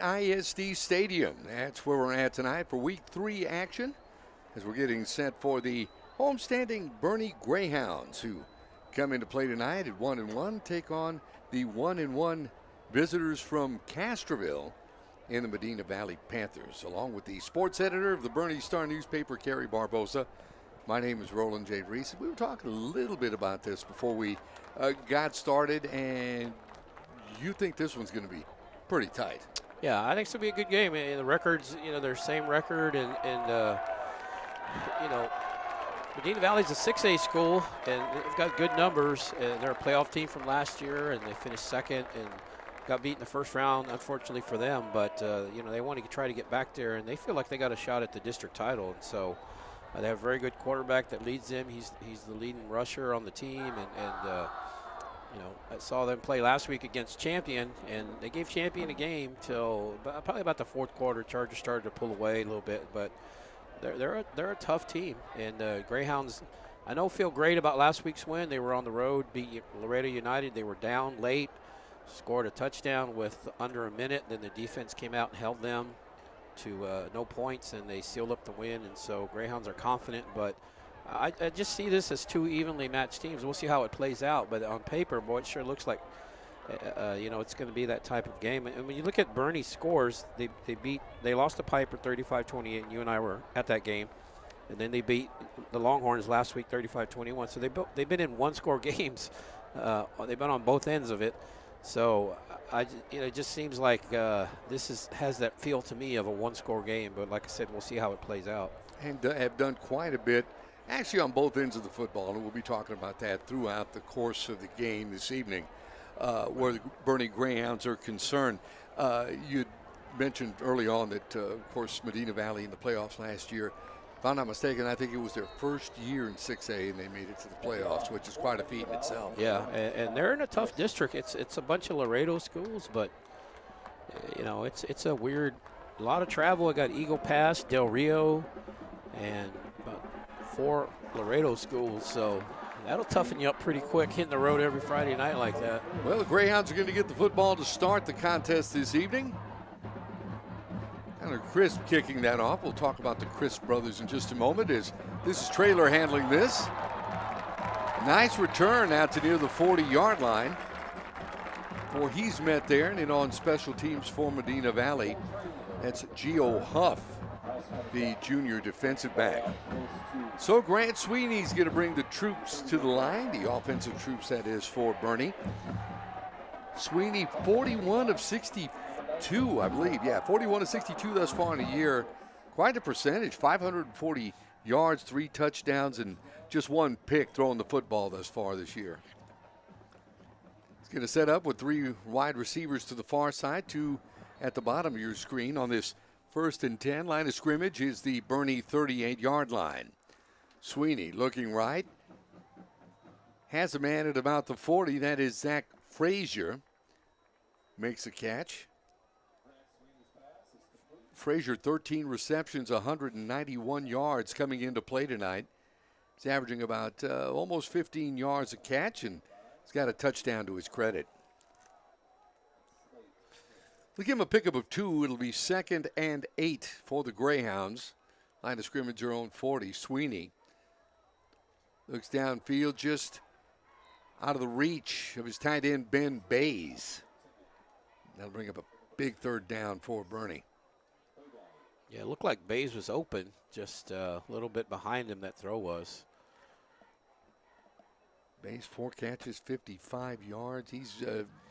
ISD Stadium. That's where we're at tonight for Week 3 action as we're getting set for the homestanding Boerne Greyhounds, who come into play tonight at 1-1, take on the 1-1 visitors from Castroville in the Medina Valley Panthers. Along with the sports editor of the Boerne Star newspaper, Kerry Barbosa, my name is Roland J. Reese. We were talking a little bit about this before we got started, and you think this one's going to be pretty tight. Yeah, I think it's going to be a good game. And the records, they're same record, and Medina Valley's a 6A school, and they've got good numbers, and they're a playoff team from last year, and they finished second and got beat in the first round, unfortunately for them. But, they want to try to get back there, and they feel like they got a shot at the district title. And so they have a very good quarterback that leads them. He's the leading rusher on the team, and I saw them play last week against Champion, and they gave Champion a game till probably about the fourth quarter. Chargers started to pull away a little bit, but they're a tough team. And Greyhounds, I know, feel great about last week's win. They were on the road, beat Laredo United. They were down late, scored a touchdown with under a minute. Then the defense came out and held them to no points, and they sealed up the win. And so Greyhounds are confident, but I just see this as two evenly matched teams. We'll see how it plays out, but on paper, boy, it sure looks like it's going to be that type of game. And when you look at Boerne's scores, they lost to Piper 35-28, and you and I were at that game, and then they beat the Longhorns last week 35-21. So they've been in one-score games. They've been on both ends of it. So it just seems like this has that feel to me of a one-score game. But like I said, we'll see how it plays out. And have done quite a bit, actually, on both ends of the football, and we'll be talking about that throughout the course of the game this evening, where the Boerne Greyhounds are concerned. You mentioned early on that, of course, Medina Valley in the playoffs last year. If I'm not mistaken, I think it was their first year in 6A, and they made it to the playoffs, which is quite a feat in itself. Yeah, and they're in a tough district. It's a bunch of Laredo schools, but it's a weird, a lot of travel. I got Eagle Pass, Del Rio, and about 4 Laredo schools, so that'll toughen you up pretty quick hitting the road every Friday night like that. Well, the Greyhounds are going to get the football to start the contest this evening. Kind of Crisp kicking that off. We'll talk about the Crisp brothers in just a moment. This is Traylor handling this. Nice return out to near the 40-yard line. For he's met there, and on special teams for Medina Valley, that's Gio Huff, the junior defensive back. So Grant Sweeney's going to bring the troops to the line, the offensive troops, that is, for Boerne. Sweeney, 41 of 62, I believe. Yeah, 41 of 62 thus far in the year. Quite a percentage, 540 yards, 3 touchdowns, and just 1 pick throwing the football thus far this year. He's going to set up with 3 wide receivers to the far side, 2 at the bottom of your screen. On this 1st and 10, line of scrimmage is the Boerne 38-yard line. Sweeney looking right. Has a man at about the 40. That is Zach Frazier. Makes a catch. Frazier, 13 receptions, 191 yards coming into play tonight. He's averaging about almost 15 yards a catch, and he's got a touchdown to his credit. We give him a pickup of 2. It'll be 2nd and 8 for the Greyhounds. Line of scrimmage, their own 40. Sweeney looks downfield, just out of the reach of his tight end, Ben Bays. That'll bring up a big 3rd down for Boerne. Yeah, it looked like Bays was open, just a little bit behind him that throw was. Bays, 4 catches, 55 yards. He's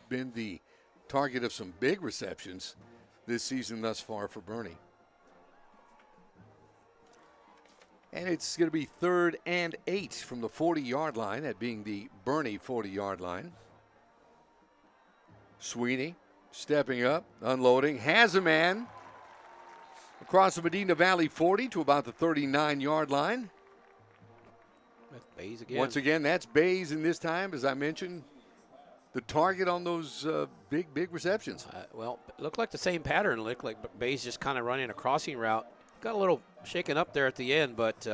been the target of some big receptions this season thus far for Boerne. And it's going to be 3rd and 8 from the 40-yard line, that being the Boerne 40-yard line. Sweeney stepping up, unloading, has a man across the Medina Valley 40 to about the 39-yard line. That's Bays again. Once again, that's Bays, and this time, as I mentioned, the target on those big receptions. Well, it looked like the same pattern. It looked like Bays just kind of running a crossing route. Got a little shaken up there at the end, but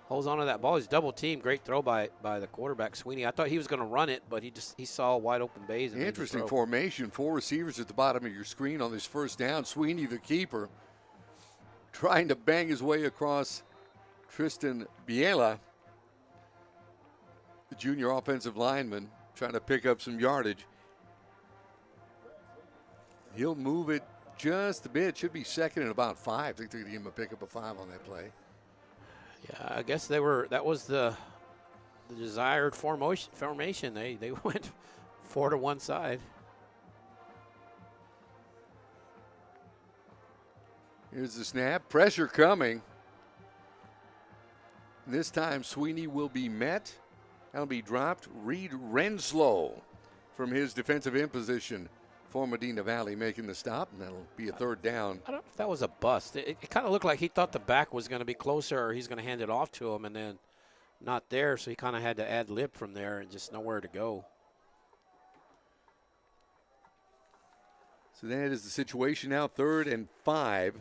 holds on to that ball. He's double teamed. Great throw by the quarterback, Sweeney. I thought he was going to run it, but he saw a wide open base. And interesting formation. 4 receivers at the bottom of your screen on this first down. Sweeney, the keeper, trying to bang his way across Tristan Biela, the junior offensive lineman, trying to pick up some yardage. He'll move it just a bit. Should be second and about 5. I think they're going to give him a pickup of 5 on that play. Yeah, I guess that was the desired formation. They went 4 to one side. Here's the snap. Pressure coming. This time Sweeney will be met. That'll be dropped. Reed Renslow from his defensive end position for Medina Valley making the stop, and that'll be a third down. I don't know if that was a bust. It kind of looked like he thought the back was going to be closer, or he's going to hand it off to him, and then not there, so he kind of had to ad lib from there and just nowhere to go. So that is the situation now. 3rd and 5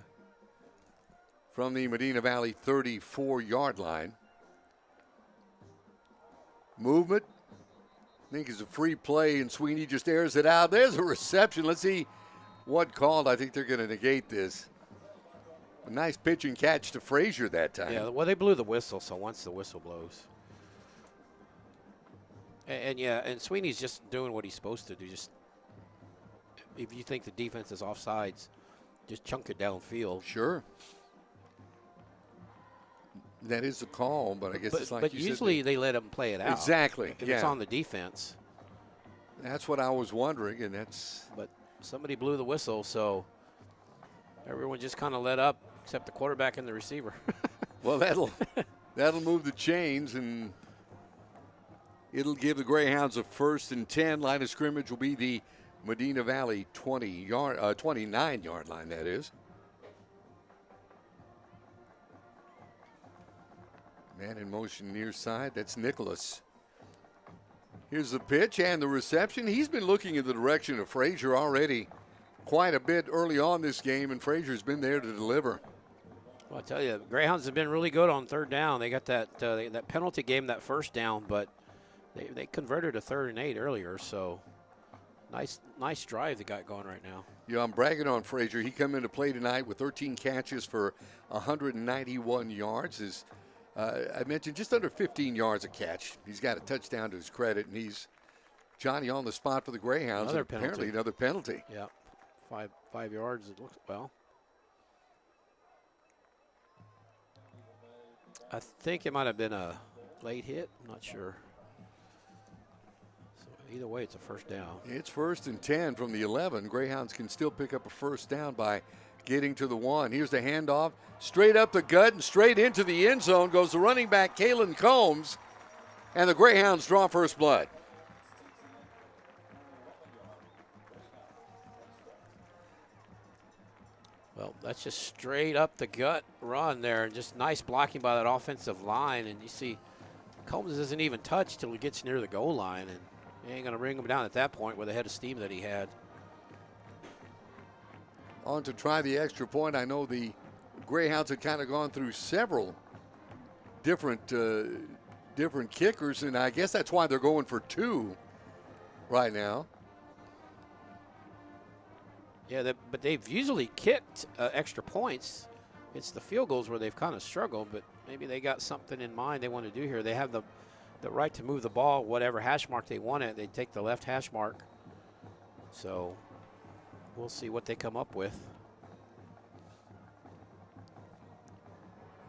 from the Medina Valley 34-yard line. Movement. I think it's a free play, and Sweeney just airs it out. There's a reception. Let's see what called. I think they're going to negate this. A nice pitch and catch to Frazier that time. Yeah, well, they blew the whistle, so once the whistle blows. And Sweeney's just doing what he's supposed to do. Just if you think the defense is offsides, just chunk it downfield. Sure. That is the call, but I guess it's like but you said. But usually they let them play it out. Exactly. If it's on the defense. That's what I was wondering, and that's. But somebody blew the whistle, so everyone just kind of let up, except the quarterback and the receiver. Well, that'll move the chains, and it'll give the Greyhounds a 1st and 10. Line of scrimmage will be the Medina Valley 29-yard line. That is. Man in motion near side. That's Nicholas. Here's the pitch and the reception. He's been looking in the direction of Frazier already quite a bit early on this game, and Frazier's been there to deliver. Well, I tell you, the Greyhounds have been really good on 3rd down. They got that penalty game, that 1st down, but they converted a 3rd and 8 earlier. So nice drive they got going right now. Yeah, I'm bragging on Frazier. He come into play tonight with 13 catches for 191 yards. I mentioned just under 15 yards a catch. He's got a touchdown to his credit, and he's Johnny on the spot for the Greyhounds. Apparently another penalty. Yeah, 5 yards. It looks well. I think it might have been a late hit. I'm not sure. So either way, it's a 1st down. It's 1st and 10 from the 11. Greyhounds can still pick up a 1st down by getting to the 1. Here's the handoff. Straight up the gut and straight into the end zone goes the running back, Kalen Combs. And the Greyhounds draw first blood. Well, that's just straight up the gut run there. And just nice blocking by that offensive line. And you see Combs isn't even touched till he gets near the goal line. And he ain't going to bring him down at that point with the head of steam that he had. On to try the extra point. I know the Greyhounds had kind of gone through several different kickers, and I guess that's why they're going for 2 right now. Yeah, but they've usually kicked extra points. It's the field goals where they've kind of struggled, but maybe they got something in mind they want to do here. They have the right to move the ball, whatever hash mark they want it. They take the left hash mark. So we'll see what they come up with.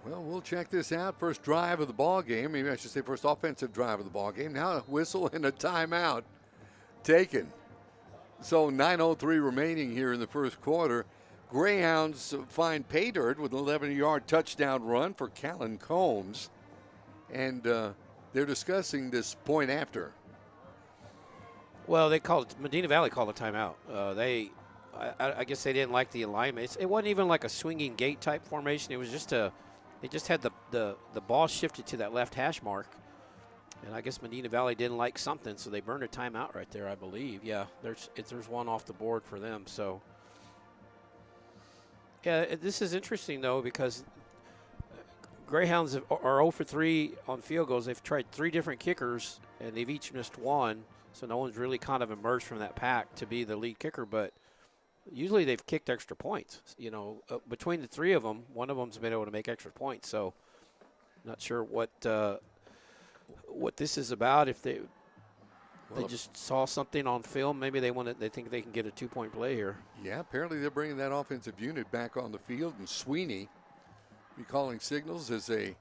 Well, we'll check this out. First drive of the ball game. Maybe I should say first offensive drive of the ball game. Now a whistle and a timeout taken. So 9:03 remaining here in the first quarter. Greyhounds find pay dirt with an 11-yard touchdown run for Callan Combs. And they're discussing this point after. Well, Medina Valley called a timeout. I guess they didn't like the alignment. It wasn't even like a swinging gate type formation. It was just they just had the ball shifted to that left hash mark. And I guess Medina Valley didn't like something, so they burned a timeout right there, I believe. Yeah, there's one off the board for them. So, yeah, this is interesting, though, because Greyhounds are 0 for 3 on field goals. They've tried 3 different kickers, and they've each missed 1. So no one's really kind of emerged from that pack to be the lead kicker. But usually they've kicked extra points. You know, between the 3 of them, one of them's been able to make extra points. So not sure what this is about. If they just saw something on film, maybe they think they can get a 2-point play here. Yeah, apparently they're bringing that offensive unit back on the field, and Sweeney be calling signals as they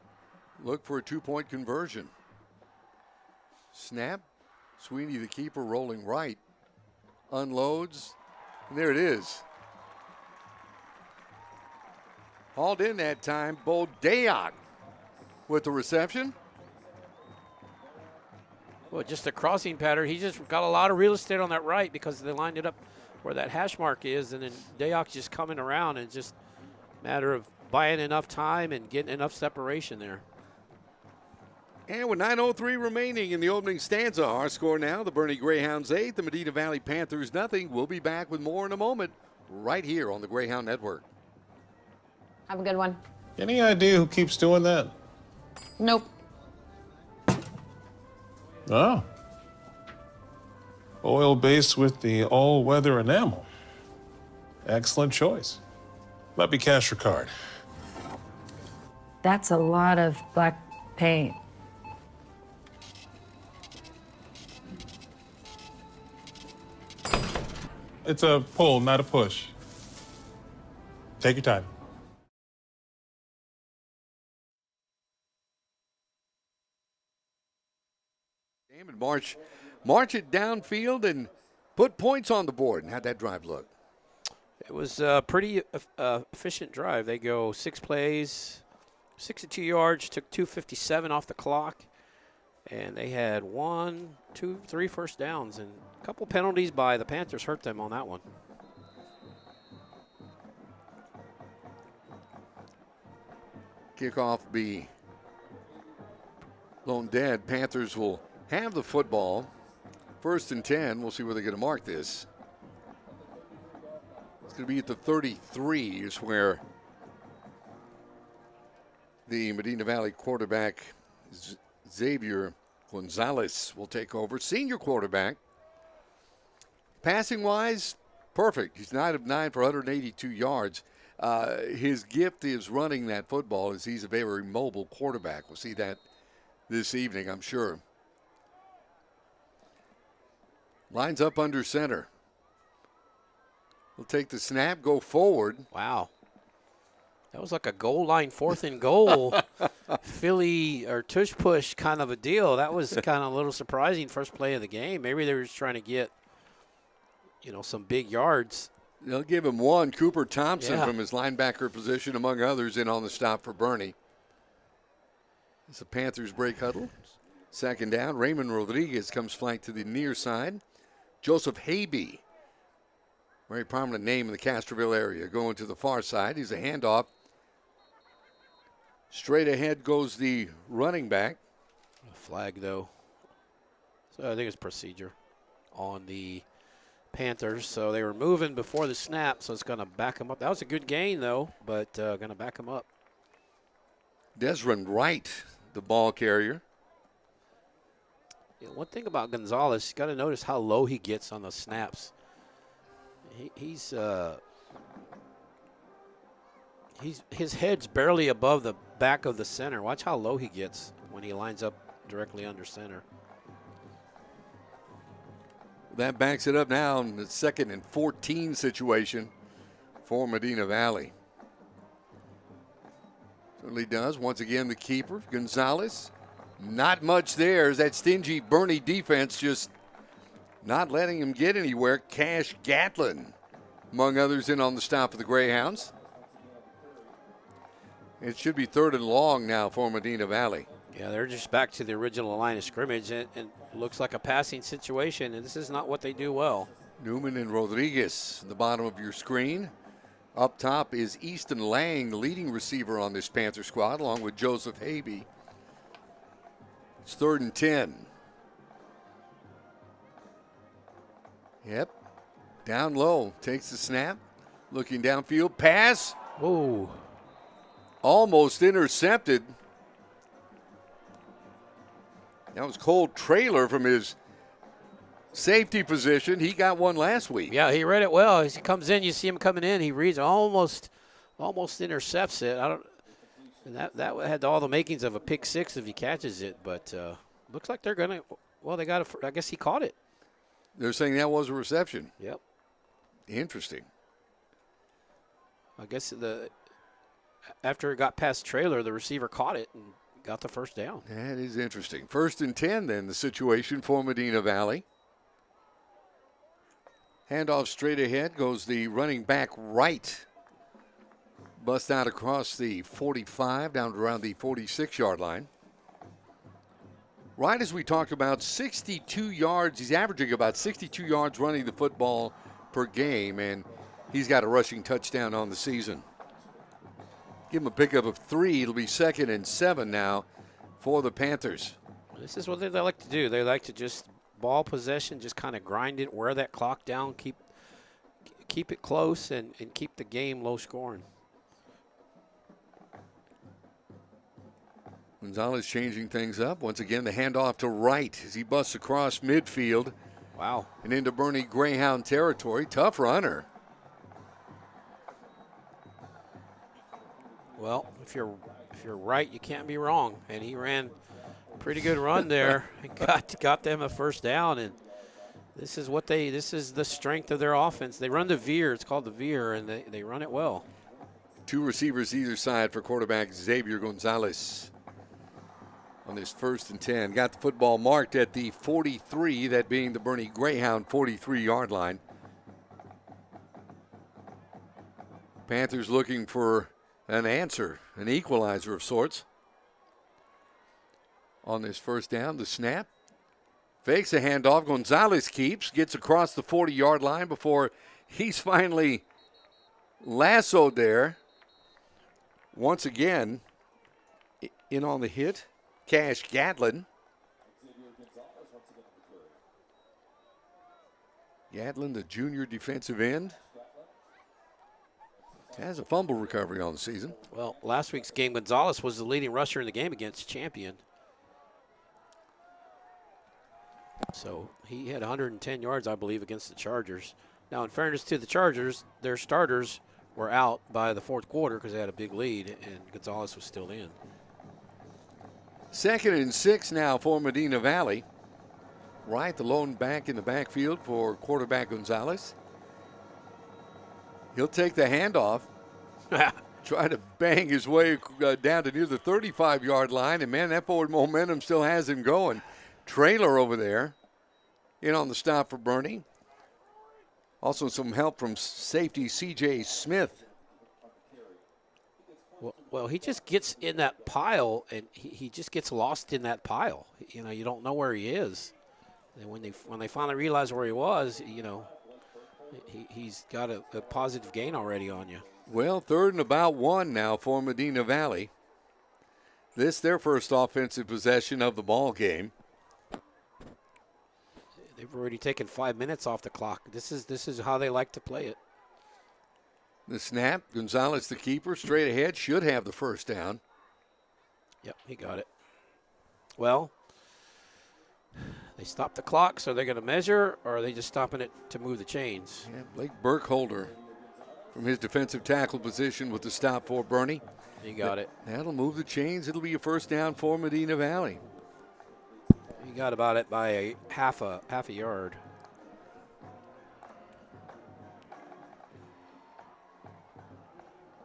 look for a 2-point conversion. Snap. Sweeney, the keeper, rolling right. Unloads. And there it is. Hauled in that time. Bodeak with the reception. Well, just a crossing pattern. He just got a lot of real estate on that right because they lined it up where that hash mark is, and then Dayak's just coming around, and it's just a matter of buying enough time and getting enough separation there. And with 9:03 remaining in the opening stanza, our score now, the Boerne Greyhounds 8, the Medina Valley Panthers nothing. We'll be back with more in a moment right here on the Greyhound Network. Have a good one. Any idea who keeps doing that? Nope. Oh. Oil-based with the all-weather enamel. Excellent choice. Let me cash your card. That's a lot of black paint. It's a pull, not a push. Take your time. And march it downfield and put points on the board. And how'd that drive look? It was a pretty efficient drive. They go 6 plays, 62 yards, took 2:57 off the clock, and they had 1, 2, 3 first downs, and a couple penalties by the Panthers hurt them on that one. Kickoff be lone dead. Panthers will have the football. 1st and 10. We'll see where they're going to mark this. It's going to be at the 33 is where the Medina Valley quarterback Xavier Gonzalez will take over. Senior quarterback. Passing wise, perfect. He's 9 of 9 for 182 yards. His gift is running that football as he's a very mobile quarterback. We'll see that this evening, I'm sure. Lines up under center. We'll take the snap, go forward. Wow. That was like a goal line 4th and goal. Philly or tush push kind of a deal. That was kind of a little surprising first play of the game. Maybe they were just trying to get, some big yards. They'll give him one. Cooper Thompson from his linebacker position, among others, in on the stop for Boerne. It's the Panthers break huddle. 2nd down. Raymond Rodriguez comes flank to the near side. Joseph Habe, very prominent name in the Castroville area, going to the far side. He's a handoff. Straight ahead goes the running back. A flag, though. So I think it's procedure on the Panthers. So they were moving before the snap, so it's going to back them up. That was a good gain, though, but going to back them up. Desmond Wright, the ball carrier. One thing about Gonzalez, you got to notice how low he gets on the snaps. His head's barely above the back of the center. Watch how low he gets when he lines up directly under center. That backs it up now in the 2nd and 14 situation for Medina Valley. Certainly does. Once again, the keeper, Gonzalez. Not much there as that stingy Boerne defense just not letting him get anywhere. Cash Gatlin, among others, in on the stop of the Greyhounds. It should be 3rd and long now for Medina Valley. Yeah, they're just back to the original line of scrimmage, and it looks like a passing situation, and this is not what they do well. Newman and Rodriguez, the bottom of your screen. Up top is Easton Lang, the leading receiver on this Panther squad, along with Joseph Habe. It's 3rd and 10. Yep. Down low. Takes the snap. Looking downfield. Pass. Whoa. almost intercepted. That was Cole Traylor from his safety position. He got one last week. Yeah, he read it well. As he comes in, you see him coming in. He reads it, almost intercepts it. That had all the makings of a pick six if he catches it, but looks like they're gonna. Well, they got it. I guess he caught it. They're saying that was a reception. Yep. Interesting. I guess after it got past Traylor, the receiver caught it and got the first down. That is interesting. 1st and 10 then, the situation for Medina Valley. Handoff straight ahead goes the running back right. Bust out across the 45 down to around the 46-yard line. Right as we talked about, 62 yards. He's averaging about 62 yards running the football per game, and he's got a rushing touchdown on the season. Give him a pickup of 3. It'll be 2nd and 7 now for the Panthers. This is what they like to do. They like to just ball possession, just kind of grind it, wear that clock down, keep it close, and keep the game low scoring. Gonzalez changing things up. Once again, the handoff to right as he busts across midfield. Wow. And into Boerne Greyhound territory. Tough runner. Well, if you're right, you can't be wrong. And he ran a pretty good run there. got them a first down, and this is the strength of their offense. They run the veer. It's called the veer, and they run it well. 2 receivers either side for quarterback Xavier Gonzalez. On this 1st and 10. Got the football marked at the 43, that being the Boerne Greyhound 43-yard line. Panthers looking for an answer, an equalizer of sorts. On this 1st down, the snap. Fakes a handoff. Gonzalez gets across the 40-yard line before he's finally lassoed there. Once again, in on the hit. Cash Gadlin. Gadlin, the junior defensive end, has a fumble recovery on the season. Well, last week's game, Gonzalez was the leading rusher in the game against Champion. So he had 110 yards, I believe, against the Chargers. Now, in fairness to the Chargers, their starters were out by the 4th quarter because they had a big lead, and Gonzalez was still in. 2nd and 6 now for Medina Valley. Wright, the lone back in the backfield for quarterback Gonzalez. He'll take the handoff. Try to bang his way down to near the 35-yard line. And, man, that forward momentum still has him going. Traylor over there in on the stop for Boerne. Also some help from safety C.J. Smith. Well, he just gets in that pile, and he just gets lost in that pile. You know, you don't know where he is. And when they finally realize where he was, you know, he's got a positive gain already on you. Well, 3rd and about 1 now for Medina Valley. This their first offensive possession of the ball game. They've already taken 5 minutes off the clock. This is how they like to play it. The snap, Gonzalez the keeper, straight ahead, should have the first down. Yep, he got it. Well, they stopped the clock, so they're going to measure, or are they just stopping it to move the chains? Yeah, Blake Burkholder from his defensive tackle position with the stop for Boerne. He got it. That'll move the chains. It'll be a first down for Medina Valley. He got about it by a half a yard.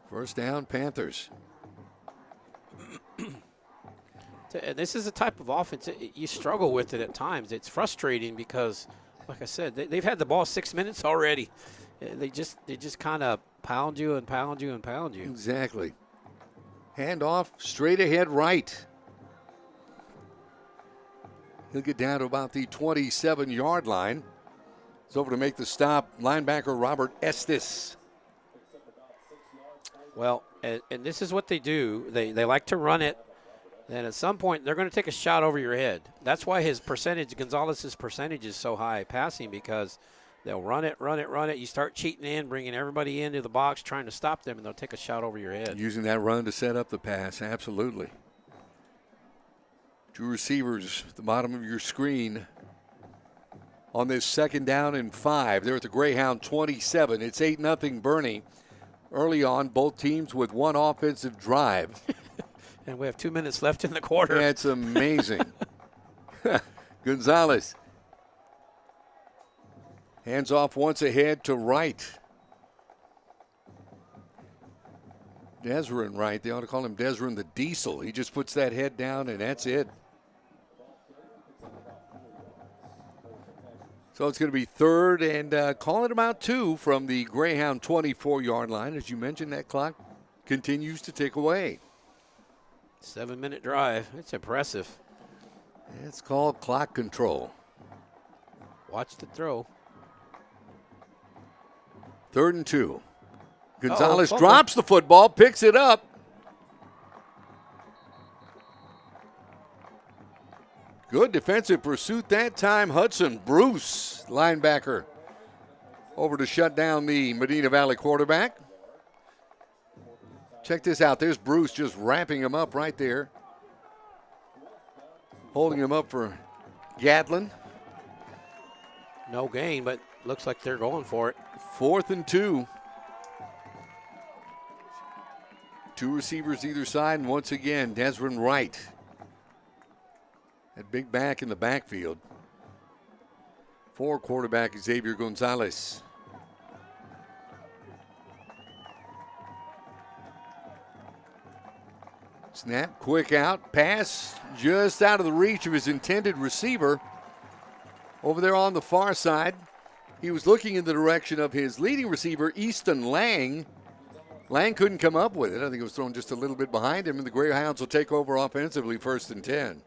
First down, Panthers. And this is a type of offense you struggle with it at times. It's frustrating because, like I said, they've had the ball 6 minutes already. They just kind of pound you and pound you and pound you. Exactly. Handoff straight ahead right. He'll get down to about the 27-yard line. It's over to make the stop, linebacker Robert Estes. Well, and this is what they do. They like to run it. Then at some point, they're going to take a shot over your head. That's why Gonzalez's percentage is so high passing, because They'll run it, run it, run it. You start cheating in, bringing everybody into the box, trying to stop them, and they'll take a shot over your head. Using that run to set up the pass, absolutely. Two receivers at the bottom of your screen on this 2nd down and 5. They're at the Greyhound 27. It's 8-0 Boerne. Early on, both teams with one offensive drive. And we have 2 minutes left in the quarter. That's amazing. Gonzalez. Hands off once ahead to Wright. Desron Wright. They ought to call him Desron the Diesel. He just puts that head down, and that's it. So it's going to be 3rd and call it about 2 from the Greyhound 24-yard line. As you mentioned, that clock continues to tick away. 7-minute drive. It's impressive. It's called clock control. Watch the throw. 3rd and 2. Gonzalez fumble. drops the football, picks it up. Good defensive pursuit that time. Hudson Bruce, linebacker, over to shut down the Medina Valley quarterback. Check this out. There's Bruce just wrapping him up right there. Holding him up for Gatlin. No gain, but looks like they're going for it. 4th and 2. 2 receivers either side, and once again, Desron Wright. That big back in the backfield. For quarterback Xavier Gonzalez. Snap, quick out, pass just out of the reach of his intended receiver. Over there on the far side, he was looking in the direction of his leading receiver, Easton Lang. Lang couldn't come up with it. I think it was thrown just a little bit behind him, and the Greyhounds will take over offensively, 1st and 10.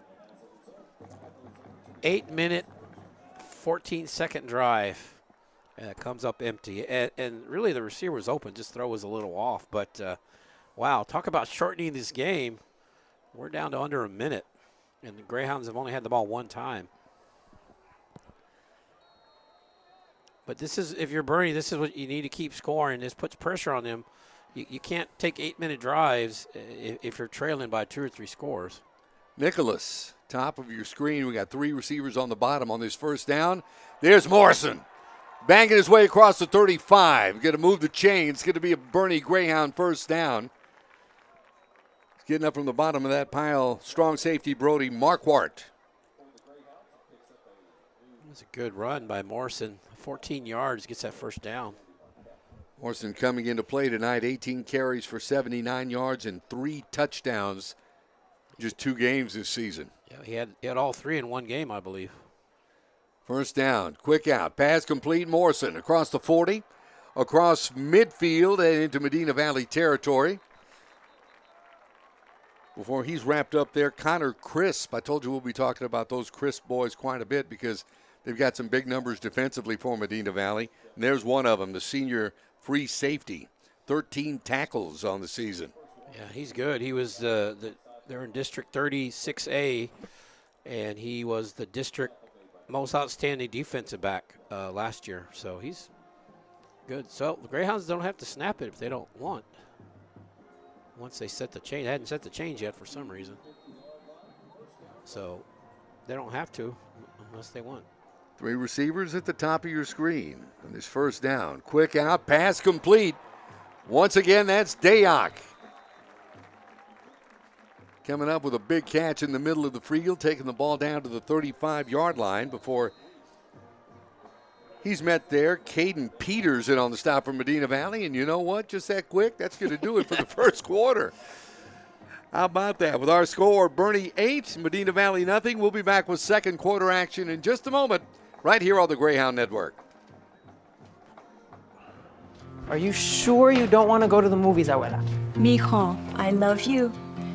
8-minute, 14-second drive. And it comes up empty. And really the receiver was open, just throw was a little off. But, wow, talk about shortening this game. We're down to under a minute. And the Greyhounds have only had the ball one time. But this is, if you're Boerne, this is what you need to keep scoring. This puts pressure on them. You can't take 8-minute drives if you're trailing by 2 or 3 scores. Nicholas, top of your screen. We got 3 receivers on the bottom on this 1st down. There's Morrison, banging his way across the 35. Going to move the chain. It's going to be a Boerne Greyhound 1st down. He's getting up from the bottom of that pile. Strong safety Brody Marquardt. That's a good run by Morrison. 14 yards, gets that 1st down. Morrison coming into play tonight. 18 carries for 79 yards and 3 touchdowns. Just 2 games this season. Yeah, he had all 3 in one game, I believe. 1st down, quick out, pass complete. Morrison across the 40, across midfield and into Medina Valley territory. Before he's wrapped up there, Connor Crisp. I told you we'll be talking about those Crisp boys quite a bit because they've got some big numbers defensively for Medina Valley. And there's one of them, the senior free safety. 13 tackles on the season. Yeah, he's good. He was they're in District 36A, and he was the district most outstanding defensive back last year. So he's good. So the Greyhounds don't have to snap it if they don't want. Once they set the change, they hadn't set the change yet for some reason. So they don't have to unless they want. 3 receivers at the top of your screen on this 1st down. Quick out, pass complete. Once again, that's Dayak. Coming up with a big catch in the middle of the field, taking the ball down to the 35-yard line before he's met there. Caden Peters in on the stop from Medina Valley, and you know what? Just that quick, that's going to do it for the 1st quarter. How about that? With our score, Boerne 8, Medina Valley nothing. We'll be back with 2nd quarter action in just a moment, right here on the Greyhound Network. Are you sure you don't want to go to the movies, Abuela? Mijo, I love you,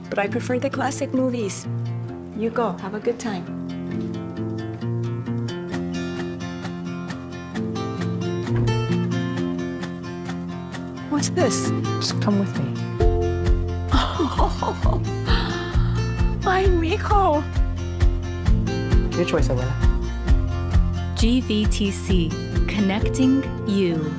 but I prefer the classic movies. You go, have a good time. What's this? Just come with me. Oh, ay, mijo. Your choice, Abuela. GBTC. Connecting you.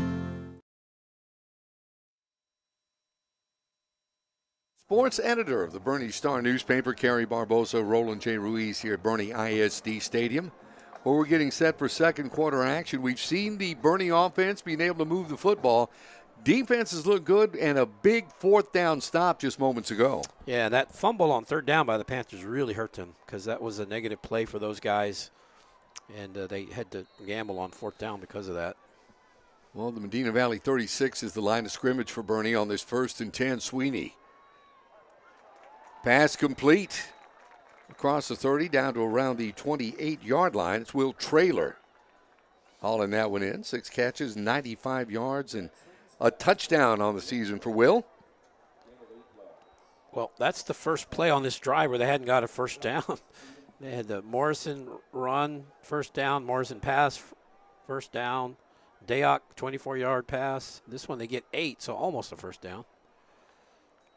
Sports editor of the Boerne Star newspaper, Kerry Barbosa, Roland J. Ruiz here at Boerne ISD Stadium, where we're getting set for second quarter action. We've seen the Boerne offense being able to move the football. Defenses look good, and a big fourth down stop just moments ago. Yeah, that fumble on third down by the Panthers really hurt them because that was a negative play for those guys, and they had to gamble on fourth down because of that. Well, the Medina Valley 36 is the line of scrimmage for Boerne on this 1st and 10. Sweeney. Pass complete across the 30 down to around the 28-yard line. It's Will Traylor hauling that one in. 6 catches, 95 yards, and a touchdown on the season for Will. Well, that's the first play on this drive where they hadn't got a first down. They had the Morrison run, first down, Morrison pass, first down, Dayock 24-yard pass. This one they get 8, so almost a first down.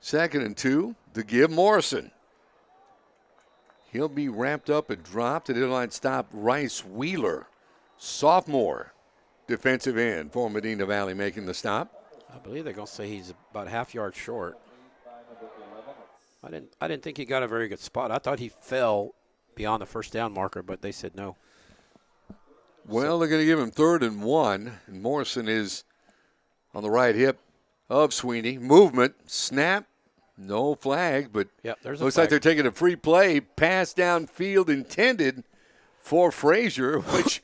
2nd and 2 to give Morrison. He'll be wrapped up and dropped. At inline stop, Rice Wheeler, sophomore defensive end for Medina Valley, making the stop. I believe they're going to say he's about half yard short. I didn't think he got a very good spot. I thought he fell beyond the first down marker, but they said no. Well, they're going to give him 3rd and 1, and Morrison is on the right hip of Sweeney. Movement, snap, no flag, but yep, there's looks flag. like they're taking a free play. Pass downfield intended for Frazier, which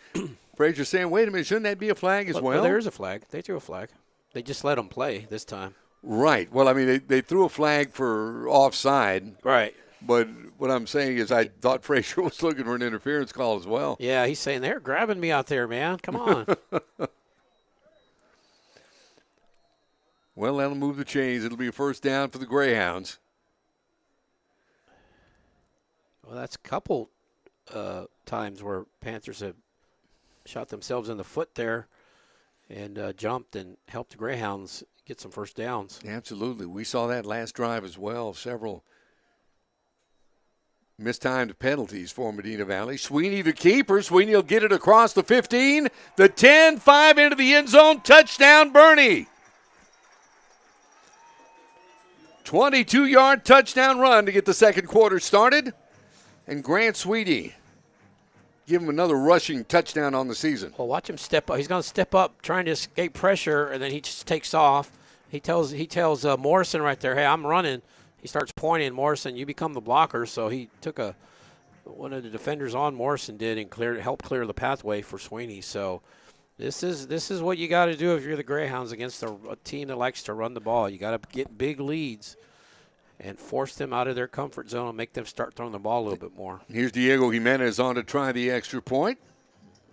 Frazier's saying, wait a minute, shouldn't that be a flag as well? There is a flag. They threw a flag. They just let him play this time. Right. Well, I mean, they threw a flag for offside. Right. But what I'm saying is I thought Frazier was looking for an interference call as well. Yeah, he's saying, they're grabbing me out there, man. Come on. Well, that'll move the chains. It'll be a first down for the Greyhounds. Well, that's a couple times where Panthers have shot themselves in the foot there and jumped and helped the Greyhounds get some first downs. Absolutely. We saw that last drive as well. Several mistimed penalties for Medina Valley. Sweeney the keeper. Sweeney will get it across the 15, the 10, 5 into the end zone. Touchdown, Boerne. 22-yard touchdown run to get the second quarter started. And Grant Sweeney give him another rushing touchdown on the season. Well, watch him step up. He's going to step up trying to escape pressure, and then he just takes off. He tells Morrison right there, hey, I'm running. He starts pointing, Morrison, you become the blocker. So he took one of the defenders on, Morrison did, and helped clear the pathway for Sweeney. So this is what you got to do if you're the Greyhounds against a team that likes to run the ball. You got to get big leads and force them out of their comfort zone and make them start throwing the ball a little bit more. Here's Diego Jimenez on to try the extra point.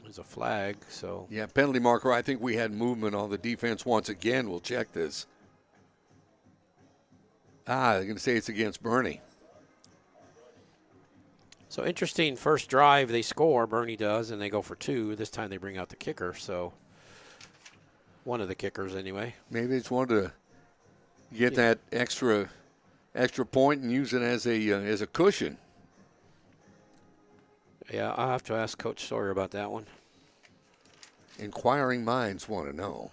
There's a flag, so. Yeah, penalty marker. I think we had movement on the defense once again. We'll check this. They're going to say it's against Boerne. So interesting first drive. They score, Boerne does, and they go for 2. This time they bring out the kicker, so one of the kickers anyway. Maybe it's wanted to get that extra point and use it as a cushion. Yeah, I'll have to ask Coach Sawyer about that one. Inquiring minds want to know.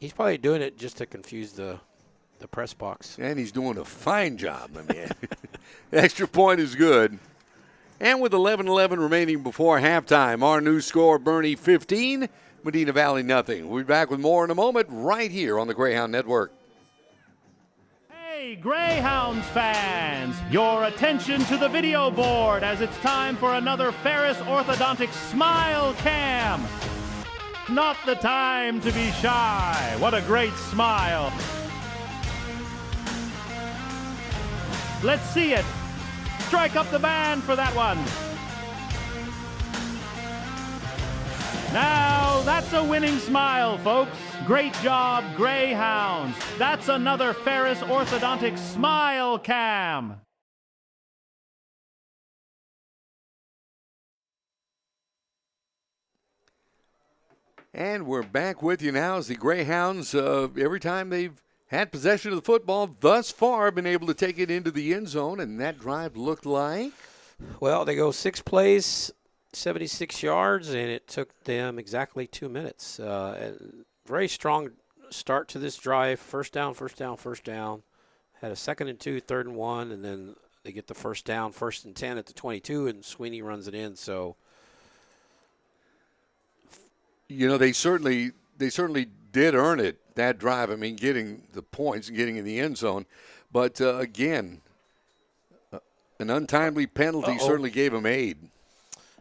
He's probably doing it just to confuse the press box. And he's doing a fine job, my man. Extra point is good. And with 11:11 remaining before halftime, our new score, Boerne 15, Medina Valley nothing. We'll be back with more in a moment right here on the Greyhound Network. Hey, Greyhounds fans, your attention to the video board as it's time for another Ferris Orthodontic Smile Cam. Not the time to be shy. What a great smile. Let's see it. Strike up the band for that one. Now, that's a winning smile, folks. Great job, Greyhounds. That's another Ferris Orthodontic Smile Cam. And we're back with you now as the Greyhounds, every time they've had possession of the football thus far, been able to take it into the end zone, and that drive looked like? Well, they go 6 plays, 76 yards, and it took them exactly 2 minutes. Very strong start to this drive. First down, first down, first down. Had a 2nd and 2, 3rd and 1, and then they get the first down, 1st and 10 at the 22, and Sweeney runs it in. So, you know, they certainly did earn it, that drive. I mean, getting the points and getting in the end zone. But, again, an untimely penalty certainly gave them aid.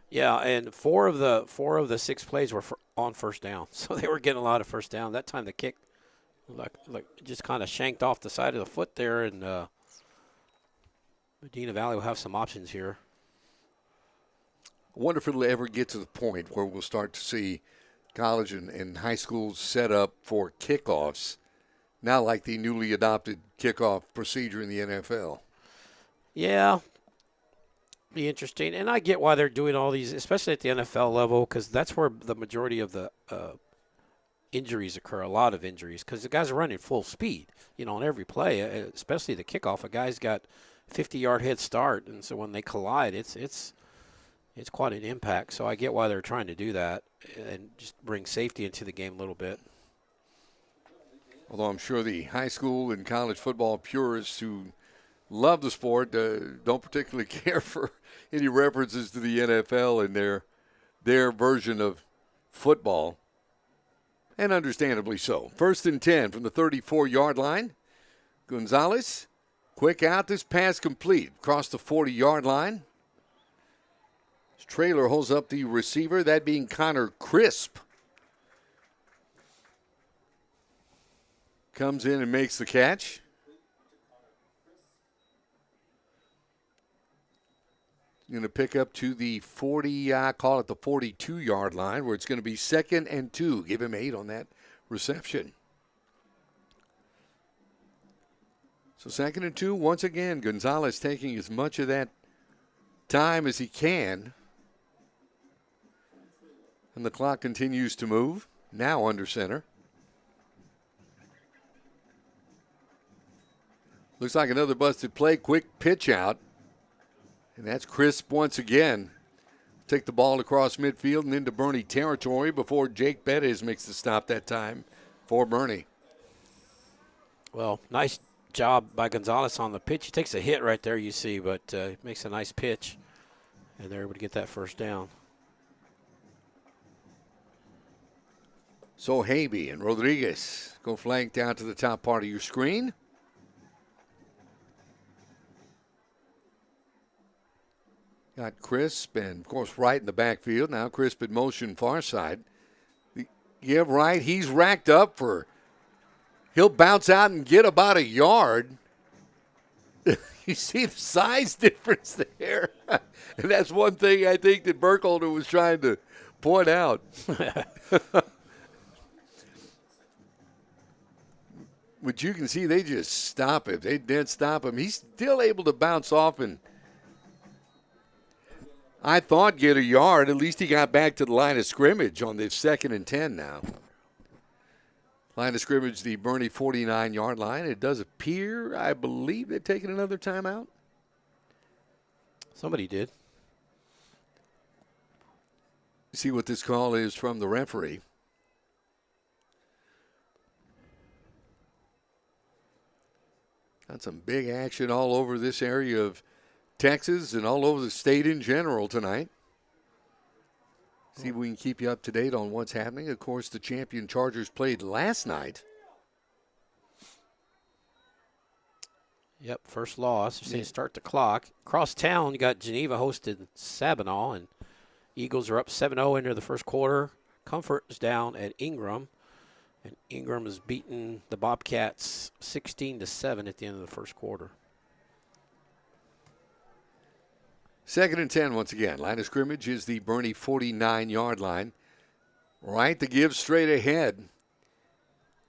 Yeah, and four of the 6 plays were on first down. So they were getting a lot of first down. That time the kick like just kind of shanked off the side of the foot there, and Medina Valley will have some options here. I wonder if it'll ever get to the point where we'll start to see college and high schools set up for kickoffs, now like the newly adopted kickoff procedure in the NFL. Yeah, be interesting. And I get why they're doing all these, especially at the NFL level, because that's where the majority of the injuries occur, a lot of injuries, because the guys are running full speed, on every play, especially the kickoff. A guy's got 50-yard head start, and so when they collide, it's quite an impact. So I get why they're trying to do that and just bring safety into the game a little bit. Although I'm sure the high school and college football purists who love the sport don't particularly care for any references to the NFL and their version of football, and understandably so. 1st and 10 from the 34-yard line. Gonzalez, quick out. This pass complete across the 40-yard line. Trailer holds up the receiver, that being Connor Crisp. Comes in and makes the catch. Going to pick up to the 40, I call it the 42-yard line, where it's going to be 2nd and 2. Give him 8 on that reception. So 2nd and 2, once again, Gonzalez taking as much of that time as he can. And the clock continues to move, now under center. Looks like another busted play, quick pitch out. And that's Crisp once again. Take the ball across midfield and into Boerne territory before Jake Bettis makes the stop that time for Boerne. Well, nice job by Gonzalez on the pitch. He takes a hit right there, you see, but makes a nice pitch. And they're able to get that first down. So Habe and Rodriguez go flank down to the top part of your screen. Got Crisp and, of course, Wright in the backfield. Now Crisp in motion far side. Yeah, Wright, he's racked up for, he'll bounce out and get about a yard. You see the size difference there. And that's one thing I think that Burkholder was trying to point out. But you can see they just stop him. They did stop him. He's still able to bounce off and, I thought, get a yard. At least he got back to the line of scrimmage on this 2nd and 10 now. Line of scrimmage, the Boerne 49-yard line. It does appear, I believe, they've taken another timeout. Somebody did. See what this call is from the referee. Got some big action all over this area of Texas and all over the state in general tonight. See if we can keep you up to date on what's happening. Of course, the champion Chargers played last night. Yep, first loss. They're saying start the clock. Across town, you got Geneva hosted Sabinal, and Eagles are up 7-0 into the first quarter. Comfort is down at Ingram, and Ingram has beaten the Bobcats 16-7 at the end of the first quarter. 2nd and 10 once again. Line of scrimmage is the Boerne 49-yard line. Right to give straight ahead.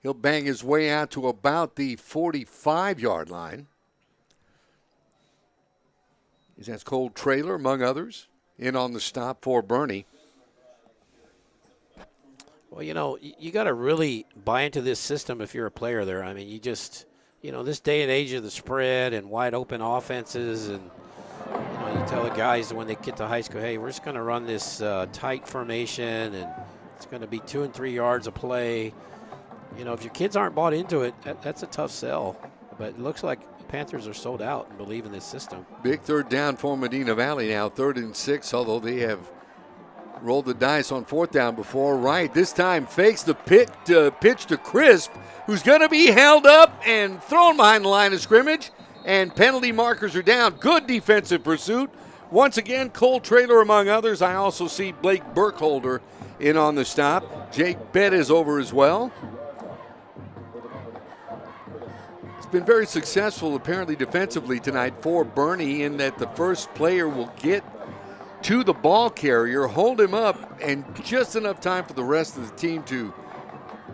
He'll bang his way out to about the 45-yard line. That's Cole Traylor, among others, in on the stop for Boerne. Well, you got to really buy into this system if you're a player there. I mean, you just, this day and age of the spread and wide open offenses, and, you tell the guys when they get to high school, hey, we're just going to run this tight formation, and it's going to be 2 and 3 yards of play. You know, if your kids aren't bought into it, that's a tough sell. But it looks like Panthers are sold out and believe in this system. Big third down for Medina Valley now, 3rd and 6, although they have rolled the dice on 4th down before. Right, this time fakes the pitch to Crisp, who's going to be held up and thrown behind the line of scrimmage, and penalty markers are down. Good defensive pursuit. Once again, Cole Traylor among others. I also see Blake Burkholder in on the stop. Jake Bett is over as well. It's been very successful, apparently, defensively tonight for Boerne, in that the first player will get to the ball carrier, hold him up, and just enough time for the rest of the team to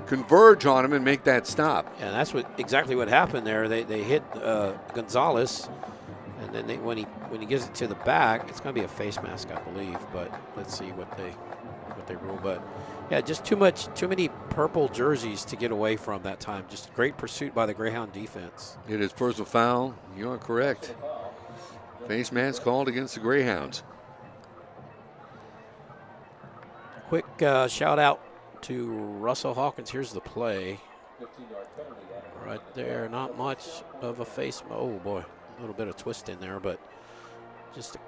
converge on him and make that stop. And that's exactly what happened there. They hit Gonzalez, and then when he gives it to the back, it's going to be a face mask, I believe. But let's see what they rule. But yeah, just too many purple jerseys to get away from that time. Just great pursuit by the Greyhound defense. It is personal foul. You are correct. Face mask called against the Greyhounds. Quick shout out to Russell Hawkins. Here's the play. Right there, not much of a face. Oh boy, a little bit of twist in there, but just a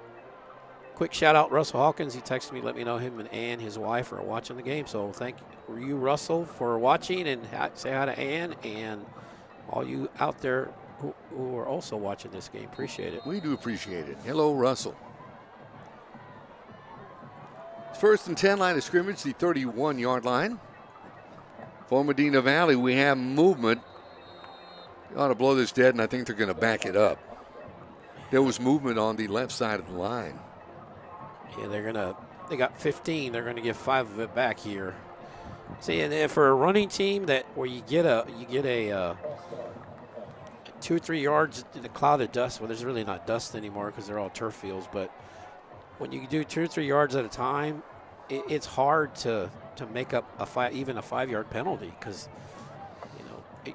quick shout out, Russell Hawkins. He texted me, let me know him and Ann, his wife, are watching the game. So thank you, Russell, for watching, and say hi to Ann and all you out there who are also watching this game. Appreciate it. We do appreciate it. Hello, Russell. 1st and 10, line of scrimmage, the 31-yard line. For Medina Valley, we have movement. You ought to blow this dead, and I think they're going to back it up. There was movement on the left side of the line. Yeah, they got 15. They're going to give 5 of it back here. See, and for a running team where you get a 2 or 3 yards in a cloud of dust. Well, there's really not dust anymore because they're all turf fields, but when you do 2 or 3 yards at a time, it's hard to make up even a 5-yard penalty, because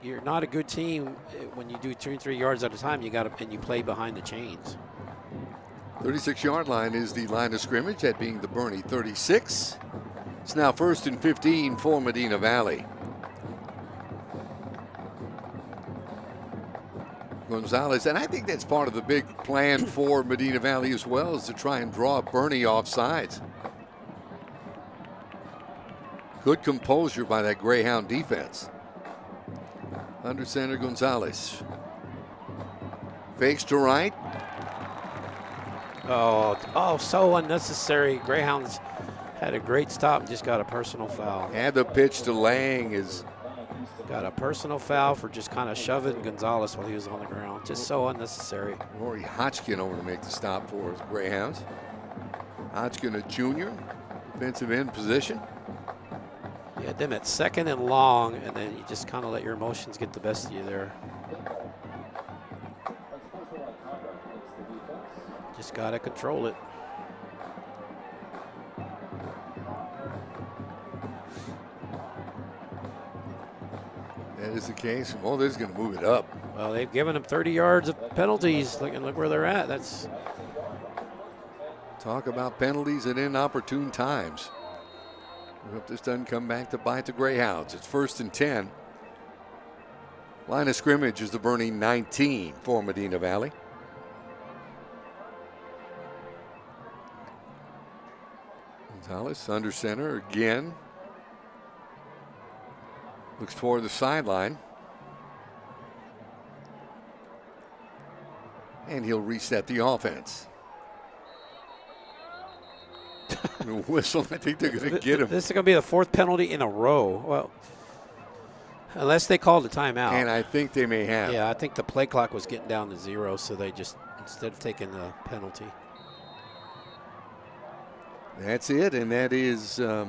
you're not a good team when you do 2 or 3 yards at a time. And you play behind the chains. 36-yard line is the line of scrimmage, that being the Boerne 36. It's now 1st and 15 for Medina Valley. Gonzalez, and I think that's part of the big plan for Medina Valley as well, is to try and draw Boerne off sides. Good composure by that Greyhound defense. Under center, Gonzalez. Fakes to right. Oh, so unnecessary. Greyhounds had a great stop and just got a personal foul. And the pitch to Lang is... Got a personal foul for just kind of shoving Gonzalez while he was on the ground. Just so unnecessary. Rory Hodgkin over to make the stop for the Greyhounds. Hodgkin, a junior, defensive end position. You had them at 2nd and long, and then you just kind of let your emotions get the best of you there. Just got to control it. That is the case. Well, they're going to move it up. Well, they've given them 30 yards of penalties. Look where they're at. That's... Talk about penalties at inopportune times. We hope this doesn't come back to bite the Greyhounds. It's 1st and 10. Line of scrimmage is the Boerne 19 for Medina Valley. Gonzalez under center again. Looks toward the sideline. And he'll reset the offense. Whistle, I think they're going to get him. This is going to be the 4th penalty in a row. Well, unless they called a timeout. And I think they may have. Yeah, I think the play clock was getting down to 0, so they just, instead of taking the penalty. That's it, and that is, I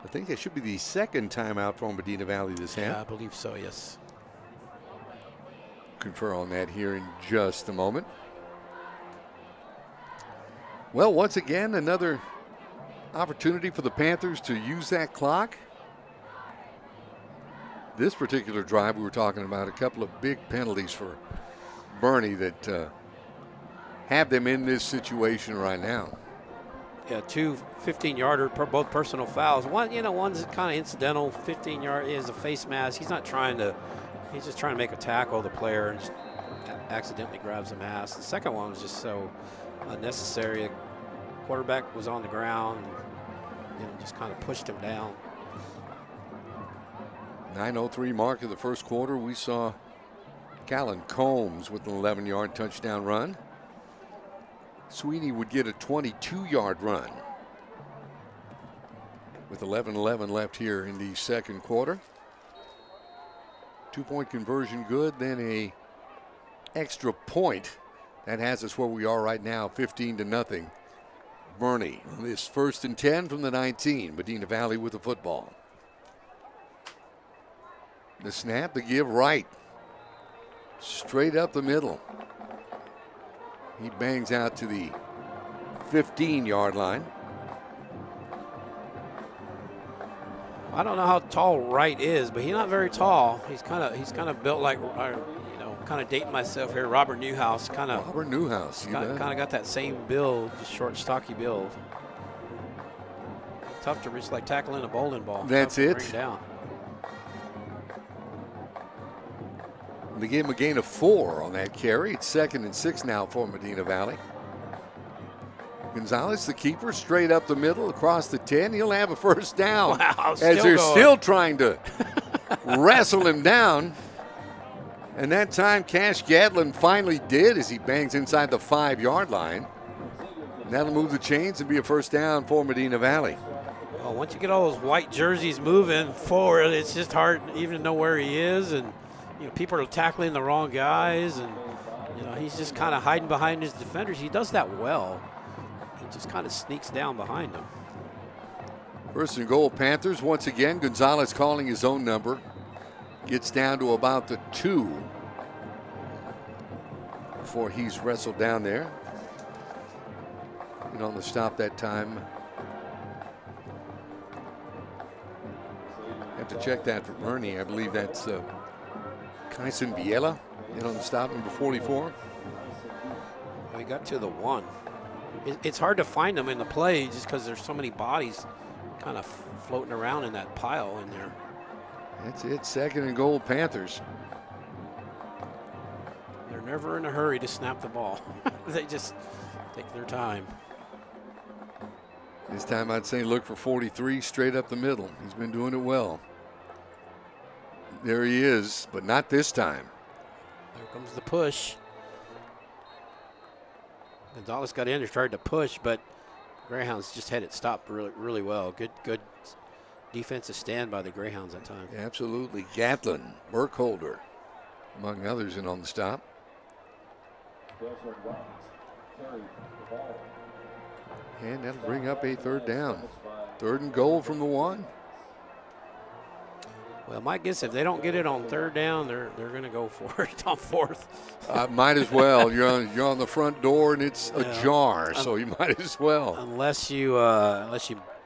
think that should be the 2nd timeout for Medina Valley this half. Yeah, I believe so, yes. Confer on that here in just a moment. Well, once again, another opportunity for the Panthers to use that clock. This particular drive, we were talking about a couple of big penalties for Boerne that have them in this situation right now. Yeah, 2 15-yarder, both personal fouls. One, one's kind of incidental. 15-yard is a face mask. He's not trying to. He's just trying to make a tackle. The player and just accidentally grabs the mask. The second one was just so unnecessary. The quarterback was on the ground. Just kind of pushed him down. 9:03 mark of the first quarter. We saw Callan Combs with an 11-yard touchdown run. Sweeney would get a 22-yard run with 11:11 left here in the second quarter. 2-point conversion good, then a extra point. That has us where we are right now, 15-0. Boerne on this 1st and 10 from the 19. Medina Valley with the football. The snap, the give right. Straight up the middle. He bangs out to the 15-yard line. I don't know how tall Wright is, but he's not very tall. He's kind of built like, kind of dating myself here, Robert Newhouse. Robert Newhouse. Kind of got that same build, just short, stocky build. Tough to reach, like tackling a bowling ball. That's it. Bring down. They gave him a gain of 4 on that carry. It's 2nd and 6 now for Medina Valley. Gonzalez, the keeper, straight up the middle across the 10. He'll have a first down. Wow, as they're still trying to wrestle him down. And that time, Cash Gadlin finally did as he bangs inside the 5-yard line. And that'll move the chains and be a first down for Medina Valley. Well, once you get all those white jerseys moving forward, it's just hard even to know where he is. And people are tackling the wrong guys, and he's just kind of hiding behind his defenders. He does that well. He just kind of sneaks down behind them. 1st and goal, Panthers. Once again, Gonzalez calling his own number. Gets down to about the 2 before he's wrestled down there. And on the stop that time. Have to check that for Boerne. I believe that's Kyson Biela in on the stop, number 44. We got to the 1. It's hard to find them in the play just because there's so many bodies kind of floating around in that pile in there. That's it, 2nd and goal, Panthers. They're never in a hurry to snap the ball. They just take their time. This time I'd say look for 43 straight up the middle. He's been doing it well. There he is, but not this time. There comes the push. Gonzalez got in and started to push, but Greyhounds just had it stopped really well. Good defensive stand by the Greyhounds that time. Absolutely. Gatlin, Burkholder, among others, in on the stop. And that'll bring up a 3rd down. 3rd and goal from the 1. Well, my guess, if they don't get it on 3rd down, they're going to go for it on 4th. Might as well. You're on the front door and it's ajar, so you might as well. Unless you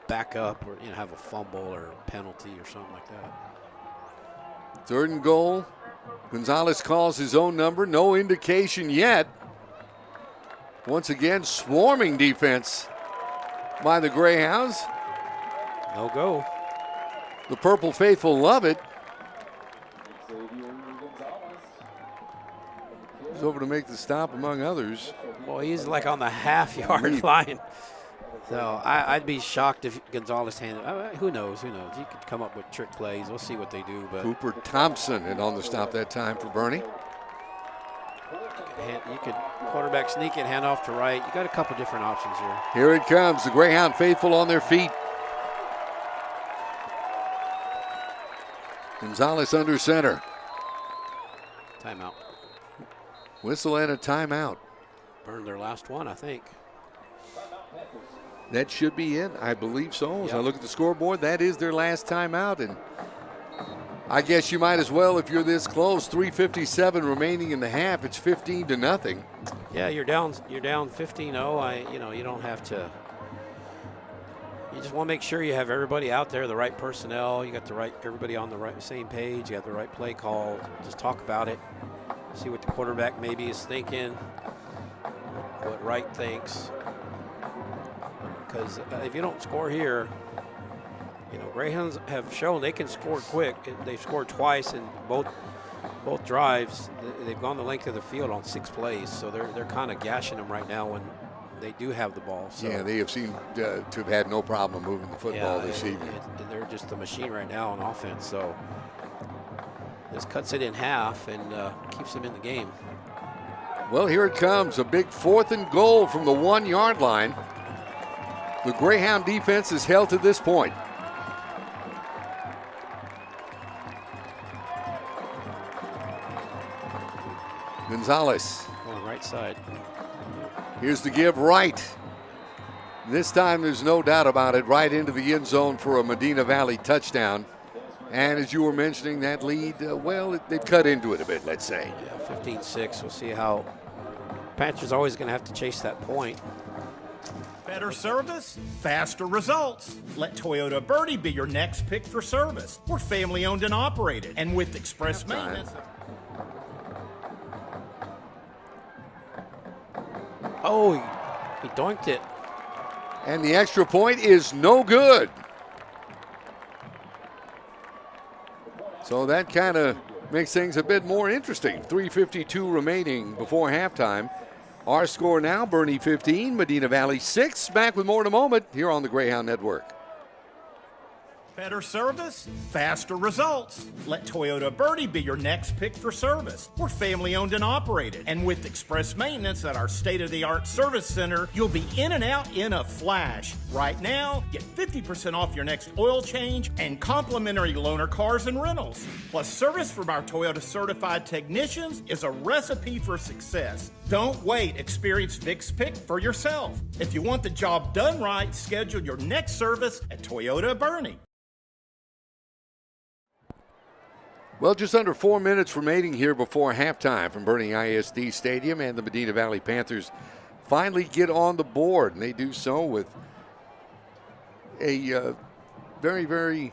back up or have a fumble or a penalty or something like that. 3rd and goal. Gonzalez calls his own number. No indication yet. Once again, swarming defense by the Greyhounds. No go. The Purple Faithful love it. He's over to make the stop, among others. Well, he's like on the half-yard line. So I'd be shocked if Gonzalez handed. Who knows? He could come up with trick plays. We'll see what they do. But Cooper Thompson and on the stop that time for Boerne. You could quarterback sneak it, hand off to Wright. You got a couple different options here. Here it comes. The Greyhound faithful on their feet. Gonzalez under center. Timeout. Whistle and a timeout. Burned their last one, I think. That should be it. I believe so. As I look at the scoreboard, that is their last timeout. And I guess you might as well if you're this close. 3:57 remaining in the half. It's 15-0. Yeah, you're down 15-0. You don't have to. You just want to make sure you have everybody out there, the right personnel. You got everybody on the same page. You got the right play call. Just talk about it. See what the quarterback maybe is thinking. what Wright thinks. Because if you don't score here, you know, Greyhounds have shown they can score quick. They've scored twice in both drives. They've gone the length of the field on 6 plays, so they're kind of gashing them right now when they do have the ball. So. Yeah, they have seemed to have had no problem moving the football this evening. They're just a machine right now on offense. So this cuts it in half and keeps them in the game. Well, here it comes, a big 4th and goal from the 1-yard line. The Greyhound defense is held to this point. Gonzalez. On the right side. Here's the give right. This time there's no doubt about it, right into the end zone for a Medina Valley touchdown. And as you were mentioning, that lead, well, they've cut into it a bit, let's say. Yeah, 15-6. We'll see how Panthers always going to have to chase that point. Better service, faster results. Let Toyota Birdie be your next pick for service. We're family owned and operated, and with express maintenance. Oh, he doinked it. And the extra point is no good. So that kind of makes things a bit more interesting. 3:52 remaining before halftime. Our score now, Boerne 15, Medina Valley 6. Back with more in a moment here on the Greyhound Network. Better service, faster results. Let Toyota Birdie be your next pick for service. We're family owned and operated, and with express maintenance at our state-of-the-art service center, you'll be in and out in a flash. Right now, get 50% off your next oil change and complimentary loaner cars and rentals. Plus, service from our Toyota certified technicians is a recipe for success. Don't wait. Experience Vic's Pick for yourself. If you want the job done right, schedule your next service at Toyota Boerne. Well, just under 4 minutes remaining here before halftime from Boerne ISD Stadium, and the Medina Valley Panthers finally get on the board, and they do so with a very, very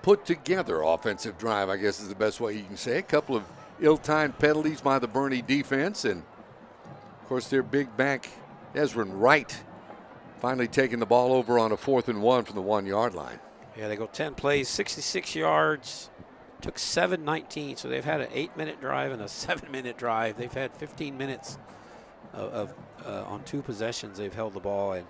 put-together offensive drive, I guess is the best way you can say. A couple of ill-timed penalties by the Boerne defense, and, of course, their big back, Ezrin Wright, finally taking the ball over on a 4th and 1 from the 1-yard line. Yeah, they go 10 plays, 66 yards. Took 7:19, so they've had an 8-minute drive and a 7-minute drive. They've had 15 minutes on 2 possessions. They've held the ball, and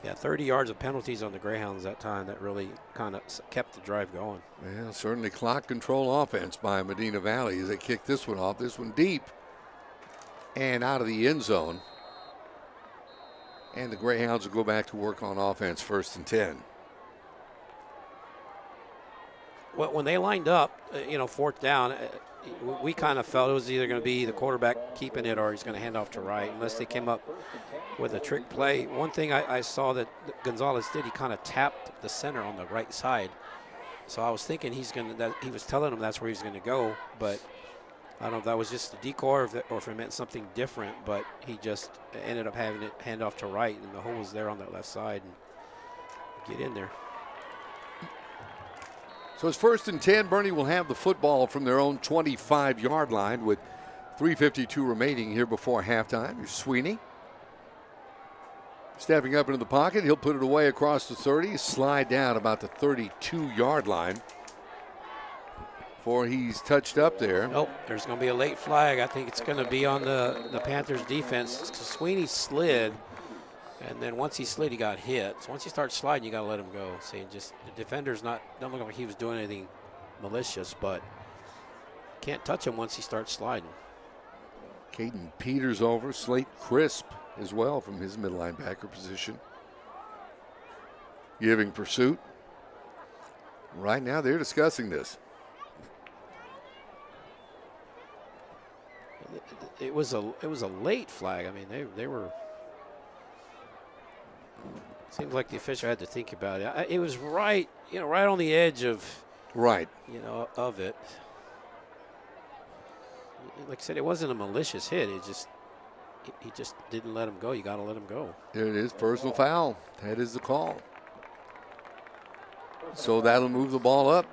yeah, 30 yards of penalties on the Greyhounds that time. That really kind of kept the drive going. Well, certainly clock control offense by Medina Valley as they kick this one off. This one deep and out of the end zone. And the Greyhounds will go back to work on offense, 1st and 10. Well, when they lined up, 4th down, we kind of felt it was either going to be the quarterback keeping it or he's going to hand off to Wright, unless they came up with a trick play. One thing I saw that Gonzalez did, he kind of tapped the center on the right side. So I was thinking he was telling him that's where he's going to go, but I don't know if that was just a decoy or if it meant something different, but he just ended up having it hand off to Wright, and the hole was there on that left side, and get in there. So it's 1st and 10. Boerne will have the football from their own 25-yard line with 3:52 remaining here before halftime. Here's Sweeney. Stepping up into the pocket. He'll put it away across the 30. Slide down about the 32-yard line before he's touched up there. Nope, there's going to be a late flag. I think it's going to be on the Panthers defense. Sweeney slid. And then once he slid, he got hit. So once he starts sliding, you got to let him go. See, just the defender's don't look like he was doing anything malicious, but can't touch him once he starts sliding. Caden Peters over, Slate Crisp as well from his middle linebacker position. Giving pursuit. Right now, they're discussing this. It was a late flag. I mean, they were. Seems like the official had to think about it. It was right on the edge of. Right. Of it. Like I said, it wasn't a malicious hit. He just didn't let him go. You got to let him go. There it is, personal foul. That is the call. So that'll move the ball up.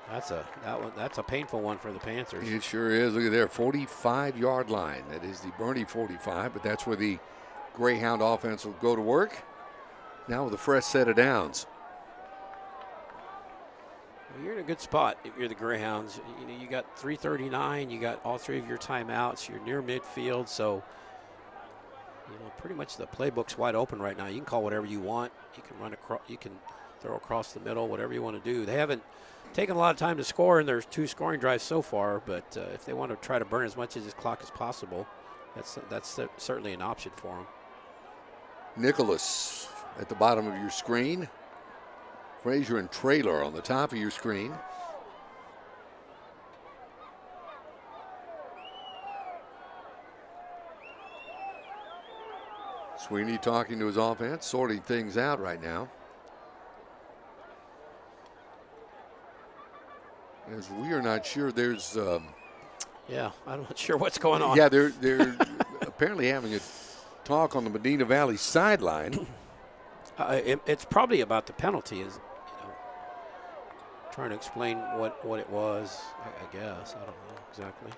That's a painful one for the Panthers. It sure is. Look at there, 45-yard line. That is the Boerne 45, but that's where the Greyhound offense will go to work. Now with a fresh set of downs. Well, you're in a good spot if you're the Greyhounds. You got 3:39. You got all 3 of your timeouts. You're near midfield, so pretty much the playbook's wide open right now. You can call whatever you want. You can run across. You can throw across the middle. Whatever you want to do. They haven't taken a lot of time to score, and there's 2 scoring drives so far. But if they want to try to burn as much of this clock as possible, that's certainly an option for them. Nicholas at the bottom of your screen. Frazier and Traylor on the top of your screen. Sweeney talking to his offense, sorting things out right now. As we are not sure, there's. Yeah, I'm not sure what's going on. Yeah, they're apparently having a talk on the Medina Valley sideline. It's probably about the penalty, trying to explain what it was, I guess. I don't know exactly.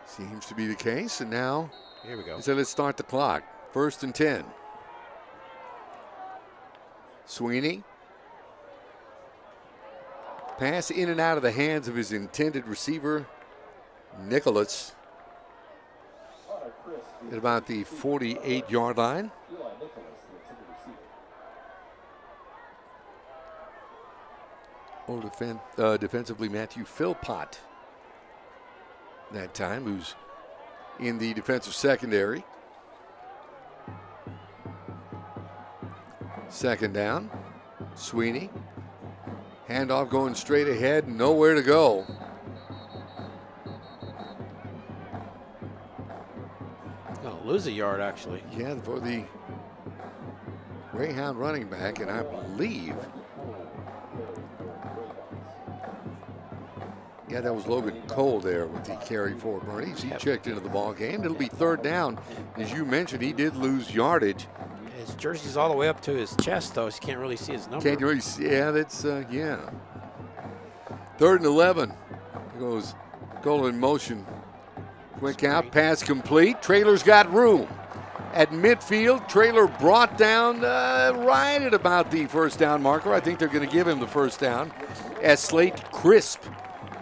Seems to be the case, and now here we go. So let's start the clock. 1st and 10. Sweeney. Pass in and out of the hands of his intended receiver, Nicholas, at about the 48-yard line. Defensively, Matthew Philpott that time, who's in the defensive secondary. 2nd down. Sweeney. Handoff going straight ahead, nowhere to go. Gonna lose a yard, actually. Yeah, for the Greyhound running back, and I believe, yeah, that was Logan Cole there with the carry for Bernie's. He checked into the ball game. It'll be 3rd down. As you mentioned, he did lose yardage. His jersey's all the way up to his chest, though, so you can't really see his number. Can't really see. Yeah, that's, yeah. 3rd and 11. There goes Cole in motion. Quick out, pass complete. Traylor's got room. At midfield, Traylor brought down right at about the 1st down marker. I think they're going to give him the 1st down as Slate Crisp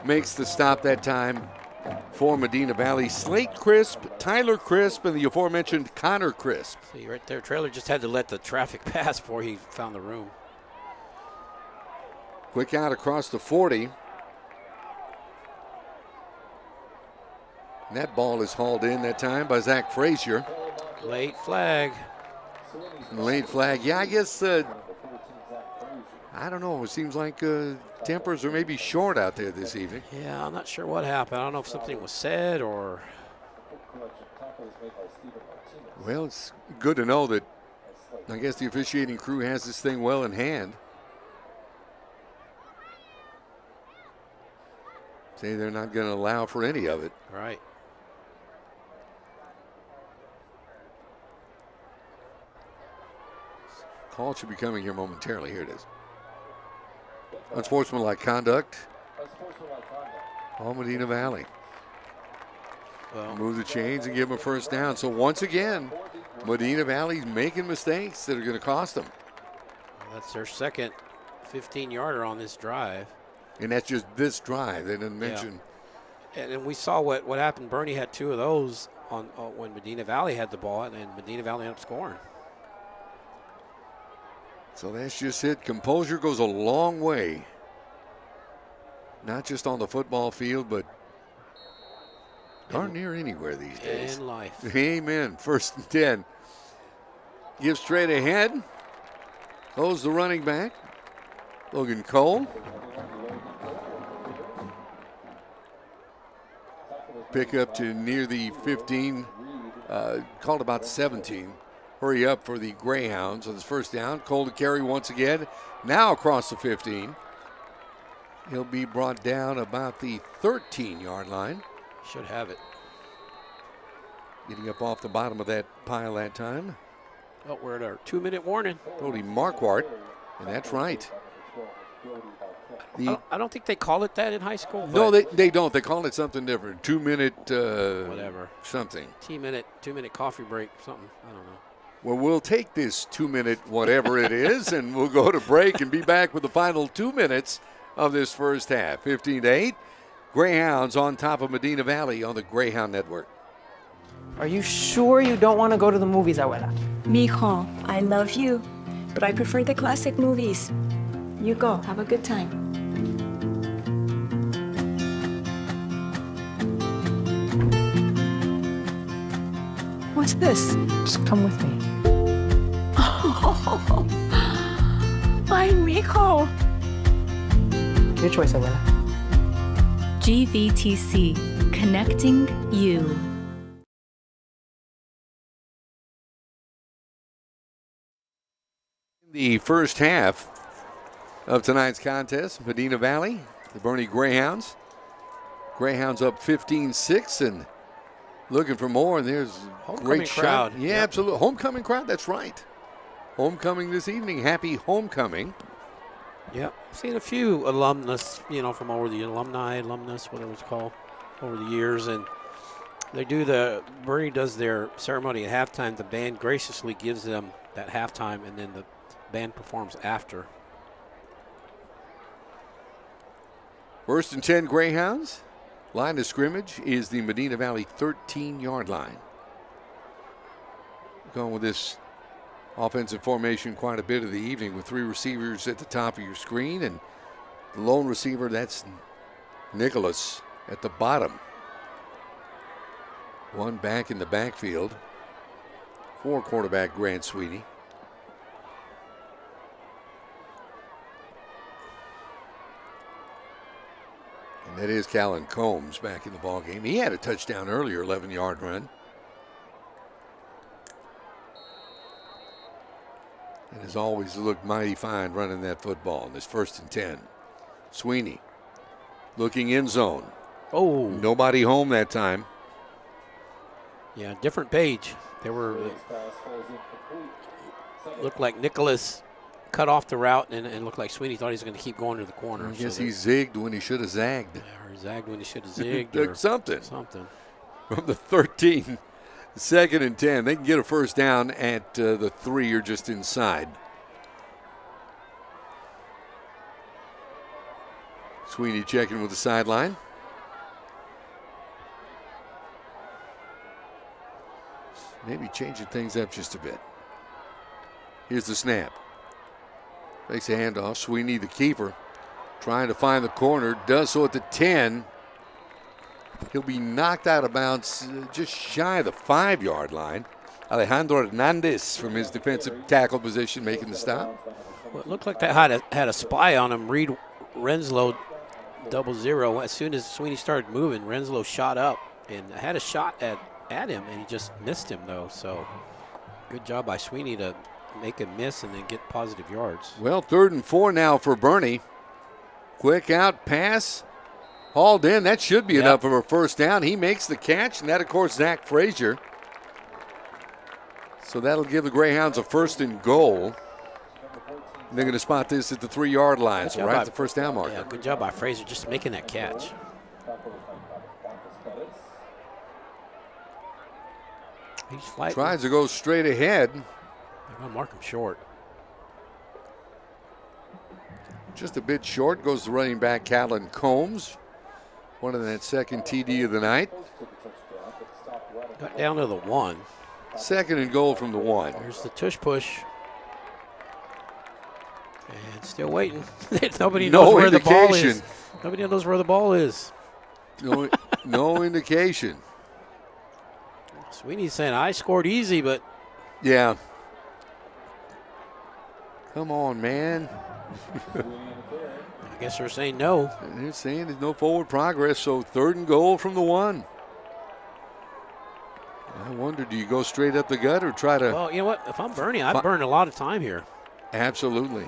makes the stop that time for Medina Valley. Slate Crisp, Tyler Crisp, and the aforementioned Connor Crisp. See right there, Traylor just had to let the traffic pass before he found the room. Quick out across the 40. And that ball is hauled in that time by Zach Frazier. Late flag. Late flag. Yeah, I guess, I don't know. It seems like tempers are maybe short out there this evening. Yeah, I'm not sure what happened. I don't know if something was said or. Well, it's good to know that I guess the officiating crew has this thing well in hand. Say they're not going to allow for any of it. Right. Call should be coming here momentarily. Here it is. Unsportsmanlike conduct. All Medina Valley. Well, move the chains and give them a 1st down. So once again, Medina Valley's making mistakes that are going to cost them. That's their 2nd 15-yarder on this drive. And that's just this drive. They didn't mention. Yeah. And we saw what happened. Bernie had 2 of those on when Medina Valley had the ball, and Medina Valley ended up scoring. So that's just it. Composure goes a long way. Not just on the football field, but darn near anywhere these days. In life. Amen. 1st and 10. Give straight ahead. Goes the running back, Logan Cole. Pick up to near the 15. Called about 17. Hurry up for the Greyhounds on his 1st down. Cole to carry once again. Now across the 15. He'll be brought down about the 13-yard line. Should have it. Getting up off the bottom of that pile that time. Oh, we're at our 2-minute warning. Brody Marquardt, and that's right. I don't think they call it that in high school. No, but they don't. They call it something different. 2-minute whatever. something. 2-minute coffee break, something. I don't know. Well, we'll take this 2-minute whatever it is, and we'll go to break and be back with the final 2 minutes of this first half. 15-8. Greyhounds on top of Medina Valley on the Greyhound Network. Are you sure you don't want to go to the movies, Abuela? Mijo, I love you, but I prefer the classic movies. You go. Have a good time. What's this? Just come with me. Ay, mijo. Your choice, Abuela. GBTC, connecting you. The first half of tonight's contest, Medina Valley, the Boerne Greyhounds. Greyhounds up 15-6 and looking for more, and there's a Homecoming great crowd. shot. Yeah, Yep. absolutely. Homecoming crowd, that's right. Homecoming this evening. Happy homecoming. Yeah, I've seen a few alumnus, from over the alumnus, whatever it's called, over the years, and Boerne does their ceremony at halftime. The band graciously gives them that halftime, and then the band performs after. First and 10 Greyhounds. Line of scrimmage is the Medina Valley 13-yard line. Going with this offensive formation quite a bit of the evening with 3 receivers at the top of your screen, and the lone receiver, that's Nicholas at the bottom. 1 back in the backfield for quarterback Grant Sweeney. And that is Callan Combs back in the ballgame. He had a touchdown earlier, 11-yard run. And has always looked mighty fine running that football in this first and 10. Sweeney looking in zone. Oh. Nobody home that time. Yeah, different page. Looked like Nicholas cut off the route and looked like Sweeney thought he was going to keep going to the corner. I guess he zigged when he should have zagged. Yeah, or zagged when he should have zigged. Or or something. Something. From the 13, 2nd and 10. They can get a first down at the 3 or just inside. Sweeney checking with the sideline. Maybe changing things up just a bit. Here's the snap. Makes a handoff. Sweeney, the keeper, trying to find the corner. Does so at the 10. He'll be knocked out of bounds just shy of the 5-yard line. Alejandro Hernandez from his defensive tackle position making the stop. Well, it looked like that had a spy on him. Reed Renslow 0-0. As soon as Sweeney started moving, Renslow shot up and had a shot at him, and he just missed him, though. So good job by Sweeney to make him miss and then get positive yards. Well, 3rd and 4 now for Boerne. Quick out pass. Hauled in. That should be enough of a first down. He makes the catch, and that, of course, Zach Frazier. So that'll give the Greyhounds a 1st and goal. They're going to spot this at the 3-yard line, so right at the first down marker. Yeah, good job by Frazier just making that catch. He's fighting. Tries to go straight ahead. They're going to mark him short. Just a bit short goes the running back, Callan Combs. One of that second TD of the night. Got down to the 1. 2nd and goal from the 1. There's the tush push. And still waiting. Nobody knows where the ball is. Nobody knows where the ball is. No indication. Sweeney's saying, I scored easy, but. Yeah. Come on, man. I guess they're saying no. They're saying there's no forward progress, so 3rd and goal from the 1. I wonder, do you go straight up the gut or try to? Well, you know what? If I'm Boerne, I'd burn a lot of time here. Absolutely.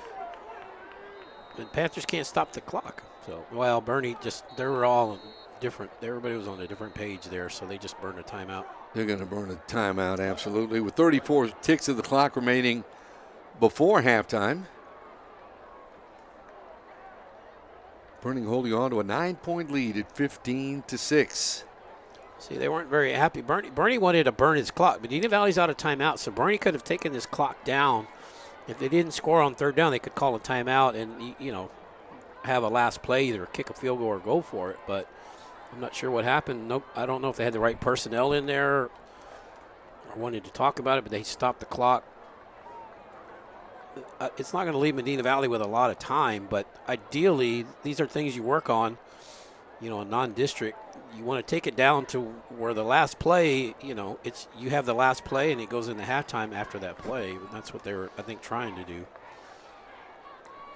And Panthers can't stop the clock. So, well, Boerne they were all different. Everybody was on a different page there, so they just burned a timeout. They're going to burn a timeout, absolutely. With 34 ticks of the clock remaining before halftime. Boerne holding on to a 9-point lead at 15-6. See, they weren't very happy. Boerne wanted to burn his clock. Medina Valley's out of timeout, so Boerne could have taken this clock down. If they didn't score on third down, they could call a timeout and, you know, have a last play, either kick a field goal or go for it. But I'm not sure what happened. Nope, I don't know if they had the right personnel in there or wanted to talk about it, but they stopped the clock. It's not going to leave Medina Valley with a lot of time, but ideally, these are things you work on, you know, a non-district. You want to take it down to where the last play, you know, you have the last play and it goes into halftime after that play. That's what they were, I think, trying to do.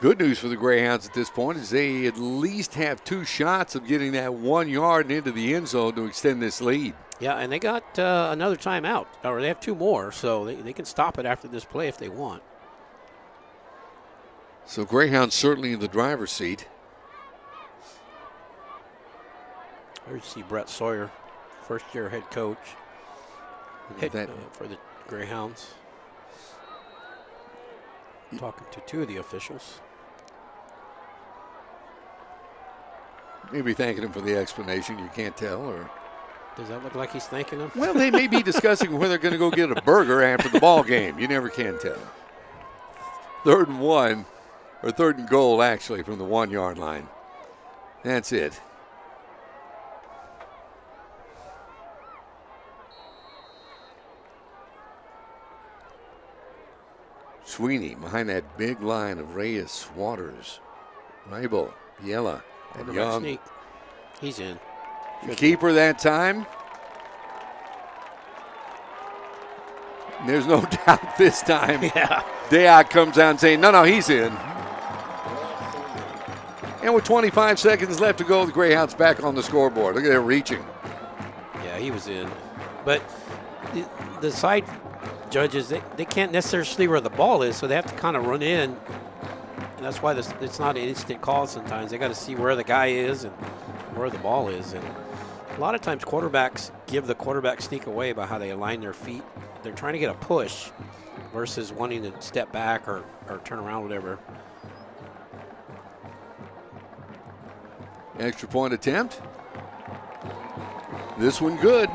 Good news for the Greyhounds at this point is they at least have 2 shots of getting that 1 yard into the end zone to extend this lead. Yeah, and they got another timeout, or they have 2 more, so they can stop it after this play if they want. So Greyhounds certainly in the driver's seat. There you see Brett Sawyer, first-year head coach for the Greyhounds. Talking to 2 of the officials. Maybe thanking him for the explanation. You can't tell, or does that look like he's thanking them? Well, they may be discussing whether they're going to go get a burger after the ball game. You never can tell. 3rd and 1, or 3rd and goal actually from the 1 yard line. That's it. Sweeney behind that big line of Reyes, Waters, Reibel, Biella, and Young. Sneak. He's in. Keeper that time. There's no doubt this time. Yeah. Dayoc comes out and saying, no, he's in. And with 25 seconds left to go, the Greyhounds back on the scoreboard. Look at them reaching. Yeah, he was in. But the side judges, they can't necessarily see where the ball is, so they have to kind of run in. And that's why it's not an instant call sometimes. They got to see where the guy is and where the ball is. And a lot of times quarterbacks give the quarterback sneak away by how they align their feet. They're trying to get a push versus wanting to step back or turn around, whatever. Extra point attempt. This one good.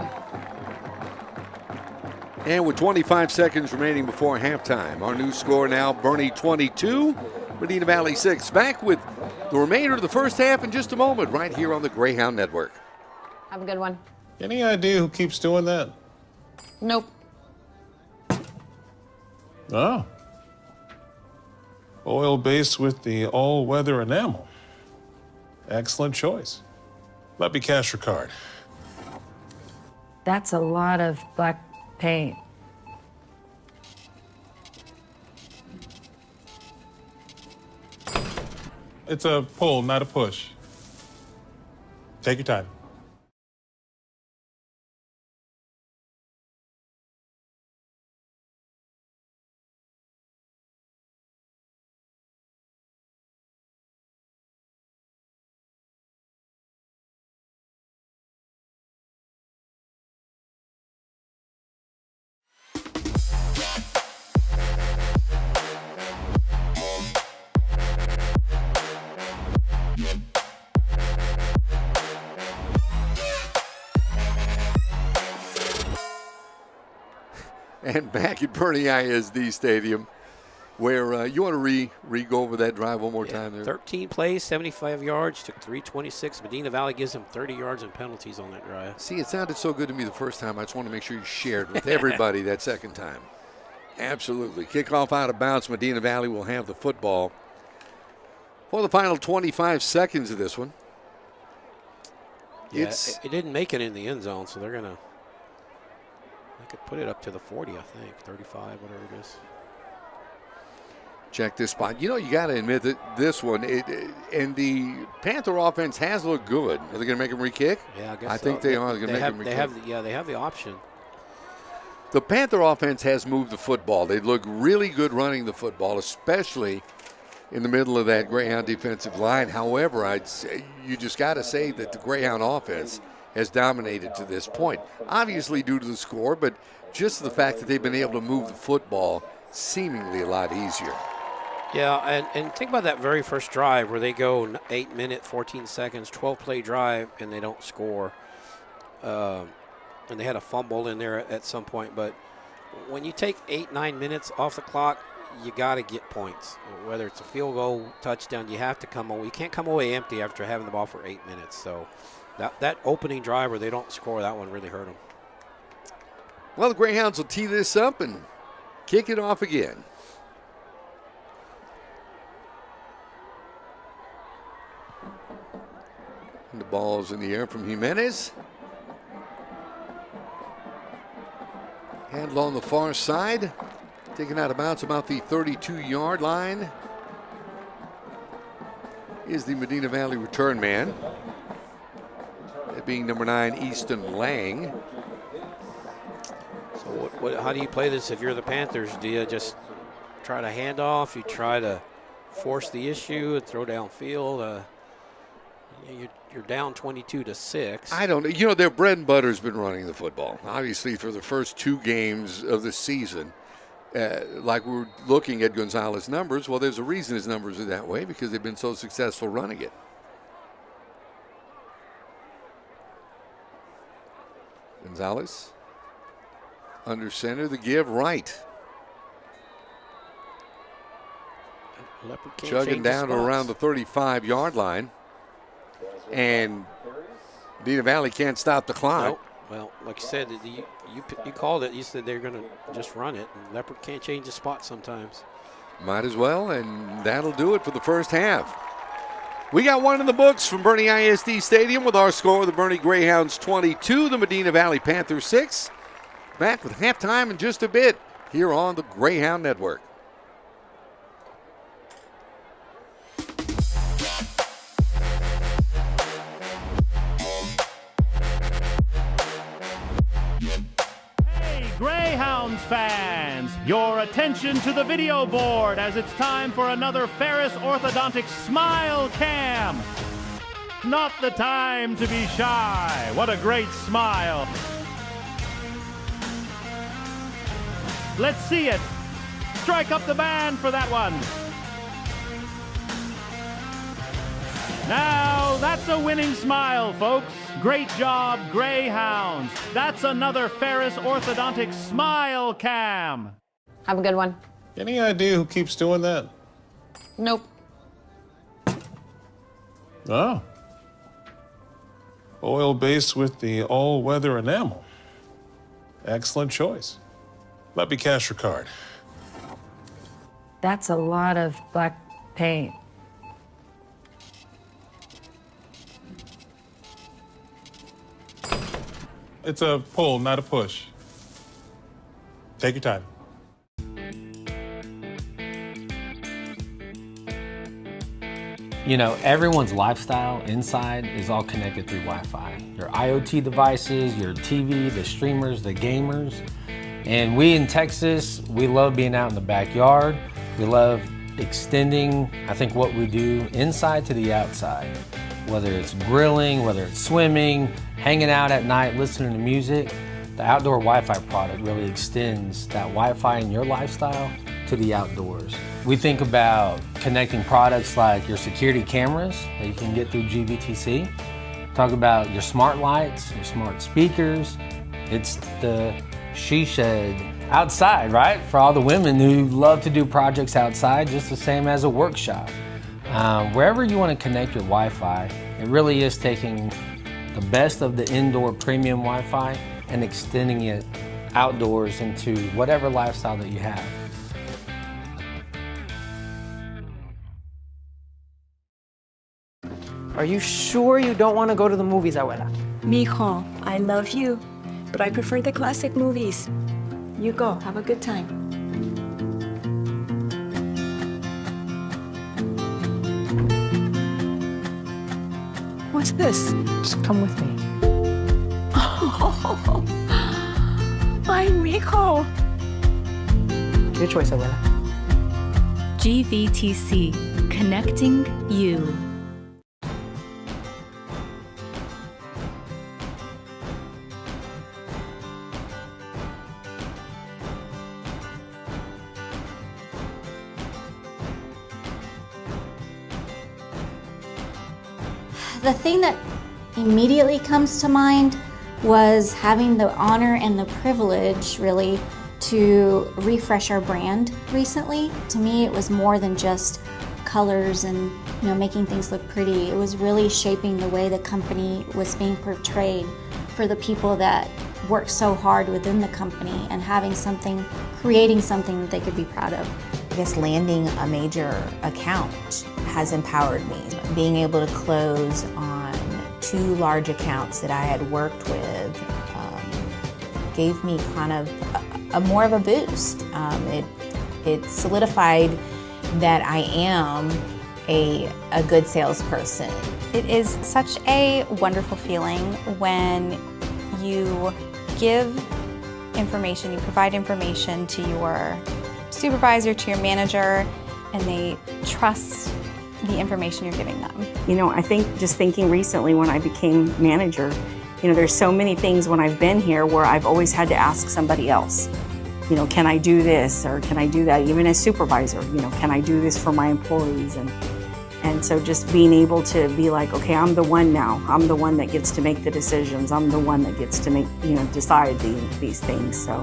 And with 25 seconds remaining before halftime, our new score now, Boerne 22, Medina Valley 6. Back with the remainder of the first half in just a moment, right here on the Greyhound Network. Have a good one. Any idea who keeps doing that? Nope. Oh. Oil base with the all-weather enamel. Excellent choice. Let me cash your card. That's a lot of black paint. It's a pull, not a push. Take your time. And back at Boerne ISD Stadium, where you want to go over that drive one more time there? 13 plays, 75 yards, took 326. Medina Valley gives them 30 yards and penalties on that drive. See, it sounded so good to me the first time. I just want to make sure you shared with everybody that second time. Absolutely. Kickoff out of bounds. Medina Valley will have the football for the final 25 seconds of this one. Yeah, it didn't make it in the end zone, so they're going to could put it up to the 40, I think, 35, whatever it is. Check this spot. You know, you got to admit that this one, and the Panther offense has looked good. Are they going to make him re-kick? Yeah, I guess I think they are. They're going to make him re-kick. They have the option. The Panther offense has moved the football. They look really good running the football, especially in the middle of that Greyhound defensive line. However, I'd say you just got to say that the Greyhound offense has dominated to this point. Obviously due to the score, but just the fact that they've been able to move the football seemingly a lot easier. Yeah, and think about that very first drive where they go 8 minutes, 14 seconds, 12-play drive, and they don't score. And they had a fumble in there at some point. But when you take 8-9 minutes off the clock, you got to get points. Whether it's a field goal, touchdown, you have to come away. You can't come away empty after having the ball for 8 minutes. So that opening drive where they don't score, that one really hurt them. Well, the Greyhounds will tee this up and kick it off again. And the ball's in the air from Jimenez. Handle on the far side. Taken out of bounds about the 32-yard line is the Medina Valley return man. That being number 9, Easton Lang. So how do you play this if you're the Panthers? Do you just try to hand off? You try to force the issue and throw downfield? You're down 22-6. I don't know. You know, their bread and butter has been running the football. Obviously, for the first 2 games of the season, like we're looking at Gonzalez's numbers, well, there's a reason his numbers are that way because they've been so successful running it. Gonzalez under center, the give right. Chugging down to around the 35-yard line. And Medina Valley can't stop the clock. Nope. Well, like you said, you called it. You said they're going to just run it. And Leopard can't change the spot sometimes. Might as well, and that'll do it for the first half. We got one in the books from Boerne ISD Stadium with our score: the Boerne Greyhounds 22, the Medina Valley Panthers 6. Back with halftime in just a bit here on the Greyhound Network. Greyhounds fans, your attention to the video board as it's time for another Ferris Orthodontic Smile Cam. Not the time to be shy. What a great smile. Let's see it. Strike up the band for that one. Now, that's a winning smile, folks. Great job, Greyhounds. That's another Ferris Orthodontic Smile Cam. Have a good one. Any idea who keeps doing that? Nope. Oh. Oil base with the all-weather enamel. Excellent choice. Let me cash your card. That's a lot of black paint. It's a pull, not a push. Take your time. You know, everyone's lifestyle inside is all connected through Wi-Fi. Your IoT devices, your TV, the streamers, the gamers. And we in Texas, we love being out in the backyard. We love extending, I think, what we do inside to the outside. Whether it's grilling, whether it's swimming, hanging out at night, listening to music, the outdoor Wi-Fi product really extends that Wi-Fi in your lifestyle to the outdoors. We think about connecting products like your security cameras that you can get through GBTC. Talk about your smart lights, your smart speakers. It's the she shed outside, right? For all the women who love to do projects outside, just the same as a workshop. Wherever you want to connect your Wi-Fi, it really is taking the best of the indoor premium Wi-Fi and extending it outdoors into whatever lifestyle that you have. Are you sure you don't want to go to the movies, Abuela? Mijo, I love you, but I prefer the classic movies. You go, have a good time. What's this? Just come with me. Oh, ay, mijo. Your choice, Abuela. GBTC, connecting you. The thing that immediately comes to mind was having the honor and the privilege, really, to refresh our brand recently. To me, it was more than just colors and making things look pretty. It was really shaping the way the company was being portrayed for the people that worked so hard within the company, and creating something that they could be proud of. I guess landing a major account has empowered me. Being able to close on 2 large accounts that I had worked with gave me kind of a more of a boost. It solidified that I am a good salesperson. It is such a wonderful feeling when you give information, you provide information to your supervisor, to your manager, and they trust the information you're giving them. I think just thinking recently when I became manager, there's so many things when I've been here where I've always had to ask somebody else. Can I do this or can I do that? Even as supervisor, can I do this for my employees? And so just being able to be like, okay, I'm the one now. I'm the one that gets to make the decisions. I'm the one that gets to make, decide these things. So.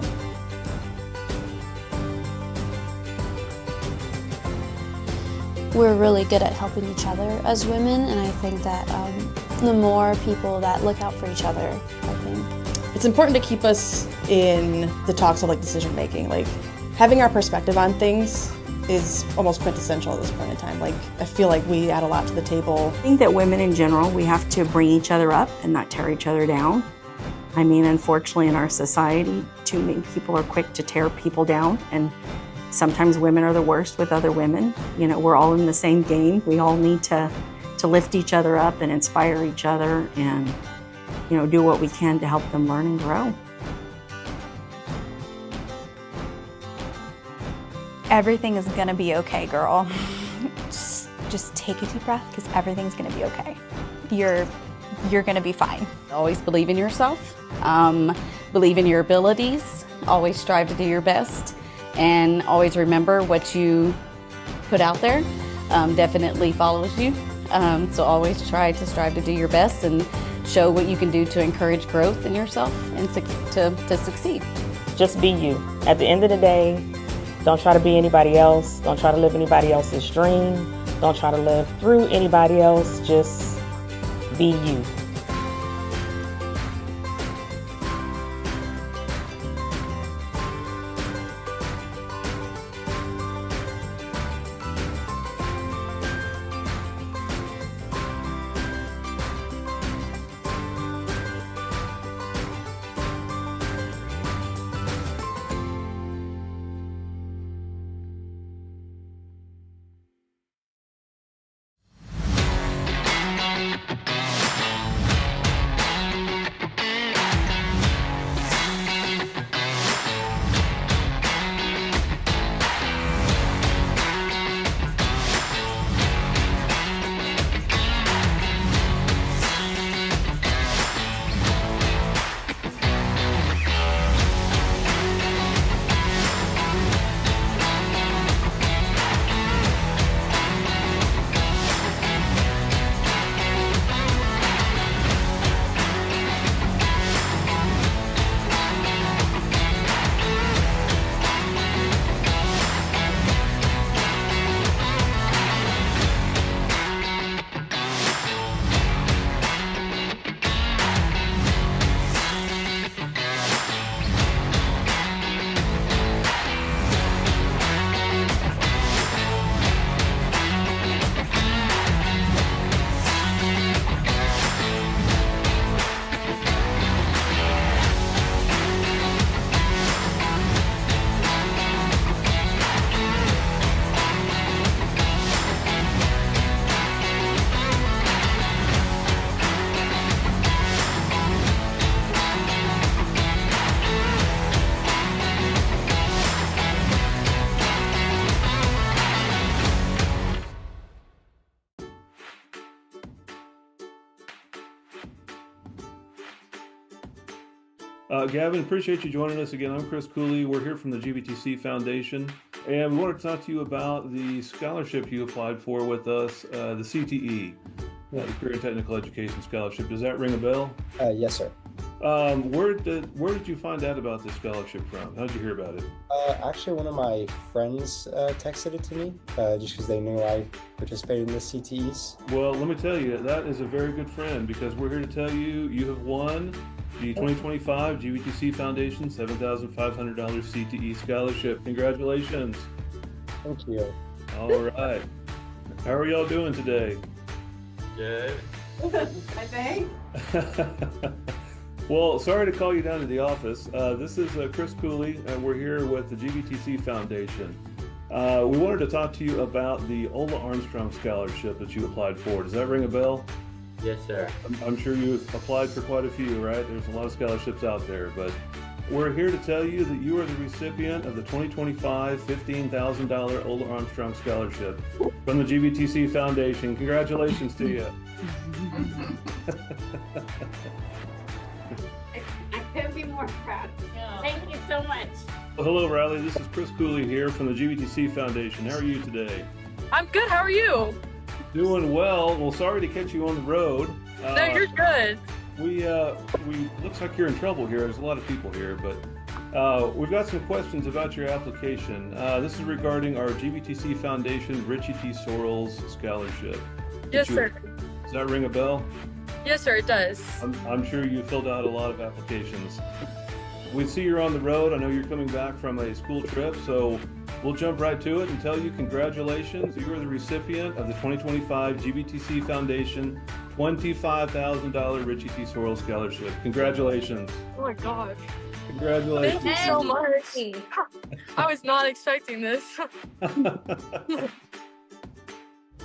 We're really good at helping each other as women, and I think that the more people that look out for each other, I think. It's important to keep us in the talks of decision making. Having our perspective on things is almost quintessential at this point in time. I feel like we add a lot to the table. I think that women in general, we have to bring each other up and not tear each other down. I mean, unfortunately in our society, too many people are quick to tear people down, and sometimes women are the worst with other women. We're all in the same game. We all need to lift each other up and inspire each other and, do what we can to help them learn and grow. Everything is gonna be okay, girl. just take a deep breath, because everything's gonna be okay. You're gonna be fine. Always believe in yourself, believe in your abilities, always strive to do your best, and always remember what you put out there definitely follows you. So always strive to do your best and show what you can do to encourage growth in yourself and to succeed. Just be you. At the end of the day, don't try to be anybody else. Don't try to live anybody else's dream. Don't try to live through anybody else. Just be you. Gavin, appreciate you joining us again. I'm Chris Cooley. We're here from the GBTC Foundation, and we want to talk to you about the scholarship you applied for with us, the CTE. Yeah, the Career and Technical Education Scholarship. Does that ring a bell? Yes, sir. Where did you find out about this scholarship from? How did you hear about it? Actually, one of my friends texted it to me just because they knew I participated in the CTEs. Well, let me tell you, that is a very good friend, because we're here to tell you you have won the 2025 GBTC Foundation $7,500 CTE scholarship. Congratulations. Thank you. All right. How are y'all doing today? Good. I think. Well, sorry to call you down to the office. This is Chris Cooley, and we're here with the GBTC Foundation. We wanted to talk to you about the Ola Armstrong Scholarship that you applied for. Does that ring a bell? Yes, sir. I'm sure you've applied for quite a few, right? There's a lot of scholarships out there, but we're here to tell you that you are the recipient of the 2025 $15,000 Ola Armstrong Scholarship from the GBTC Foundation. Congratulations to you. I couldn't be more proud. Thank you so much. Well, hello, Riley. This is Chris Cooley here from the GBTC Foundation. How are you today? I'm good. How are you? Doing well. Well, sorry to catch you on the road. No, you're good. We looks like you're in trouble here. There's a lot of people here, but we've got some questions about your application. This is regarding our GBTC Foundation Richie T. Sorrells Scholarship. Yes, sir. Does that ring a bell? Yes, sir, it does. I'm sure you filled out a lot of applications. We see you're on the road. I know you're coming back from a school trip, so we'll jump right to it and tell you congratulations. You are the recipient of the 2025 GBTC Foundation $25,000 Richie T. Sorrells Scholarship. Congratulations. Oh my gosh. Congratulations. Thank you so much. I was not expecting this.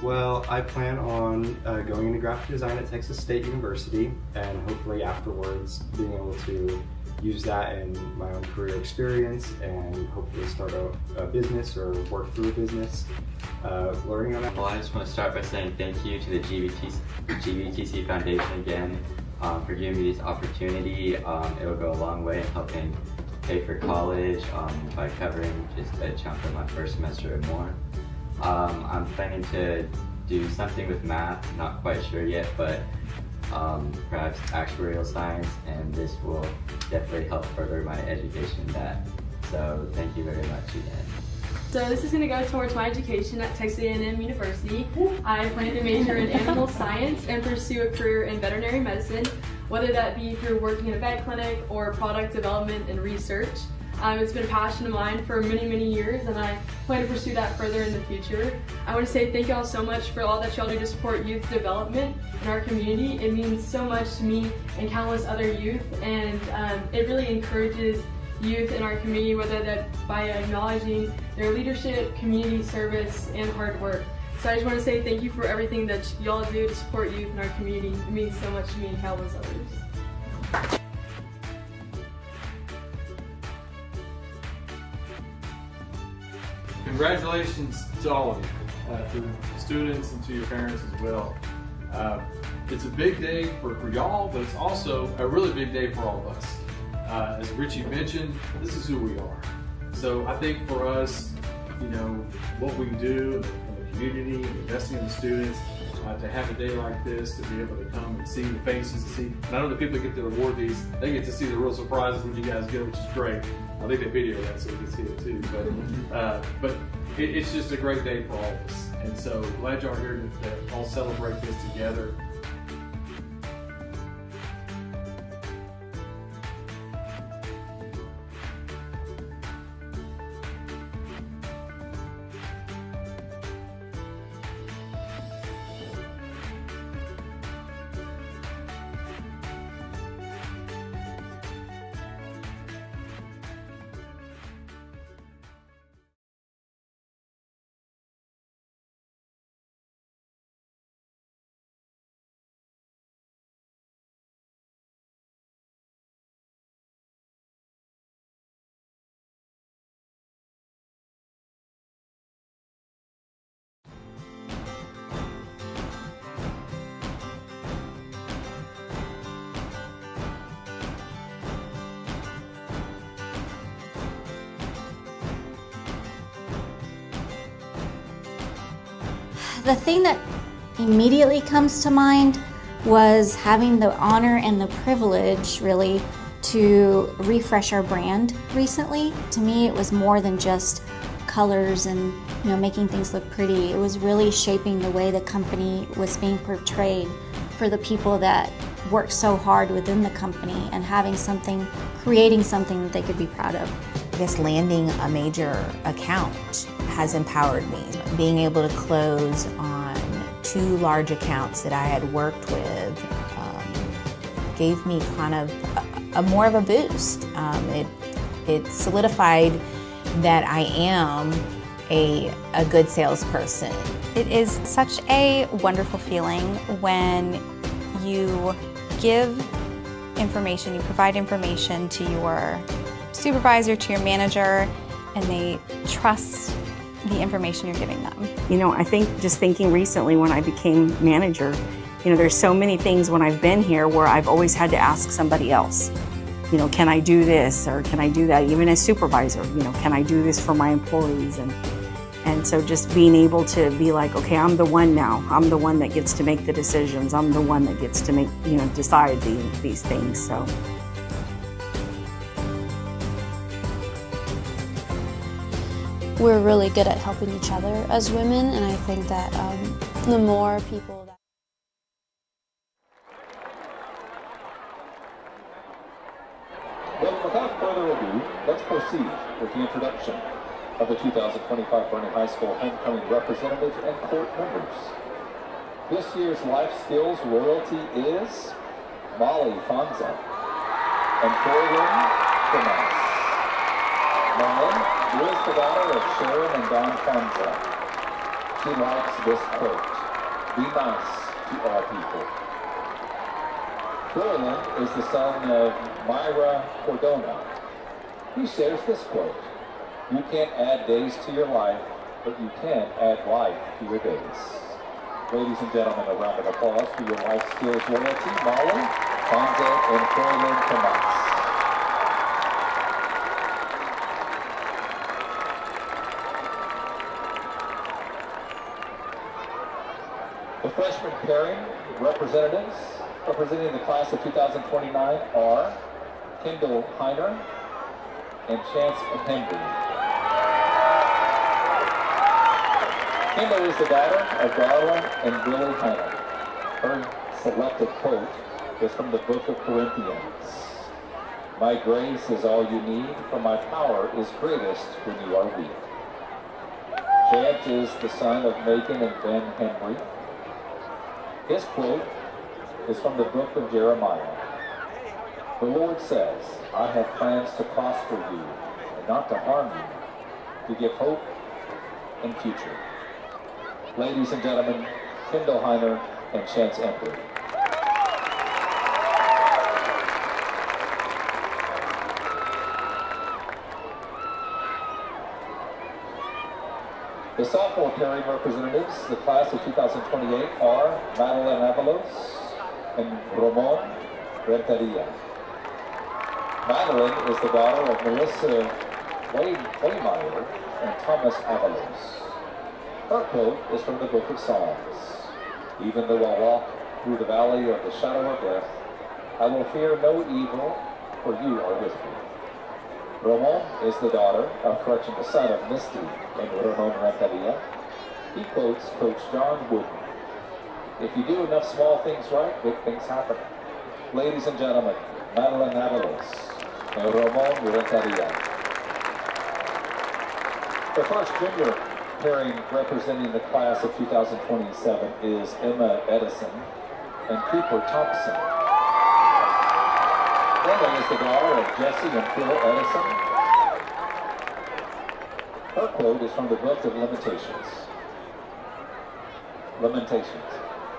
Well, I plan on going into graphic design at Texas State University, and hopefully afterwards being able to use that in my own career experience and hopefully start a business or work through a business, learning on that. Well, I just want to start by saying thank you to the GBTC Foundation again for giving me this opportunity. It will go a long way in helping pay for college by covering just a chunk of my first semester or more. I'm planning to do something with math, not quite sure yet, but perhaps actuarial science, and this will definitely help further my education in that. So thank you very much again. So this is going to go towards my education at Texas A&M University. I plan to major in animal science and pursue a career in veterinary medicine, whether that be through working in a vet clinic or product development and research. It's been a passion of mine for many, many years, and I plan to pursue that further in the future. I want to say thank you all so much for all that y'all do to support youth development in our community. It means so much to me and countless other youth, and it really encourages youth in our community, whether that's by acknowledging their leadership, community service, and hard work. So I just want to say thank you for everything that y'all do to support youth in our community. It means so much to me and countless others. Congratulations to all of you, to the students and to your parents as well. It's a big day for y'all, but it's also a really big day for all of us. As Richie mentioned, this is who we are. So I think for us, you know, what we can do in the community, investing in the students, to have a day like this, to be able to come and see the faces, and see not only the people that get to award these, they get to see the real surprises when you guys get, which is great. I think they video that so we can see it too. But it's just a great day for all of us. And so glad y'all are here to all celebrate this together. The thing that immediately comes to mind was having the honor and the privilege, really, to refresh our brand recently. To me, it was more than just colors and making things look pretty. It was really shaping the way the company was being portrayed for the people that worked so hard within the company, and having something, creating something that they could be proud of. I guess landing a major account has empowered me. Being able to close on 2 large accounts that I had worked with gave me kind of a more of a boost. It solidified that I am a good salesperson. It is such a wonderful feeling when you give information, you provide information to your supervisor, to your manager, and they trust the information you're giving them. I think just thinking recently when I became manager, there's so many things when I've been here where I've always had to ask somebody else. Can I do this or can I do that? Even as supervisor, can I do this for my employees? And so just being able to be like, okay, I'm the one now. I'm the one that gets to make the decisions. I'm the one that gets to make, decide these things. So. We're really good at helping each other as women, and I think that the more people that... Well, without further ado, let's proceed with the introduction of the 2025 Boerne High School homecoming representatives and court members. This year's life skills royalty is Molly Fonza and Florian Demas. Molly is the daughter of Sharon and Don Fonza. She likes this quote: "Be nice to all people." Florian is the son of Myra Cordona. He shares this quote: "You can't add days to your life, but you can add life to your days." Ladies and gentlemen, a round of applause for your life skills royalty, Molly Fonza and Florian Demas. The freshman pairing representatives representing the class of 2029 are Kendall Heiner and Chance Henry. Kendall is the daughter of Darla and Billy Heiner. Her selected quote is from the book of Corinthians. "My grace is all you need, for my power is greatest when you are weak." Chance is the son of Megan and Ben Henry. His quote is from the book of Jeremiah. "The Lord says, I have plans to prosper you and not to harm you, to give hope and future." Ladies and gentlemen, Kendall Heiner and Chance Embry. The sophomore pairing representatives, the class of 2028, are Madeline Avalos and Ramon Renteria. Madeline is the daughter of Melissa Waymeyer and Thomas Avalos. Her quote is from the book of Psalms. "Even though I walk through the valley of the shadow of death, I will fear no evil, for you are with me." Ramon is the daughter of the son of Misty and Ramon Renteria. He quotes Coach John Wooden: "If you do enough small things right, big things happen." Ladies and gentlemen, Madeline Avalos and Ramon Renteria. The first junior pairing representing the class of 2027 is Emma Edison and Cooper Thompson. Emma is the daughter of Jesse and Phil Edison. Her quote is from the book of Lamentations.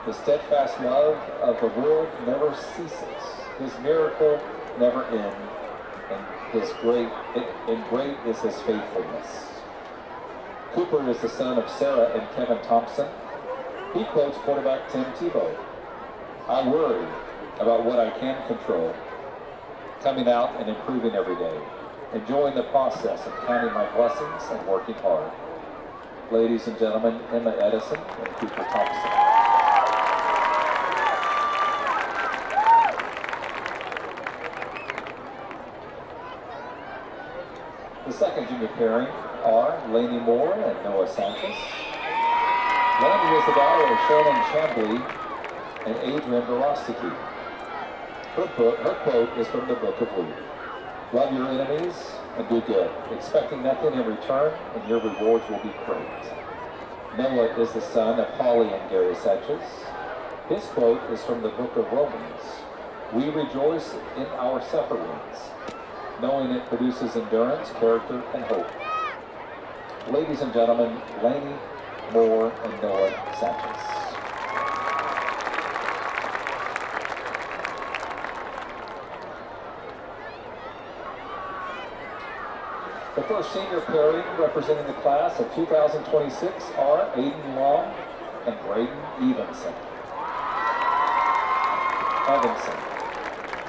"The steadfast love of the world never ceases. His miracle never ends, and great is his faithfulness." Cooper is the son of Sarah and Kevin Thompson. He quotes quarterback Tim Tebow: "I worry about what I can control, coming out and improving every day, enjoying the process of counting my blessings and working hard." Ladies and gentlemen, Emma Edison and Cooper Thompson. The second junior pairing are Lainey Moore and Noah Sanchez. Lainey is the daughter of Shannon Chambly and Adrian Borostiki. Her quote is from the Book of Luke. Love your enemies and do good, expecting nothing in return, and your rewards will be great. Noah is the son of Holly and Gary Sanchez. His quote is from the Book of Romans. We rejoice in our sufferings, knowing it produces endurance, character, and hope. Ladies and gentlemen, Lainey Moore and Noah Sanchez. The first senior pairing representing the class of 2026 are Aiden Long and Braden Evanson.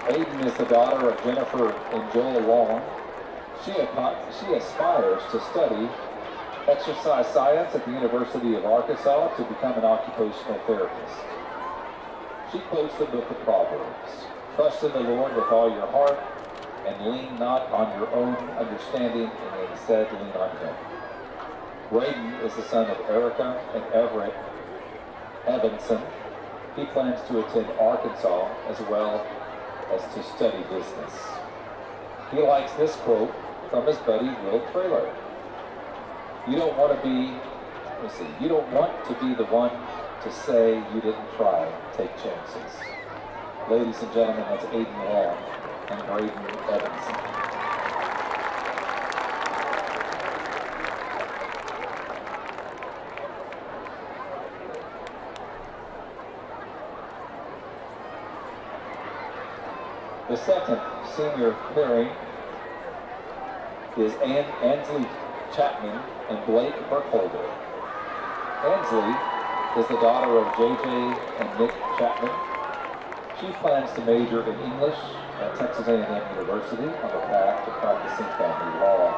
Aiden is the daughter of Jennifer and Joel Long. She aspires to study exercise science at the University of Arkansas to become an occupational therapist. She quotes the book of Proverbs. Trust in the Lord with all your heart and lean not on your own understanding, and instead lean on him. Braden is the son of Erica and Everett Evanson. He plans to attend Arkansas as well as to study business. He likes this quote from his buddy Will Traylor. You don't want to be the one to say you didn't try. Take chances. Ladies and gentlemen, that's Aiden Long and Braden Evanson. The second senior pairing is Ansley Chapman and Blake Burkholder. Ansley is the daughter of JJ and Nick Chapman. She plans to major in English at Texas A&M University on the path to practicing family law.